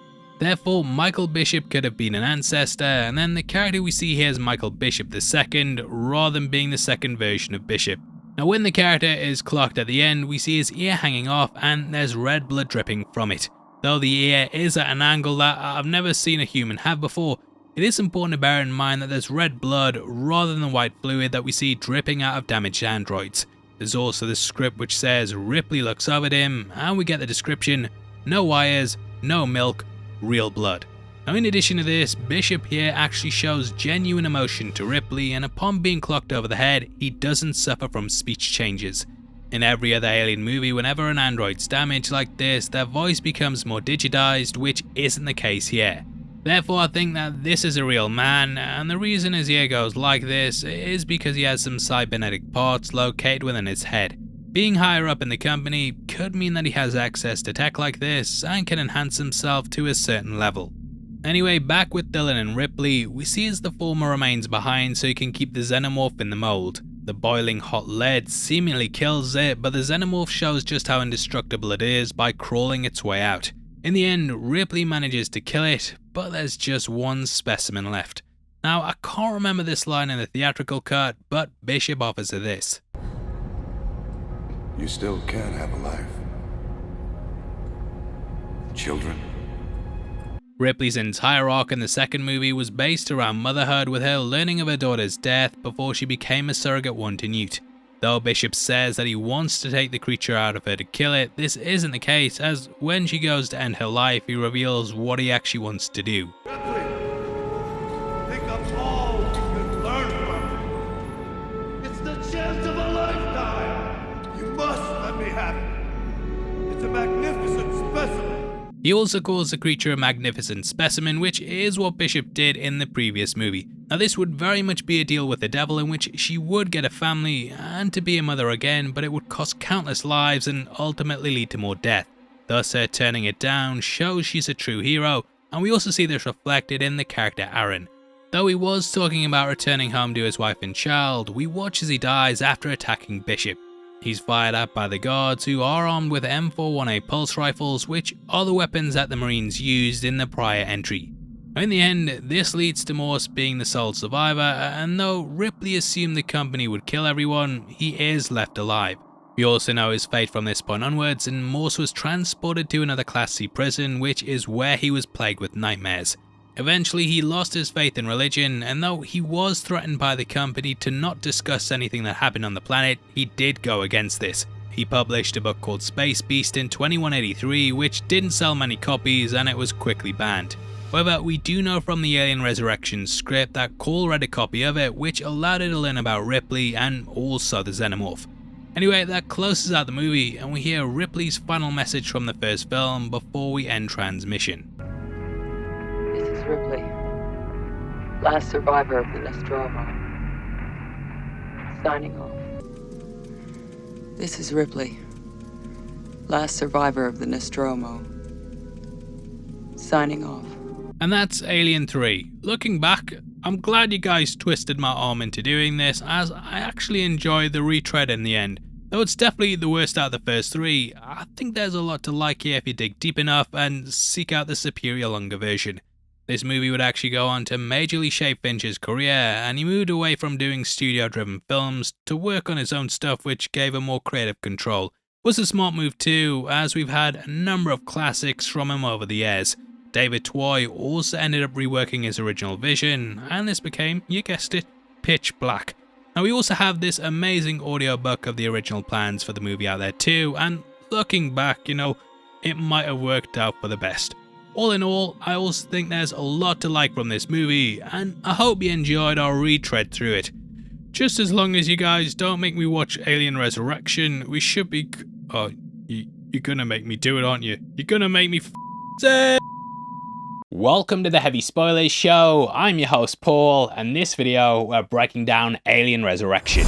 Therefore, Michael Bishop could have been an ancestor, and then the character we see here is Michael Bishop II, rather than being the second version of Bishop. Now when the character is clocked at the end, we see his ear hanging off and there's red blood dripping from it. Though the ear is at an angle that I've never seen a human have before, it is important to bear in mind that there's red blood rather than the white fluid that we see dripping out of damaged androids. There's also the script which says Ripley looks over at him, and we get the description, no wires, no milk, real blood. Now in addition to this, Bishop here actually shows genuine emotion to Ripley, and upon being clocked over the head, he doesn't suffer from speech changes. In every other Alien movie, whenever an android's damaged like this, their voice becomes more digitized, which isn't the case here. Therefore, I think that this is a real man, and the reason his ear goes like this is because he has some cybernetic parts located within his head. Being higher up in the company could mean that he has access to tech like this and can enhance himself to a certain level. Anyway, back with Dylan and Ripley, we see as the former remains behind so he can keep the xenomorph in the mold. The boiling hot lead seemingly kills it, but the xenomorph shows just how indestructible it is by crawling its way out. In the end, Ripley manages to kill it, but there's just one specimen left. Now, I can't remember this line in the theatrical cut, but Bishop offers her this. You still can have a life. Children. Ripley's entire arc in the second movie was based around motherhood, with her learning of her daughter's death before she became a surrogate one to Newt. Though Bishop says that he wants to take the creature out of her to kill it, this isn't the case, as when she goes to end her life, he reveals what he actually wants to do. Ripley, think of all you can learn from it. It's the chance of a lifetime. You must let me have it. It's a magnificent specimen. He also calls the creature a magnificent specimen, which is what Bishop did in the previous movie. Now this would very much be a deal with the devil in which she would get a family and to be a mother again, but it would cost countless lives and ultimately lead to more death. Thus her turning it down shows she's a true hero, and we also see this reflected in the character Aaron. Though he was talking about returning home to his wife and child, we watch as he dies after attacking Bishop. He's fired at by the guards, who are armed with M418 pulse rifles, which are the weapons that the Marines used in the prior entry. In the end, this leads to Morse being the sole survivor, and though Ripley assumed the company would kill everyone, he is left alive. We also know his fate from this point onwards, and Morse was transported to another Class C prison, which is where he was plagued with nightmares. Eventually, he lost his faith in religion, and though he was threatened by the company to not discuss anything that happened on the planet, he did go against this. He published a book called Space Beast in 2183, which didn't sell many copies and it was quickly banned. However, we do know from the Alien Resurrection script that Cole read a copy of it, which allowed her to learn about Ripley and also the Xenomorph. Anyway, that closes out the movie, and we hear Ripley's final message from the first film before we end transmission. Ripley, last survivor of the Nostromo. Signing off. This is Ripley, last survivor of the Nostromo. Signing off. And that's Alien 3. Looking back, I'm glad you guys twisted my arm into doing this, as I actually enjoyed the retread in the end. Though it's definitely the worst out of the first three, I think there's a lot to like here if you dig deep enough and seek out the superior longer version. This movie would actually go on to majorly shape Fincher's career, and he moved away from doing studio-driven films to work on his own stuff, which gave him more creative control. It was a smart move too, as we've had a number of classics from him over the years. David Twohy also ended up reworking his original vision, and this became, you guessed it, Pitch Black. Now we also have this amazing audiobook of the original plans for the movie out there too, and looking back, it might have worked out for the best. All in all, I also think there's a lot to like from this movie, and I hope you enjoyed our retread through it. Just as long as you guys don't make me watch Alien Resurrection, we should be... Oh, you're gonna make me do it, aren't you? You're gonna make me say... Welcome to the Heavy Spoilers Show. I'm your host Paul, and this video we're breaking down Alien Resurrection.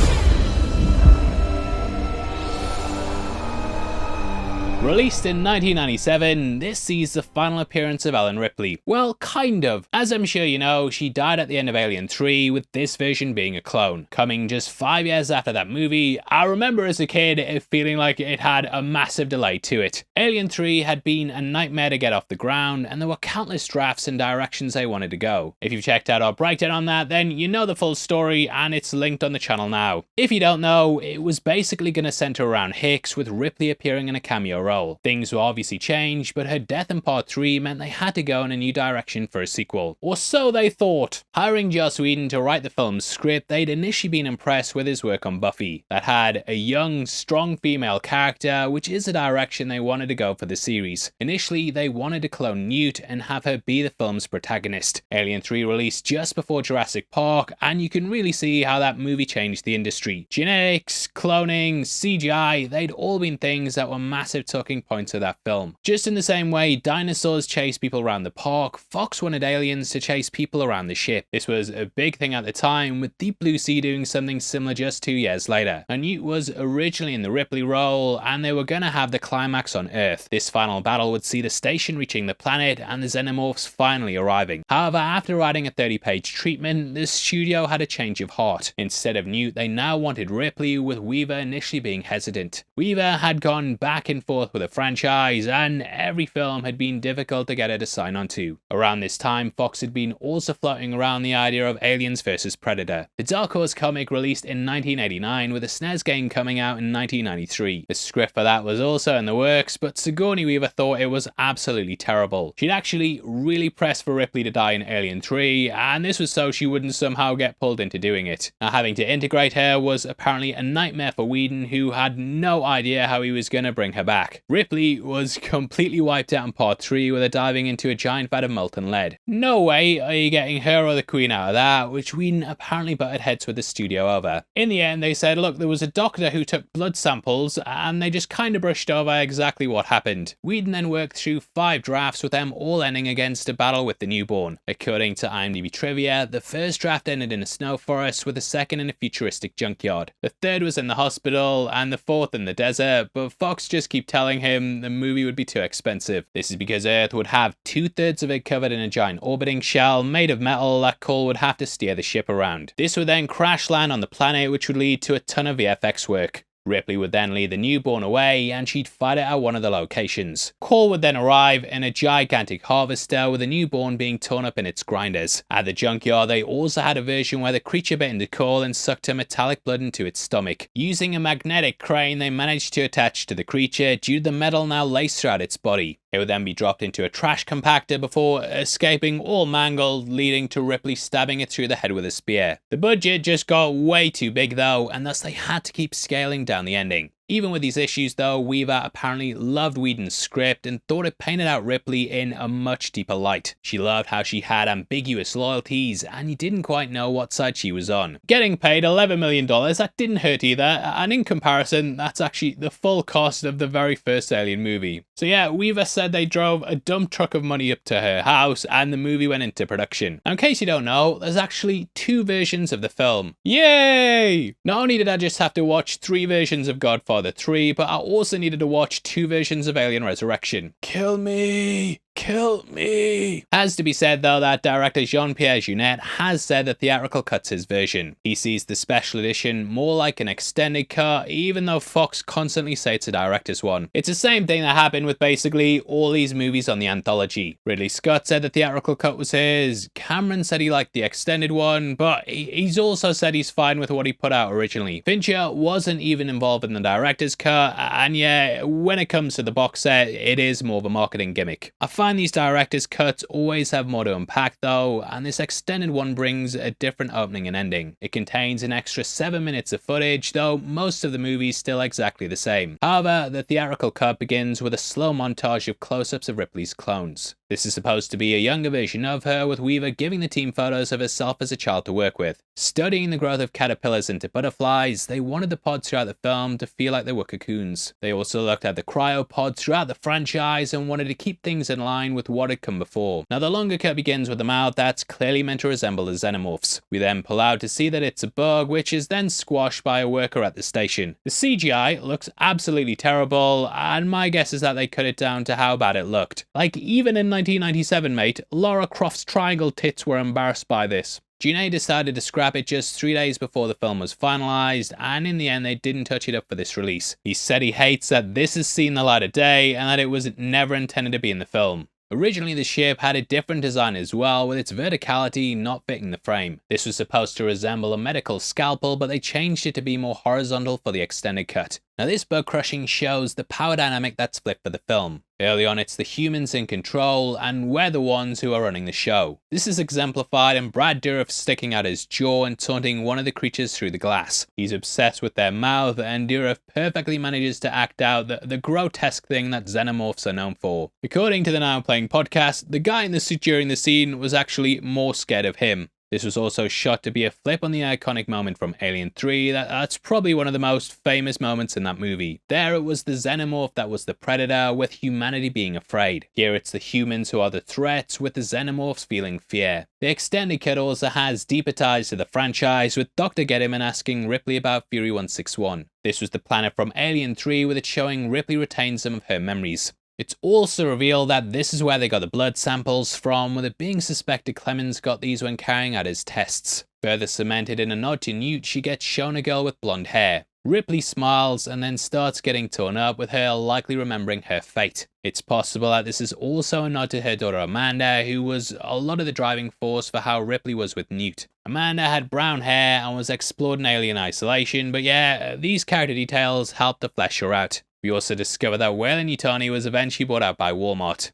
Released in 1997, this sees the final appearance of Ellen Ripley. Well, kind of. As I'm sure you know, she died at the end of Alien 3, with this version being a clone. Coming just 5 years after that movie, I remember as a kid it feeling like it had a massive delay to it. Alien 3 had been a nightmare to get off the ground, and there were countless drafts and directions they wanted to go. If you've checked out our breakdown on that, then you know the full story, and it's linked on the channel now. If you don't know, it was basically going to center around Hicks, with Ripley appearing in a cameo role. Things were obviously changed, but her death in part 3 meant they had to go in a new direction for a sequel. Or so they thought. Hiring Joss Whedon to write the film's script, they'd initially been impressed with his work on Buffy, that had a young, strong female character, which is the direction they wanted to go for the series. Initially, they wanted to clone Newt and have her be the film's protagonist. Alien 3 released just before Jurassic Park, and you can really see how that movie changed the industry. Genetics, cloning, CGI, they'd all been things that were massive talking points of that film. Just in the same way dinosaurs chase people around the park, Fox wanted aliens to chase people around the ship. This was a big thing at the time, with Deep Blue Sea doing something similar just 2 years later. And Newt was originally in the Ripley role, and they were gonna have the climax on Earth. This final battle would see the station reaching the planet and the xenomorphs finally arriving. However, after writing a 30-page treatment, the studio had a change of heart. Instead of Newt, they now wanted Ripley, with Weaver initially being hesitant. Weaver had gone back and forth with a franchise, and every film had been difficult to get her to sign on to. Around this time, Fox had been also floating around the idea of Aliens vs Predator. The Dark Horse comic released in 1989, with a SNES game coming out in 1993. The script for that was also in the works, but Sigourney Weaver thought it was absolutely terrible. She'd actually really pressed for Ripley to die in Alien 3, and this was so she wouldn't somehow get pulled into doing it. Now, having to integrate her was apparently a nightmare for Whedon, who had no idea how he was going to bring her back. Ripley was completely wiped out in part 3 with her diving into a giant vat of molten lead. No way are you getting her or the Queen out of that, which Whedon apparently butted heads with the studio over. In the end, they said, look, there was a doctor who took blood samples, and they just kind of brushed over exactly what happened. Whedon then worked through 5 drafts, with them all ending against a battle with the newborn. According to IMDb trivia, the first draft ended in a snow forest, with the second in a futuristic junkyard. The third was in the hospital, and the fourth in the desert, but Fox just keep telling him the movie would be too expensive. This is because Earth would have 2/3 of it covered in a giant orbiting shell made of metal that Cole would have to steer the ship around. This would then crash land on the planet, which would lead to a ton of VFX work. Ripley would then lead the newborn away, and she'd fight it at one of the locations. Cole would then arrive in a gigantic harvester, with the newborn being torn up in its grinders. At the junkyard, they also had a version where the creature bit into Cole and sucked her metallic blood into its stomach. Using a magnetic crane, they managed to attach to the creature due to the metal now laced throughout its body. It would then be dropped into a trash compactor before escaping all mangled, leading to Ripley stabbing it through the head with a spear. The budget just got way too big though, and thus they had to keep scaling down the ending. Even with these issues though, Weaver apparently loved Whedon's script and thought it painted out Ripley in a much deeper light. She loved how she had ambiguous loyalties, and you didn't quite know what side she was on. Getting paid $11 million, that didn't hurt either, and in comparison, that's actually the full cost of the very first Alien movie. So yeah, Weaver said they drove a dump truck of money up to her house, and the movie went into production. Now, in case you don't know, there's actually 2 versions of the film. Yay! Not only did I just have to watch 3 versions of Godfather 3, but I also needed to watch 2 versions of Alien Resurrection. Kill me! Kill me! Has to be said though that director Jean-Pierre Jeunet has said the theatrical cut's his version. He sees the special edition more like an extended cut, even though Fox constantly say it's a director's one. It's the same thing that happened with basically all these movies on the anthology. Ridley Scott said the theatrical cut was his, Cameron said he liked the extended one, but he's also said he's fine with what he put out originally. Fincher wasn't even involved in the director's cut, and yeah, when it comes to the box set, it is more of a marketing gimmick. I find these director's cuts always have more to unpack though, and this extended one brings a different opening and ending. It contains an extra 7 minutes of footage, though most of the movie is still exactly the same. However, the theatrical cut begins with a slow montage of close-ups of Ripley's clones. This is supposed to be a younger version of her, with Weaver giving the team photos of herself as a child to work with. Studying the growth of caterpillars into butterflies, they wanted the pods throughout the film to feel like they were cocoons. They also looked at the cryopods throughout the franchise and wanted to keep things in line with what had come before. Now the longer cut begins with a mouth that's clearly meant to resemble the xenomorphs. We then pull out to see that it's a bug, which is then squashed by a worker at the station. The CGI looks absolutely terrible, and my guess is that they cut it down to how bad it looked. Like, even in 1997, mate, Lara Croft's triangle tits were embarrassed by this. Gene decided to scrap it just 3 days before the film was finalized, and in the end they didn't touch it up for this release. He said he hates that this has seen the light of day and that it was never intended to be in the film. Originally, the ship had a different design as well, with its verticality not fitting the frame. This was supposed to resemble a medical scalpel, but they changed it to be more horizontal for the extended cut. Now this bug crushing shows the power dynamic that's flipped for the film. Early on it's the humans in control, and we're the ones who are running the show. This is exemplified in Brad Dourif sticking out his jaw and taunting one of the creatures through the glass. He's obsessed with their mouth, and Dourif perfectly manages to act out the grotesque thing that xenomorphs are known for. According to the Now Playing podcast, the guy in the suit during the scene was actually more scared of him. This was also shot to be a flip on the iconic moment from Alien 3 that's probably one of the most famous moments in that movie. There it was the xenomorph that was the predator, with humanity being afraid. Here it's the humans who are the threats, with the xenomorphs feeling fear. The extended cut also has deeper ties to the franchise, with Dr. Gettiman asking Ripley about Fury 161. This was the planet from Alien 3, with it showing Ripley retained some of her memories. It's also revealed that this is where they got the blood samples from, with it being suspected Clemens got these when carrying out his tests. Further cemented in a nod to Newt, she gets shown a girl with blonde hair. Ripley smiles and then starts getting torn up, with her likely remembering her fate. It's possible that this is also a nod to her daughter Amanda, who was a lot of the driving force for how Ripley was with Newt. Amanda had brown hair and was explored in Alien Isolation, but yeah, these character details helped to flesh her out. We also discover that Weyland-Yutani was eventually bought out by Walmart.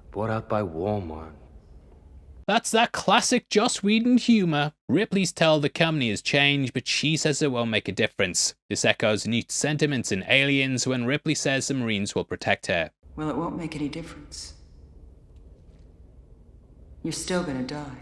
Bought out by Walmart. That's that classic Joss Whedon humor. Ripley's tell the company has changed, but she says it won't make a difference. This echoes Newt's sentiments in Aliens when Ripley says the Marines will protect her. Well, it won't make any difference. You're still gonna die.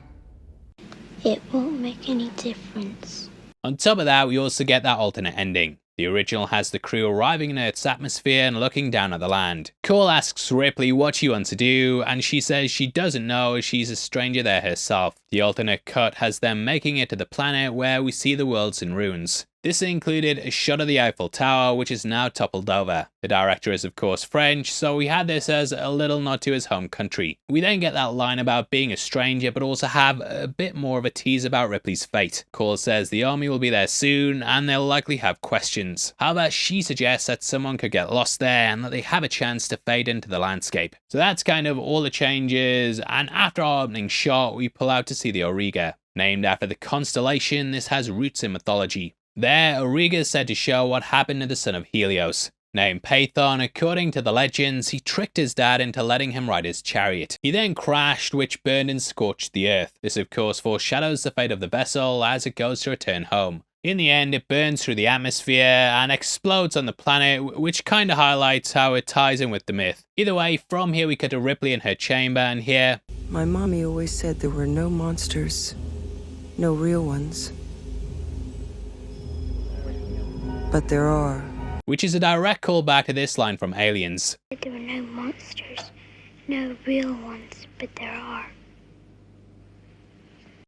It won't make any difference. On top of that, we also get that alternate ending. The original has the crew arriving in Earth's atmosphere and looking down at the land. Cole asks Ripley what she wants to do, and she says she doesn't know as she's a stranger there herself. The alternate cut has them making it to the planet where we see the world's in ruins. This included a shot of the Eiffel Tower, which is now toppled over. The director is of course French, so we had this as a little nod to his home country. We then get that line about being a stranger, but also have a bit more of a tease about Ripley's fate. Cole says the army will be there soon, and they'll likely have questions. However, she suggests that someone could get lost there, and that they have a chance to fade into the landscape. So that's kind of all the changes, and after our opening shot, we pull out to see the Auriga. Named after the constellation, this has roots in mythology. There, Auriga is said to show what happened to the son of Helios. Named Pathon, according to the legends, he tricked his dad into letting him ride his chariot. He then crashed, which burned and scorched the earth. This of course foreshadows the fate of the vessel as it goes to return home. In the end, it burns through the atmosphere and explodes on the planet, which kinda highlights how it ties in with the myth. Either way, from here we cut to Ripley in her chamber, and here... My mommy always said there were no monsters. No real ones. But there are. Which is a direct callback to this line from Aliens. There were no monsters, no real ones, but there are.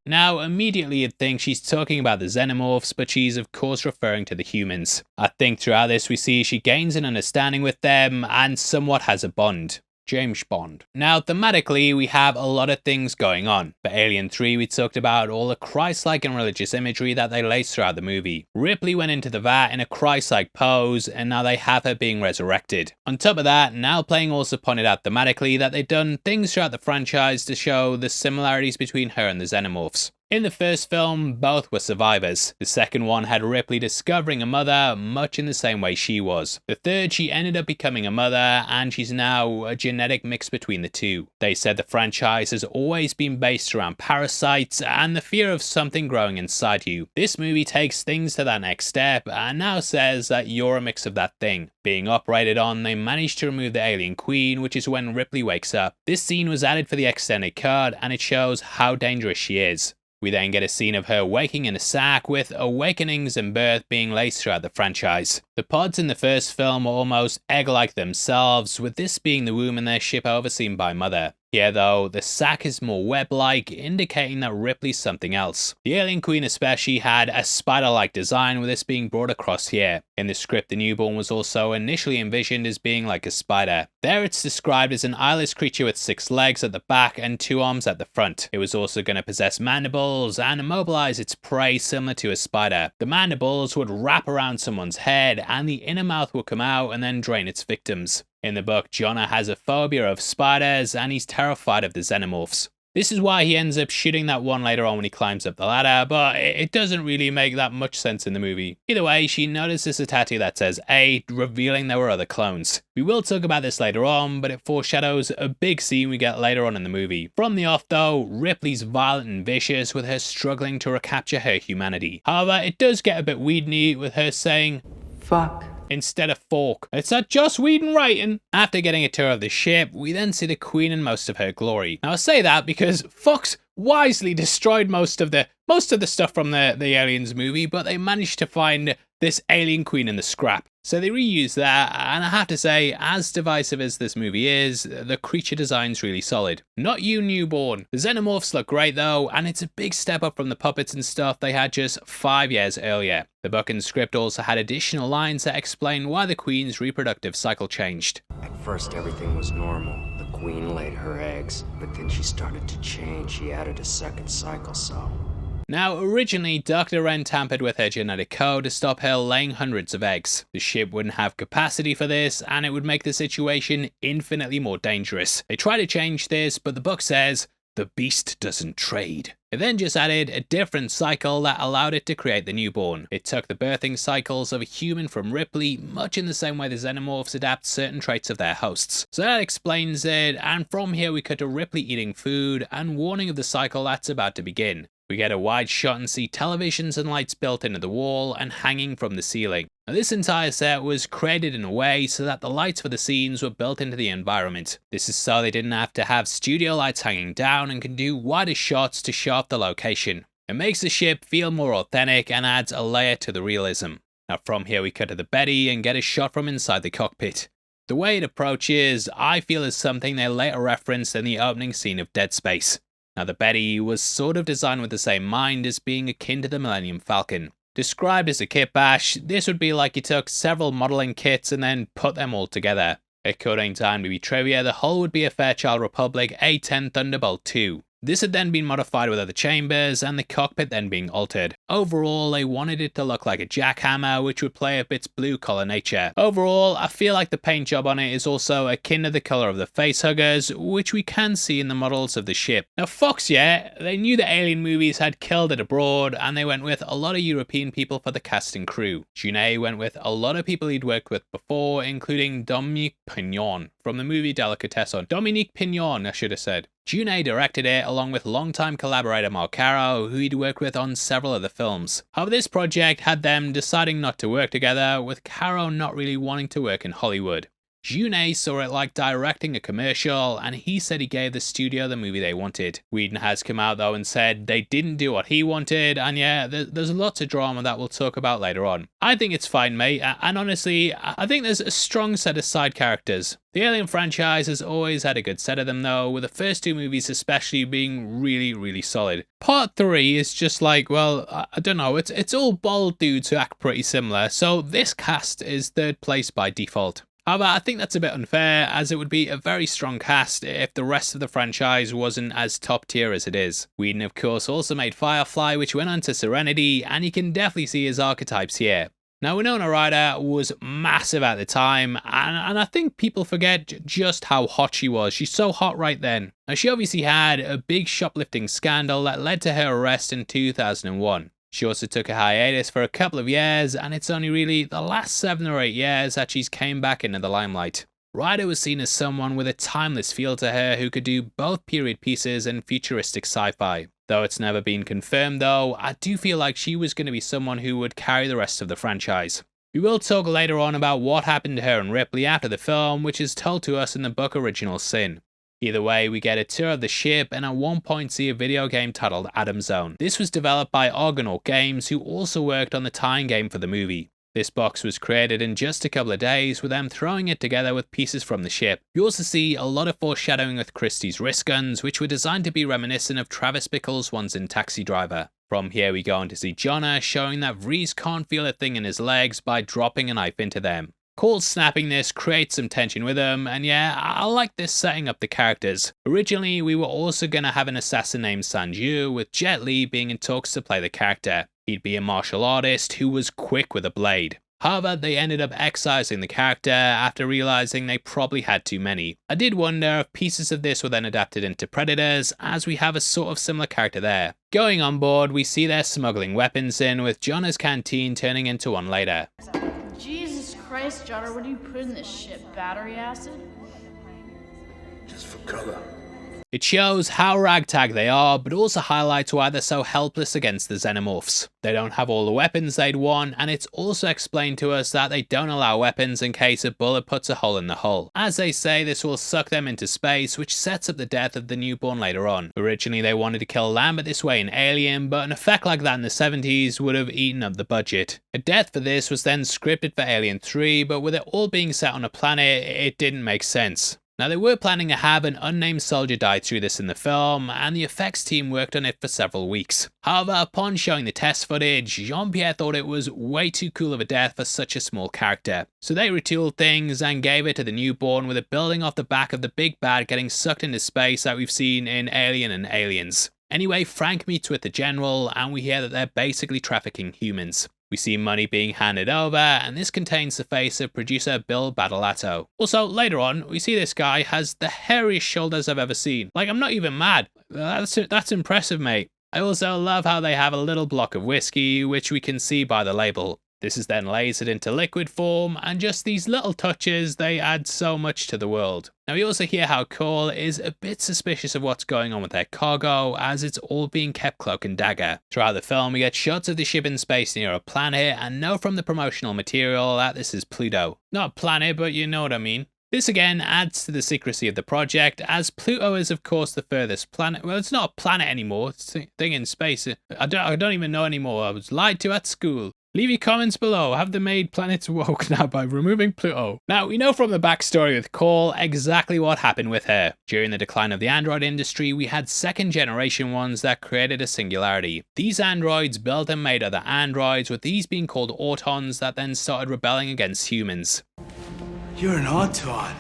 Now, immediately you'd think she's talking about the xenomorphs, but she's of course referring to the humans. I think throughout this we see she gains an understanding with them and somewhat has a bond. James Bond. Now, thematically, we have a lot of things going on. For Alien 3, we talked about all the Christ-like and religious imagery that they lace throughout the movie. Ripley went into the vat in a Christ-like pose, and now they have her being resurrected. On top of that, Now Playing also pointed out thematically that they've done things throughout the franchise to show the similarities between her and the xenomorphs. In the first film, both were survivors. The second one had Ripley discovering a mother much in the same way she was. The third, she ended up becoming a mother, and she's now a genetic mix between the two. They said the franchise has always been based around parasites and the fear of something growing inside you. This movie takes things to that next step and now says that you're a mix of that thing. Being operated on, they managed to remove the alien queen, which is when Ripley wakes up. This scene was added for the extended cut, and it shows how dangerous she is. We then get a scene of her waking in a sack, with awakenings and birth being laced throughout the franchise. The pods in the first film are almost egg-like themselves, with this being the womb in their ship overseen by Mother. Here though, the sack is more web-like, indicating that Ripley's something else. The alien queen especially had a spider-like design, with this being brought across here. In the script, the newborn was also initially envisioned as being like a spider. There it's described as an eyeless creature with 6 legs at the back and 2 arms at the front. It was also going to possess mandibles and immobilize its prey similar to a spider. The mandibles would wrap around someone's head, and the inner mouth would come out and then drain its victims. In the book, Jonah has a phobia of spiders, and he's terrified of the xenomorphs. This is why he ends up shooting that one later on when he climbs up the ladder, but it doesn't really make that much sense in the movie. Either way, she notices a tattoo that says A, revealing there were other clones. We will talk about this later on, but it foreshadows a big scene we get later on in the movie. From the off though, Ripley's violent and vicious, with her struggling to recapture her humanity. However, it does get a bit Whedon-y, with her saying, "Fuck," instead of fork. It's not Joss Whedon writing. After getting a tour of the ship, we then see the Queen in most of her glory. Now I say that because Fox wisely destroyed most of the stuff from the Aliens movie, but they managed to find this alien queen in the scrap. So they reused that, and I have to say, as divisive as this movie is, the creature design's really solid. Not you, newborn. The xenomorphs look great though, and it's a big step up from the puppets and stuff they had just 5 years earlier. The book and script also had additional lines that explain why the queen's reproductive cycle changed. At first everything was normal. The queen laid her eggs, but then she started to change. She added a second cycle, so... Now, originally, Dr. Wren tampered with her genetic code to stop her laying hundreds of eggs. The ship wouldn't have capacity for this, and it would make the situation infinitely more dangerous. They try to change this, but the book says, the beast doesn't trade. It then just added a different cycle that allowed it to create the newborn. It took the birthing cycles of a human from Ripley, much in the same way the xenomorphs adapt certain traits of their hosts. So that explains it, and from here we cut to Ripley eating food and warning of the cycle that's about to begin. We get a wide shot and see televisions and lights built into the wall and hanging from the ceiling. Now, this entire set was created in a way so that the lights for the scenes were built into the environment. This is so they didn't have to have studio lights hanging down and can do wider shots to show off the location. It makes the ship feel more authentic and adds a layer to the realism. Now from here we cut to the Betty and get a shot from inside the cockpit. The way it approaches, I feel, is something they later referenced in the opening scene of Dead Space. Now the Betty was sort of designed with the same mind as being akin to the Millennium Falcon. Described as a kit bash, this would be like you took several modelling kits and then put them all together. According to IMDb trivia, the hull would be a Fairchild Republic A-10 Thunderbolt II. This had then been modified with other chambers, and the cockpit then being altered. Overall, they wanted it to look like a jackhammer, which would play up its blue-collar nature. Overall, I feel like the paint job on it is also akin to the colour of the facehuggers, which we can see in the models of the ship. Now Fox, yeah, they knew the Alien movies had killed it abroad, and they went with a lot of European people for the cast and crew. Junet went with a lot of people he'd worked with before, including Dominique Pignon from the movie Delicatessen. Dominique Pignon, I should have said. Junet directed it along with longtime collaborator Mark Caro, who he'd worked with on several other films. However, this project had them deciding not to work together, with Caro not really wanting to work in Hollywood. Junet saw it like directing a commercial, and he said he gave the studio the movie they wanted. Whedon has come out though and said they didn't do what he wanted, and yeah, there's lots of drama that we'll talk about later on. I think it's fine, mate, and honestly, I think there's a strong set of side characters. The Alien franchise has always had a good set of them though, with the first 2 movies especially being really solid. Part 3 is just like, well, I don't know, it's all bald dudes who act pretty similar, so this cast is 3rd place by default. However, I think that's a bit unfair, as it would be a very strong cast if the rest of the franchise wasn't as top tier as it is. Whedon, of course, also made Firefly, which went on to Serenity, and you can definitely see his archetypes here. Now, Winona Ryder was massive at the time, and I think people forget just how hot she was. She's so hot right then. Now, she obviously had a big shoplifting scandal that led to her arrest in 2001. She also took a hiatus for a couple of years, and it's only really the last 7 or 8 years that she's came back into the limelight. Ryder was seen as someone with a timeless feel to her who could do both period pieces and futuristic sci-fi. Though it's never been confirmed though, I do feel like she was going to be someone who would carry the rest of the franchise. We will talk later on about what happened to her and Ripley after the film, which is told to us in the book Original Sin. Either way, we get a tour of the ship and at one point see a video game titled Atom Zone. This was developed by Argonaut Games, who also worked on the tie-in game for the movie. This box was created in just a couple of days, with them throwing it together with pieces from the ship. We also see a lot of foreshadowing with Christie's wrist guns, which were designed to be reminiscent of Travis Bickle's ones in Taxi Driver. From here we go on to see Jonna showing that Vrees can't feel a thing in his legs by dropping a knife into them. Cole snapping this creates some tension with him, and yeah, I like this setting up the characters. Originally, we were also going to have an assassin named Sanju, with Jet Li being in talks to play the character. He'd be a martial artist who was quick with a blade. However, they ended up excising the character after realizing they probably had too many. I did wonder if pieces of this were then adapted into Predators, as we have a sort of similar character there. Going on board, we see they're smuggling weapons in, with Jonna's canteen turning into one later. Jesus Christ, Jonner, what do you put in this shit? Battery acid? Just for color. It shows how ragtag they are, but also highlights why they're so helpless against the xenomorphs. They don't have all the weapons they'd want, and it's also explained to us that they don't allow weapons in case a bullet puts a hole in the hull. As they say, this will suck them into space, which sets up the death of the newborn later on. Originally they wanted to kill Lambert this way in Alien, but an effect like that in the 70s would have eaten up the budget. A death for this was then scripted for Alien 3, but with it all being set on a planet, it didn't make sense. Now, they were planning to have an unnamed soldier die through this in the film, and the effects team worked on it for several weeks. However, upon showing the test footage, Jean-Pierre thought it was way too cool of a death for such a small character. So they retooled things and gave it to the newborn, with it building off the back of the big bad getting sucked into space that we've seen in Alien and Aliens. Anyway, Frank meets with the general, and we hear that they're basically trafficking humans. We see money being handed over, and this contains the face of producer Bill Badolato. Also, later on, we see this guy has the hairiest shoulders I've ever seen. Like, I'm not even mad. That's impressive, mate. I also love how they have a little block of whiskey, which we can see by the label. This is then lasered into liquid form, and just these little touches, they add so much to the world. Now we also hear how Cole is a bit suspicious of what's going on with their cargo, as it's all being kept cloak and dagger. Throughout the film we get shots of the ship in space near a planet, and know from the promotional material that this is Pluto. Not a planet, but you know what I mean. This again adds to the secrecy of the project, as Pluto is of course the furthest planet. Well, it's not a planet anymore, it's a thing in space. I don't even know anymore, I was lied to at school. Leave your comments below. Have they made planets woke now by removing Pluto? Now, we know from the backstory with Cole exactly what happened with her. During the decline of the android industry, we had second generation ones that created a singularity. These androids built and made other androids, with these being called Autons that then started rebelling against humans. You're an Auton.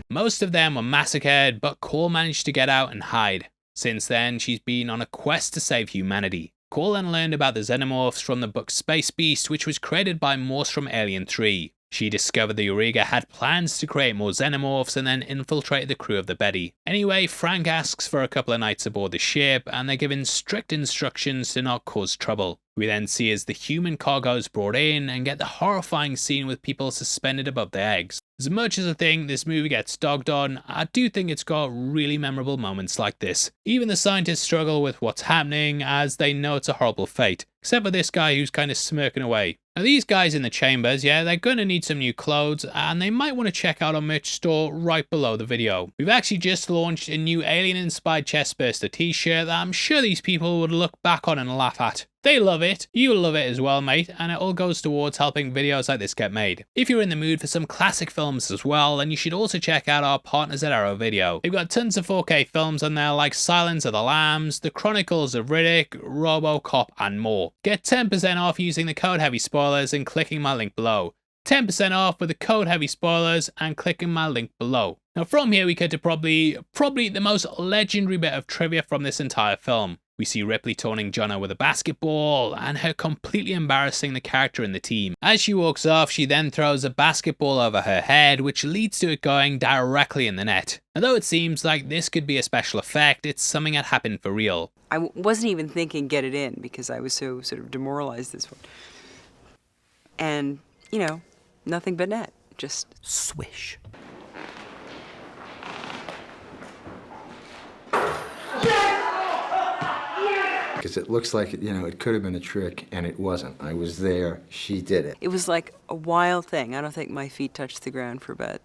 Most of them were massacred, but Cole managed to get out and hide. Since then, she's been on a quest to save humanity. Cole then learned about the xenomorphs from the book Space Beast, which was created by Morse from Alien 3. She discovered the Auriga had plans to create more xenomorphs and then infiltrate the crew of the Betty. Anyway, Frank asks for a couple of nights aboard the ship, and they're given strict instructions to not cause trouble. We then see as the human cargo is brought in and get the horrifying scene with people suspended above their eggs. As much as I think this movie gets dogged on, I do think it's got really memorable moments like this. Even the scientists struggle with what's happening, as they know it's a horrible fate. Except for this guy who's kind of smirking away. Now these guys in the chambers, yeah, they're going to need some new clothes, and they might want to check out our merch store right below the video. We've actually just launched a new alien-inspired chestburster t-shirt that I'm sure these people would look back on and laugh at. They love it, you'll love it as well, mate, and it all goes towards helping videos like this get made. If you're in the mood for some classic films as well, then you should also check out our partners at Arrow Video. They've got tons of 4K films on there like Silence of the Lambs, The Chronicles of Riddick, RoboCop, and more. Get 10% off using the code HEAVYSpoilers and clicking my link below. 10% off with the code HEAVYSpoilers and clicking my link below. Now from here we get to probably the most legendary bit of trivia from this entire film. We see Ripley taunting Jono with a basketball, and her completely embarrassing the character in the team. As she walks off, she then throws a basketball over her head, which leads to it going directly in the net. Although it seems like this could be a special effect, it's something that happened for real. I wasn't even thinking get it in because I was so sort of demoralized this one. And, you know, nothing but net. Just swish. Because it looks like, you know, it could have been a trick, and it wasn't. I was there. She did it. It was like a wild thing. I don't think my feet touched the ground for about,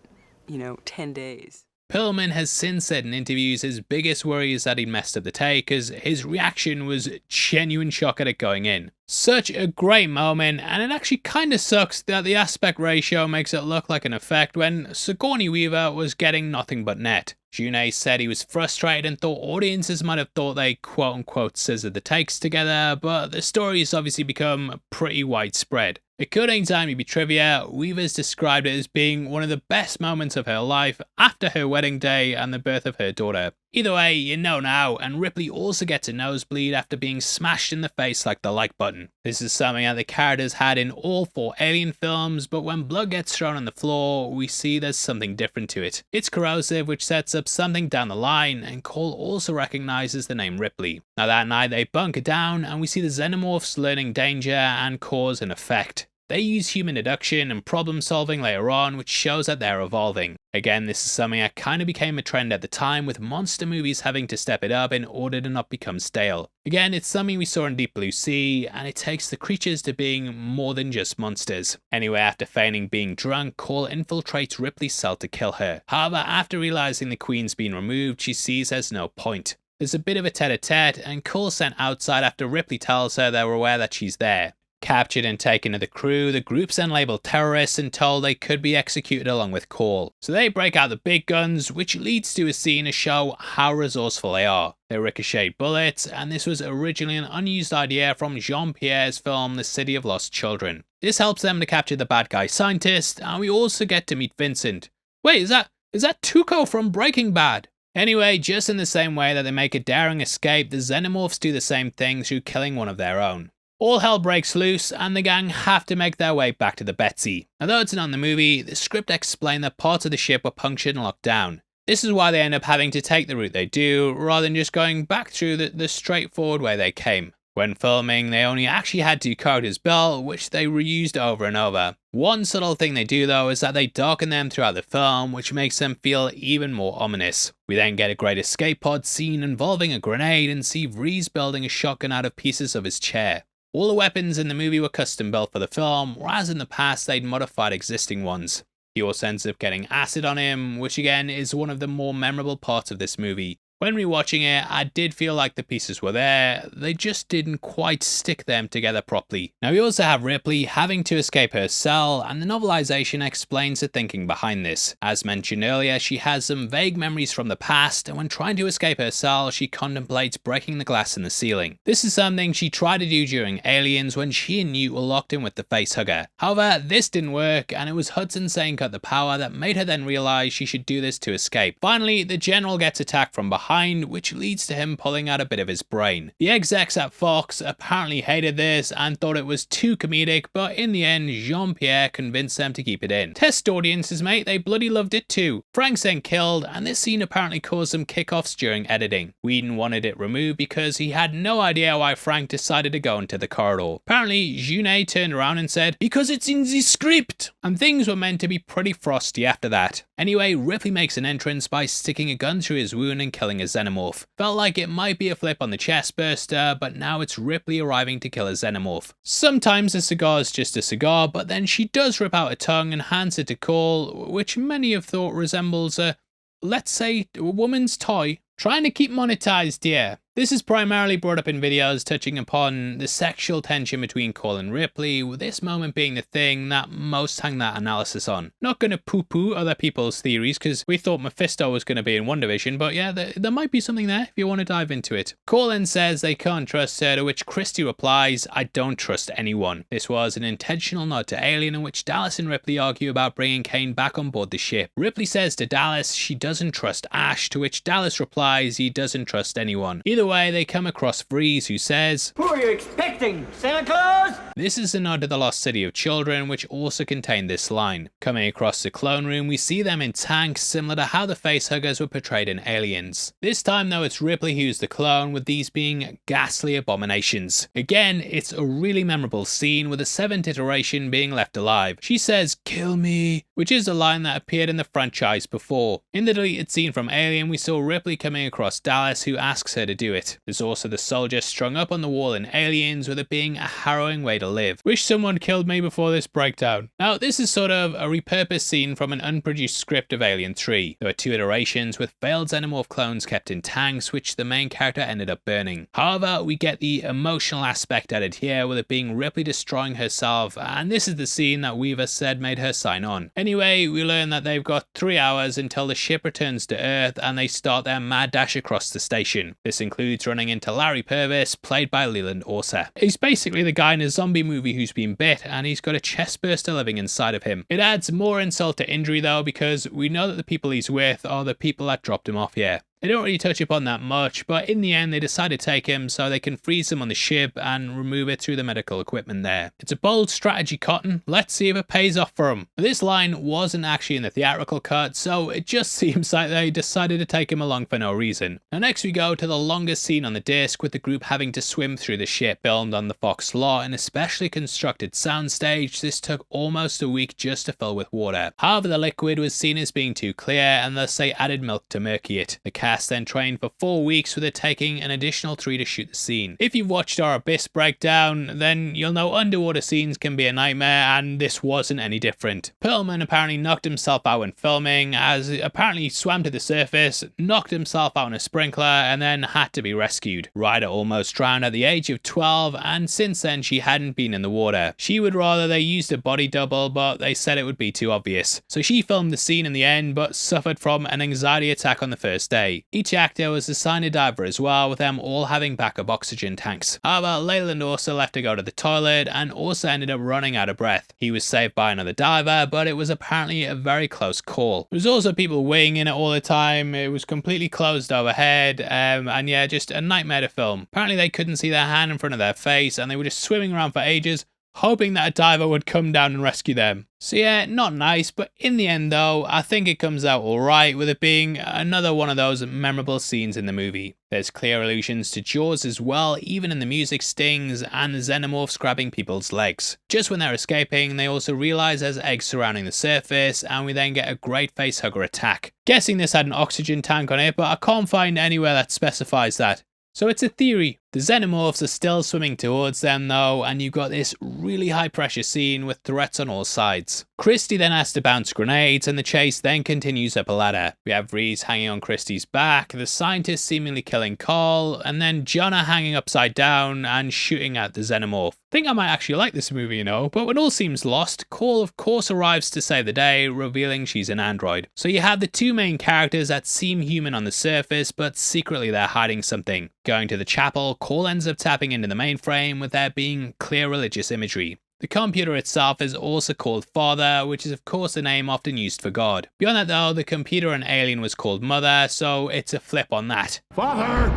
10 days. Perlman has since said in interviews his biggest worry is that he messed up the take, as his reaction was genuine shock at it going in. Such a great moment, and it actually kinda sucks that the aspect ratio makes it look like an effect when Sigourney Weaver was getting nothing but net. June said he was frustrated and thought audiences might have thought they quote-unquote scissored the takes together, but the story has obviously become pretty widespread. According to IMDb Trivia, Weaver's described it as being one of the best moments of her life after her wedding day and the birth of her daughter. Either way, you know now, and Ripley also gets a nosebleed after being smashed in the face like the like button. This is something that the characters had in all 4 Alien films, but when blood gets thrown on the floor, we see there's something different to it. It's corrosive, which sets up something down the line, and Cole also recognizes the name Ripley. Now that night they bunker down, and we see the xenomorphs learning danger and cause and effect. They use human deduction and problem solving later on, which shows that they're evolving. Again, this is something that kind of became a trend at the time, with monster movies having to step it up in order to not become stale. Again, it's something we saw in Deep Blue Sea, and it takes the creatures to being more than just monsters. Anyway, after feigning being drunk, Cole infiltrates Ripley's cell to kill her. However, after realizing the Queen's been removed, she sees there's no point. There's a bit of a tete-a-tete, and Cole's sent outside after Ripley tells her they're aware that she's there. Captured and taken to the crew, the group's then labelled terrorists and told they could be executed along with Cole. So they break out the big guns, which leads to a scene to show how resourceful they are. They ricochet bullets, and this was originally an unused idea from Jean-Pierre's film The City of Lost Children. This helps them to capture the bad guy scientist, and we also get to meet Vincent. Wait, is that Tuco from Breaking Bad? Anyway, just in the same way that they make a daring escape, the xenomorphs do the same thing through killing one of their own. All hell breaks loose, and the gang have to make their way back to the Betsy. Although it's not in the movie, the script explained that parts of the ship were punctured and locked down. This is why they end up having to take the route they do, rather than just going back through the straightforward way they came. When filming, they only actually had 2 characters built, which they reused over and over. One subtle thing they do though is that they darken them throughout the film, which makes them feel even more ominous. We then get a great escape pod scene involving a grenade and see Vrees building a shotgun out of pieces of his chair. All the weapons in the movie were custom built for the film, whereas in the past they'd modified existing ones. He also ends up getting acid on him, which again is one of the more memorable parts of this movie. When rewatching it, I did feel like the pieces were there, they just didn't quite stick them together properly. Now we also have Ripley having to escape her cell, and the novelization explains the thinking behind this. As mentioned earlier, she has some vague memories from the past, and when trying to escape her cell, she contemplates breaking the glass in the ceiling. This is something she tried to do during Aliens when she and Newt were locked in with the facehugger. However, this didn't work, and it was Hudson saying cut the power that made her then realize she should do this to escape. Finally, the General gets attacked from behind, which leads to him pulling out a bit of his brain. The execs at Fox apparently hated this and thought it was too comedic, but in the end, Jean-Pierre convinced them to keep it in. Test audiences, mate, they bloody loved it too. Frank's then killed, and this scene apparently caused some kickoffs during editing. Whedon wanted it removed because he had no idea why Frank decided to go into the corridor. Apparently, June turned around and said, "Because it's in the script!" And things were meant to be pretty frosty after that. Anyway, Ripley makes an entrance by sticking a gun through his wound and killing a xenomorph. Felt like it might be a flip on the chest burster, but now it's Ripley arriving to kill a xenomorph. Sometimes a cigar is just a cigar, but then she does rip out a tongue and hands it to Cole, which many have thought resembles a, let's say, a woman's toy. Trying to keep monetized here. This is primarily brought up in videos touching upon the sexual tension between Cole and Ripley, with this moment being the thing that most hang that analysis on. Not gonna poo-poo other people's theories, because we thought Mephisto was gonna be in WandaVision, but yeah, there might be something there if you want to dive into it. Cole then says they can't trust her, to which Christy replies, "I don't trust anyone." This was an intentional nod to Alien, in which Dallas and Ripley argue about bringing Kane back on board the ship. Ripley says to Dallas she doesn't trust Ash, to which Dallas replies, implies he doesn't trust anyone. Either way, they come across Freeze, who says, "Who are you expecting? Santa Claus?" This is a nod to the Lost City of Children, which also contained this line. Coming across the clone room, we see them in tanks similar to how the facehuggers were portrayed in Aliens. This time though, it's Ripley who's the clone, with these being ghastly abominations. Again, it's a really memorable scene, with the 7th iteration being left alive. She says, "Kill me," which is a line that appeared in the franchise before. In the deleted scene from Alien, we saw Ripley coming across Dallas, who asks her to do it. There's also the soldier strung up on the wall in Aliens, with it being a harrowing way to live. Wish someone killed me before this breakdown. Now, this is sort of a repurposed scene from an unproduced script of Alien 3. There were 2 iterations with failed xenomorph clones kept in tanks, which the main character ended up burning. However, we get the emotional aspect added here, with it being Ripley destroying herself, and this is the scene that Weaver said made her sign on. Anyway, we learn that they've got 3 hours until the ship returns to Earth and they start their mad dash across the station. This includes running into Larry Purvis, played by Leland Orser. He's basically the guy in a zombie movie who's been bit and he's got a chest burster living inside of him. It adds more insult to injury though, because we know that the people he's with are the people that dropped him off here. They don't really touch upon that much, but in the end they decide to take him so they can freeze him on the ship and remove it through the medical equipment there. It's a bold strategy, Cotton. Let's see if it pays off for him. This line wasn't actually in the theatrical cut, so it just seems like they decided to take him along for no reason. Now next we go to the longest scene on the disc, with the group having to swim through the ship. Filmed on the Fox lot, an especially constructed soundstage, this took almost a week just to fill with water. However, the liquid was seen as being too clear, and thus they added milk to murky it. The cast then trained for 4 weeks, with it taking an additional 3 to shoot the scene. If you've watched our Abyss breakdown, then you'll know underwater scenes can be a nightmare, and this wasn't any different. Perlman apparently knocked himself out when filming, as apparently swam to the surface, knocked himself out in a sprinkler, and then had to be rescued. Ryder almost drowned at the age of 12, and since then she hadn't been in the water. She would rather they used a body double, but they said it would be too obvious. So she filmed the scene in the end, but suffered from an anxiety attack on the first day. Each actor was assigned a diver as well, with them all having backup oxygen tanks. However, Leyland also left to go to the toilet and also ended up running out of breath. He was saved by another diver, but it was apparently a very close call. There was also people weighing in it all the time. It was completely closed overhead, and yeah, just a nightmare to film. Apparently they couldn't see their hand in front of their face, and they were just swimming around for ages, hoping that a diver would come down and rescue them. So yeah, not nice, but in the end though, I think it comes out alright, with it being another one of those memorable scenes in the movie. There's clear allusions to Jaws as well, even in the music stings and the xenomorphs grabbing people's legs. Just when they're escaping, they also realise there's eggs surrounding the surface, and we then get a great facehugger attack. Guessing this had an oxygen tank on it, but I can't find anywhere that specifies that. So it's a theory. The xenomorphs are still swimming towards them though, and you've got this really high pressure scene with threats on all sides. Christie then has to bounce grenades, and the chase then continues up a ladder. We have Reese hanging on Christie's back, the scientist seemingly killing Carl, and then Jonna hanging upside down and shooting at the xenomorph. I think I might actually like this movie, you know, but when all seems lost, Call of course arrives to save the day, revealing she's an android. So you have the 2 main characters that seem human on the surface, but secretly they're hiding something. Going to the chapel, Call ends up tapping into the mainframe, with there being clear religious imagery. The computer itself is also called Father, which is of course a name often used for God. Beyond that though, the computer in Alien was called Mother, so it's a flip on that. Father!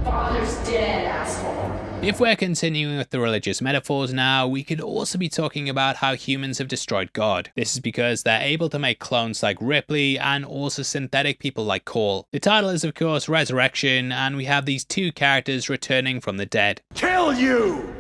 Father's dead, asshole. If we're continuing with the religious metaphors now, we could also be talking about how humans have destroyed God. This is because they're able to make clones like Ripley and also synthetic people like Cole. The title is of course Resurrection, and we have these 2 characters returning from the dead. Kill you!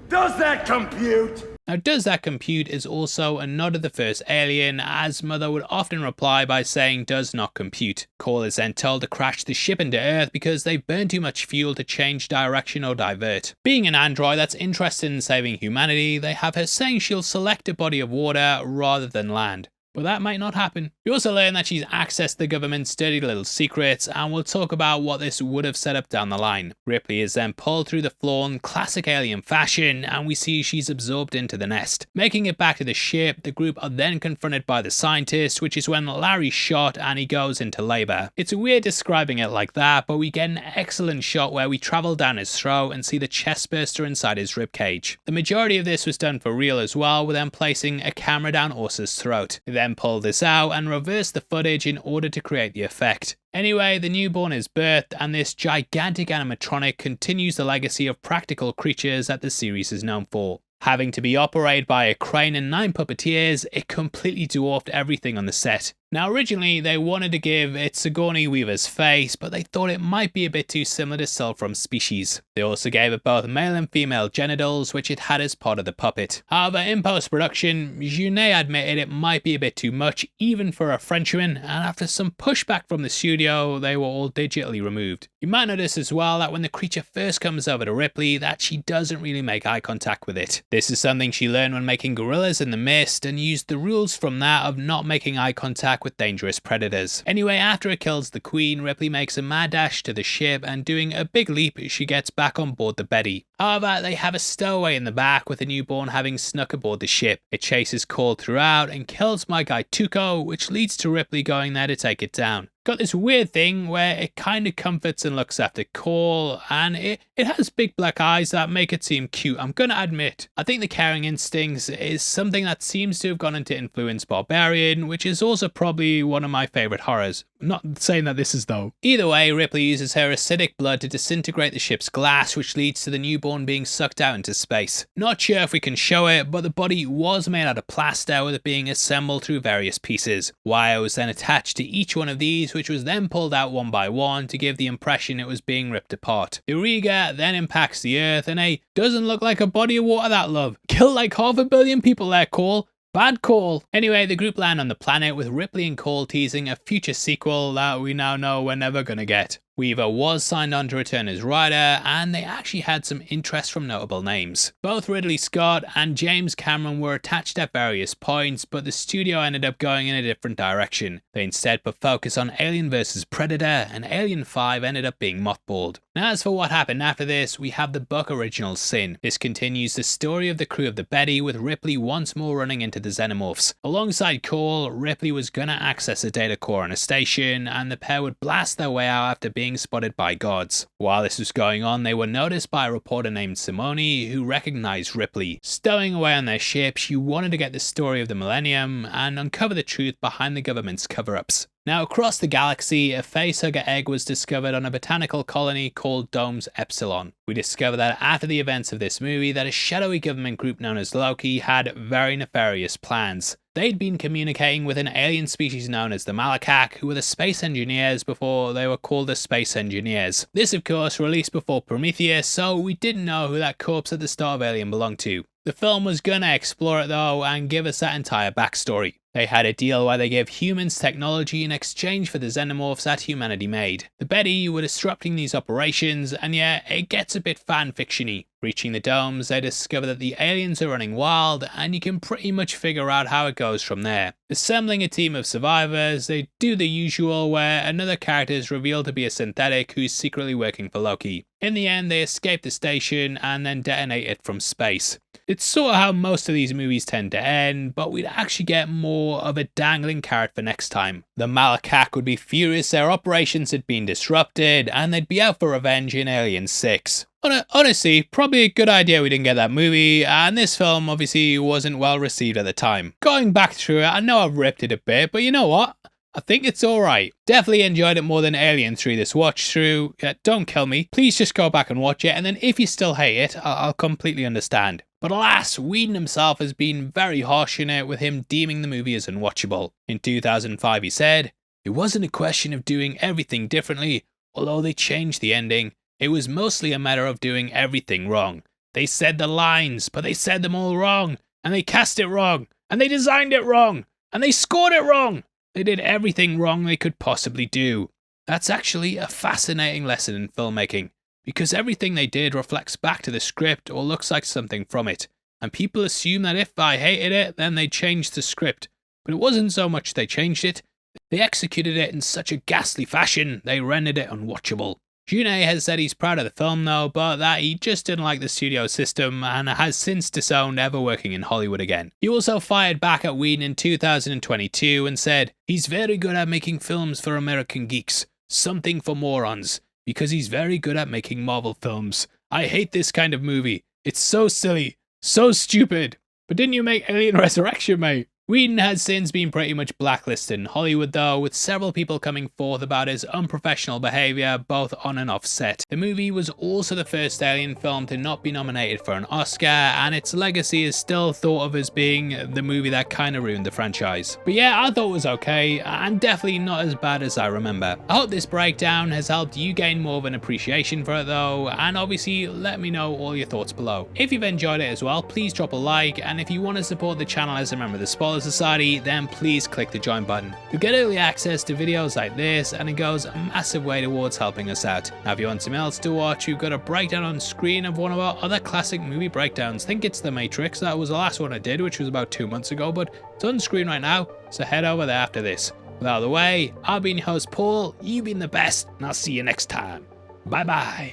Does that compute? Now, does that compute is also a nod to the first Alien, as Mother would often reply by saying does not compute. Cole is then told to crash the ship into Earth because they've burned too much fuel to change direction or divert. Being an android that's interested in saving humanity, they have her saying she'll select a body of water rather than land. But that might not happen. We also learn that she's accessed the government's dirty little secrets, and we'll talk about what this would have set up down the line. Ripley is then pulled through the floor in classic Alien fashion, and we see she's absorbed into the nest. Making it back to the ship, the group are then confronted by the scientist, which is when Larry's shot and he goes into labour. It's weird describing it like that, but we get an excellent shot where we travel down his throat and see the chest burster inside his ribcage. The majority of this was done for real as well, with them placing a camera down Ursa's throat. They then pulled this out and reversed the footage in order to create the effect. Anyway, the newborn is birthed, and this gigantic animatronic continues the legacy of practical creatures that the series is known for. Having to be operated by a crane and 9 puppeteers, it completely dwarfed everything on the set. Now originally they wanted to give it Sigourney Weaver's face, but they thought it might be a bit too similar to Cell from Species. They also gave it both male and female genitals, which it had as part of the puppet. However, in post-production, Sigourney admitted it might be a bit too much even for a Frenchman, and after some pushback from the studio, they were all digitally removed. You might notice as well that when the creature first comes over to Ripley, that she doesn't really make eye contact with it. This is something she learned when making Gorillas in the Mist, and used the rules from that of not making eye contact with dangerous predators. Anyway, after it kills the Queen, Ripley makes a mad dash to the ship, and doing a big leap, she gets back on board the Betty. However, they have a stowaway in the back with the newborn having snuck aboard the ship. It chases Cole throughout and kills my guy Tuco, which leads to Ripley going there to take it down. Got this weird thing where it kind of comforts and looks after Cole, and it has big black eyes that make it seem cute, I'm gonna admit. I think the caring instincts is something that seems to have gone into influence Barbarian, which is also probably one of my favourite horrors. I'm not saying that this is though. Either way, Ripley uses her acidic blood to disintegrate the ship's glass, which leads to the newborn being sucked out into space. Not sure if we can show it, but the body was made out of plaster, with it being assembled through various pieces. Wire was then attached to each one of these, which was then pulled out one by one to give the impression it was being ripped apart. The Riga then impacts the Earth, and hey, doesn't look like a body of water that love. Killed like 500 million people there, Cole. Bad call. Anyway, the group land on the planet, with Ripley and Cole teasing a future sequel that we now know we're never gonna get. Weaver was signed on to return as writer, and they actually had some interest from notable names. Both Ridley Scott and James Cameron were attached at various points, but the studio ended up going in a different direction. They instead put focus on Alien vs Predator, and Alien 5 ended up being mothballed. Now, as for what happened after this, we have the book Original Sin. This continues the story of the crew of the Betty, with Ripley once more running into the Xenomorphs. Alongside Cole, Ripley was gonna access a data core on a station, and the pair would blast their way out after being spotted by guards. While this was going on, they were noticed by a reporter named Sigourney, who recognized Ripley. Stowing away on their ship, she wanted to get the story of the Millennium and uncover the truth behind the government's cover-ups. Now, across the galaxy, a facehugger egg was discovered on a botanical colony called Domes Epsilon. We discover that after the events of this movie, that a shadowy government group known as Loki had very nefarious plans. They'd been communicating with an alien species known as the Malakak, who were the space engineers before they were called the Space Engineers. This, of course, released before Prometheus, so we didn't know who that corpse at the start of Alien belonged to. The film was gonna explore it though, and give us that entire backstory. They had a deal where they gave humans technology in exchange for the xenomorphs that humanity made. The Betty were disrupting these operations, and yeah, it gets a bit fan-fiction-y. Reaching the domes, they discover that the aliens are running wild, and you can pretty much figure out how it goes from there. Assembling a team of survivors, they do the usual where another character is revealed to be a synthetic who's secretly working for Loki. In the end, they escape the station and then detonate it from space. It's sort of how most of these movies tend to end, but we'd actually get more of a dangling carrot for next time. The Malakak would be furious their operations had been disrupted, and they'd be out for revenge in Alien 6. Honestly, probably a good idea we didn't get that movie, and this film obviously wasn't well received at the time. Going back through it, I know I've ripped it a bit, but you know what? I think it's alright. Definitely enjoyed it more than Alien 3 this watch through. Don't kill me. Please just go back and watch it, and then if you still hate it, I'll completely understand. But alas, Whedon himself has been very harsh in it, with him deeming the movie as unwatchable. In 2005 he said, "It wasn't a question of doing everything differently, although they changed the ending. It was mostly a matter of doing everything wrong. They said the lines, but they said them all wrong, and they cast it wrong, and they designed it wrong, and they scored it wrong. They did everything wrong they could possibly do." That's actually a fascinating lesson in filmmaking, because everything they did reflects back to the script or looks like something from it, and people assume that if I hated it, then they changed the script. But it wasn't so much they changed it, they executed it in such a ghastly fashion, they rendered it unwatchable. Sigourney has said he's proud of the film though, but that he just didn't like the studio system and has since disowned ever working in Hollywood again. He also fired back at Whedon in 2022 and said, "He's very good at making films for American geeks, something for morons, because he's very good at making Marvel films. I hate this kind of movie. It's so silly, so stupid. But didn't you make Alien Resurrection, mate?" Whedon has since been pretty much blacklisted in Hollywood though, with several people coming forth about his unprofessional behaviour both on and off set. The movie was also the first Alien film to not be nominated for an Oscar, and its legacy is still thought of as being the movie that kinda ruined the franchise. But yeah, I thought it was okay, and definitely not as bad as I remember. I hope this breakdown has helped you gain more of an appreciation for it though, and obviously let me know all your thoughts below. If you've enjoyed it as well, please drop a like, and if you want to support the channel as a member of the Spoiler Society, then please click the join button. You'll get early access to videos like this, and it goes a massive way towards helping us out. Now if you want something else to watch, we've got a breakdown on screen of one of our other classic movie breakdowns. I think it's The Matrix. That was the last one I did, which was about 2 months ago, but it's on screen right now, so head over there after this. With out of the way, I've been your host Paul, you've been the best, and I'll see you next time. Bye bye.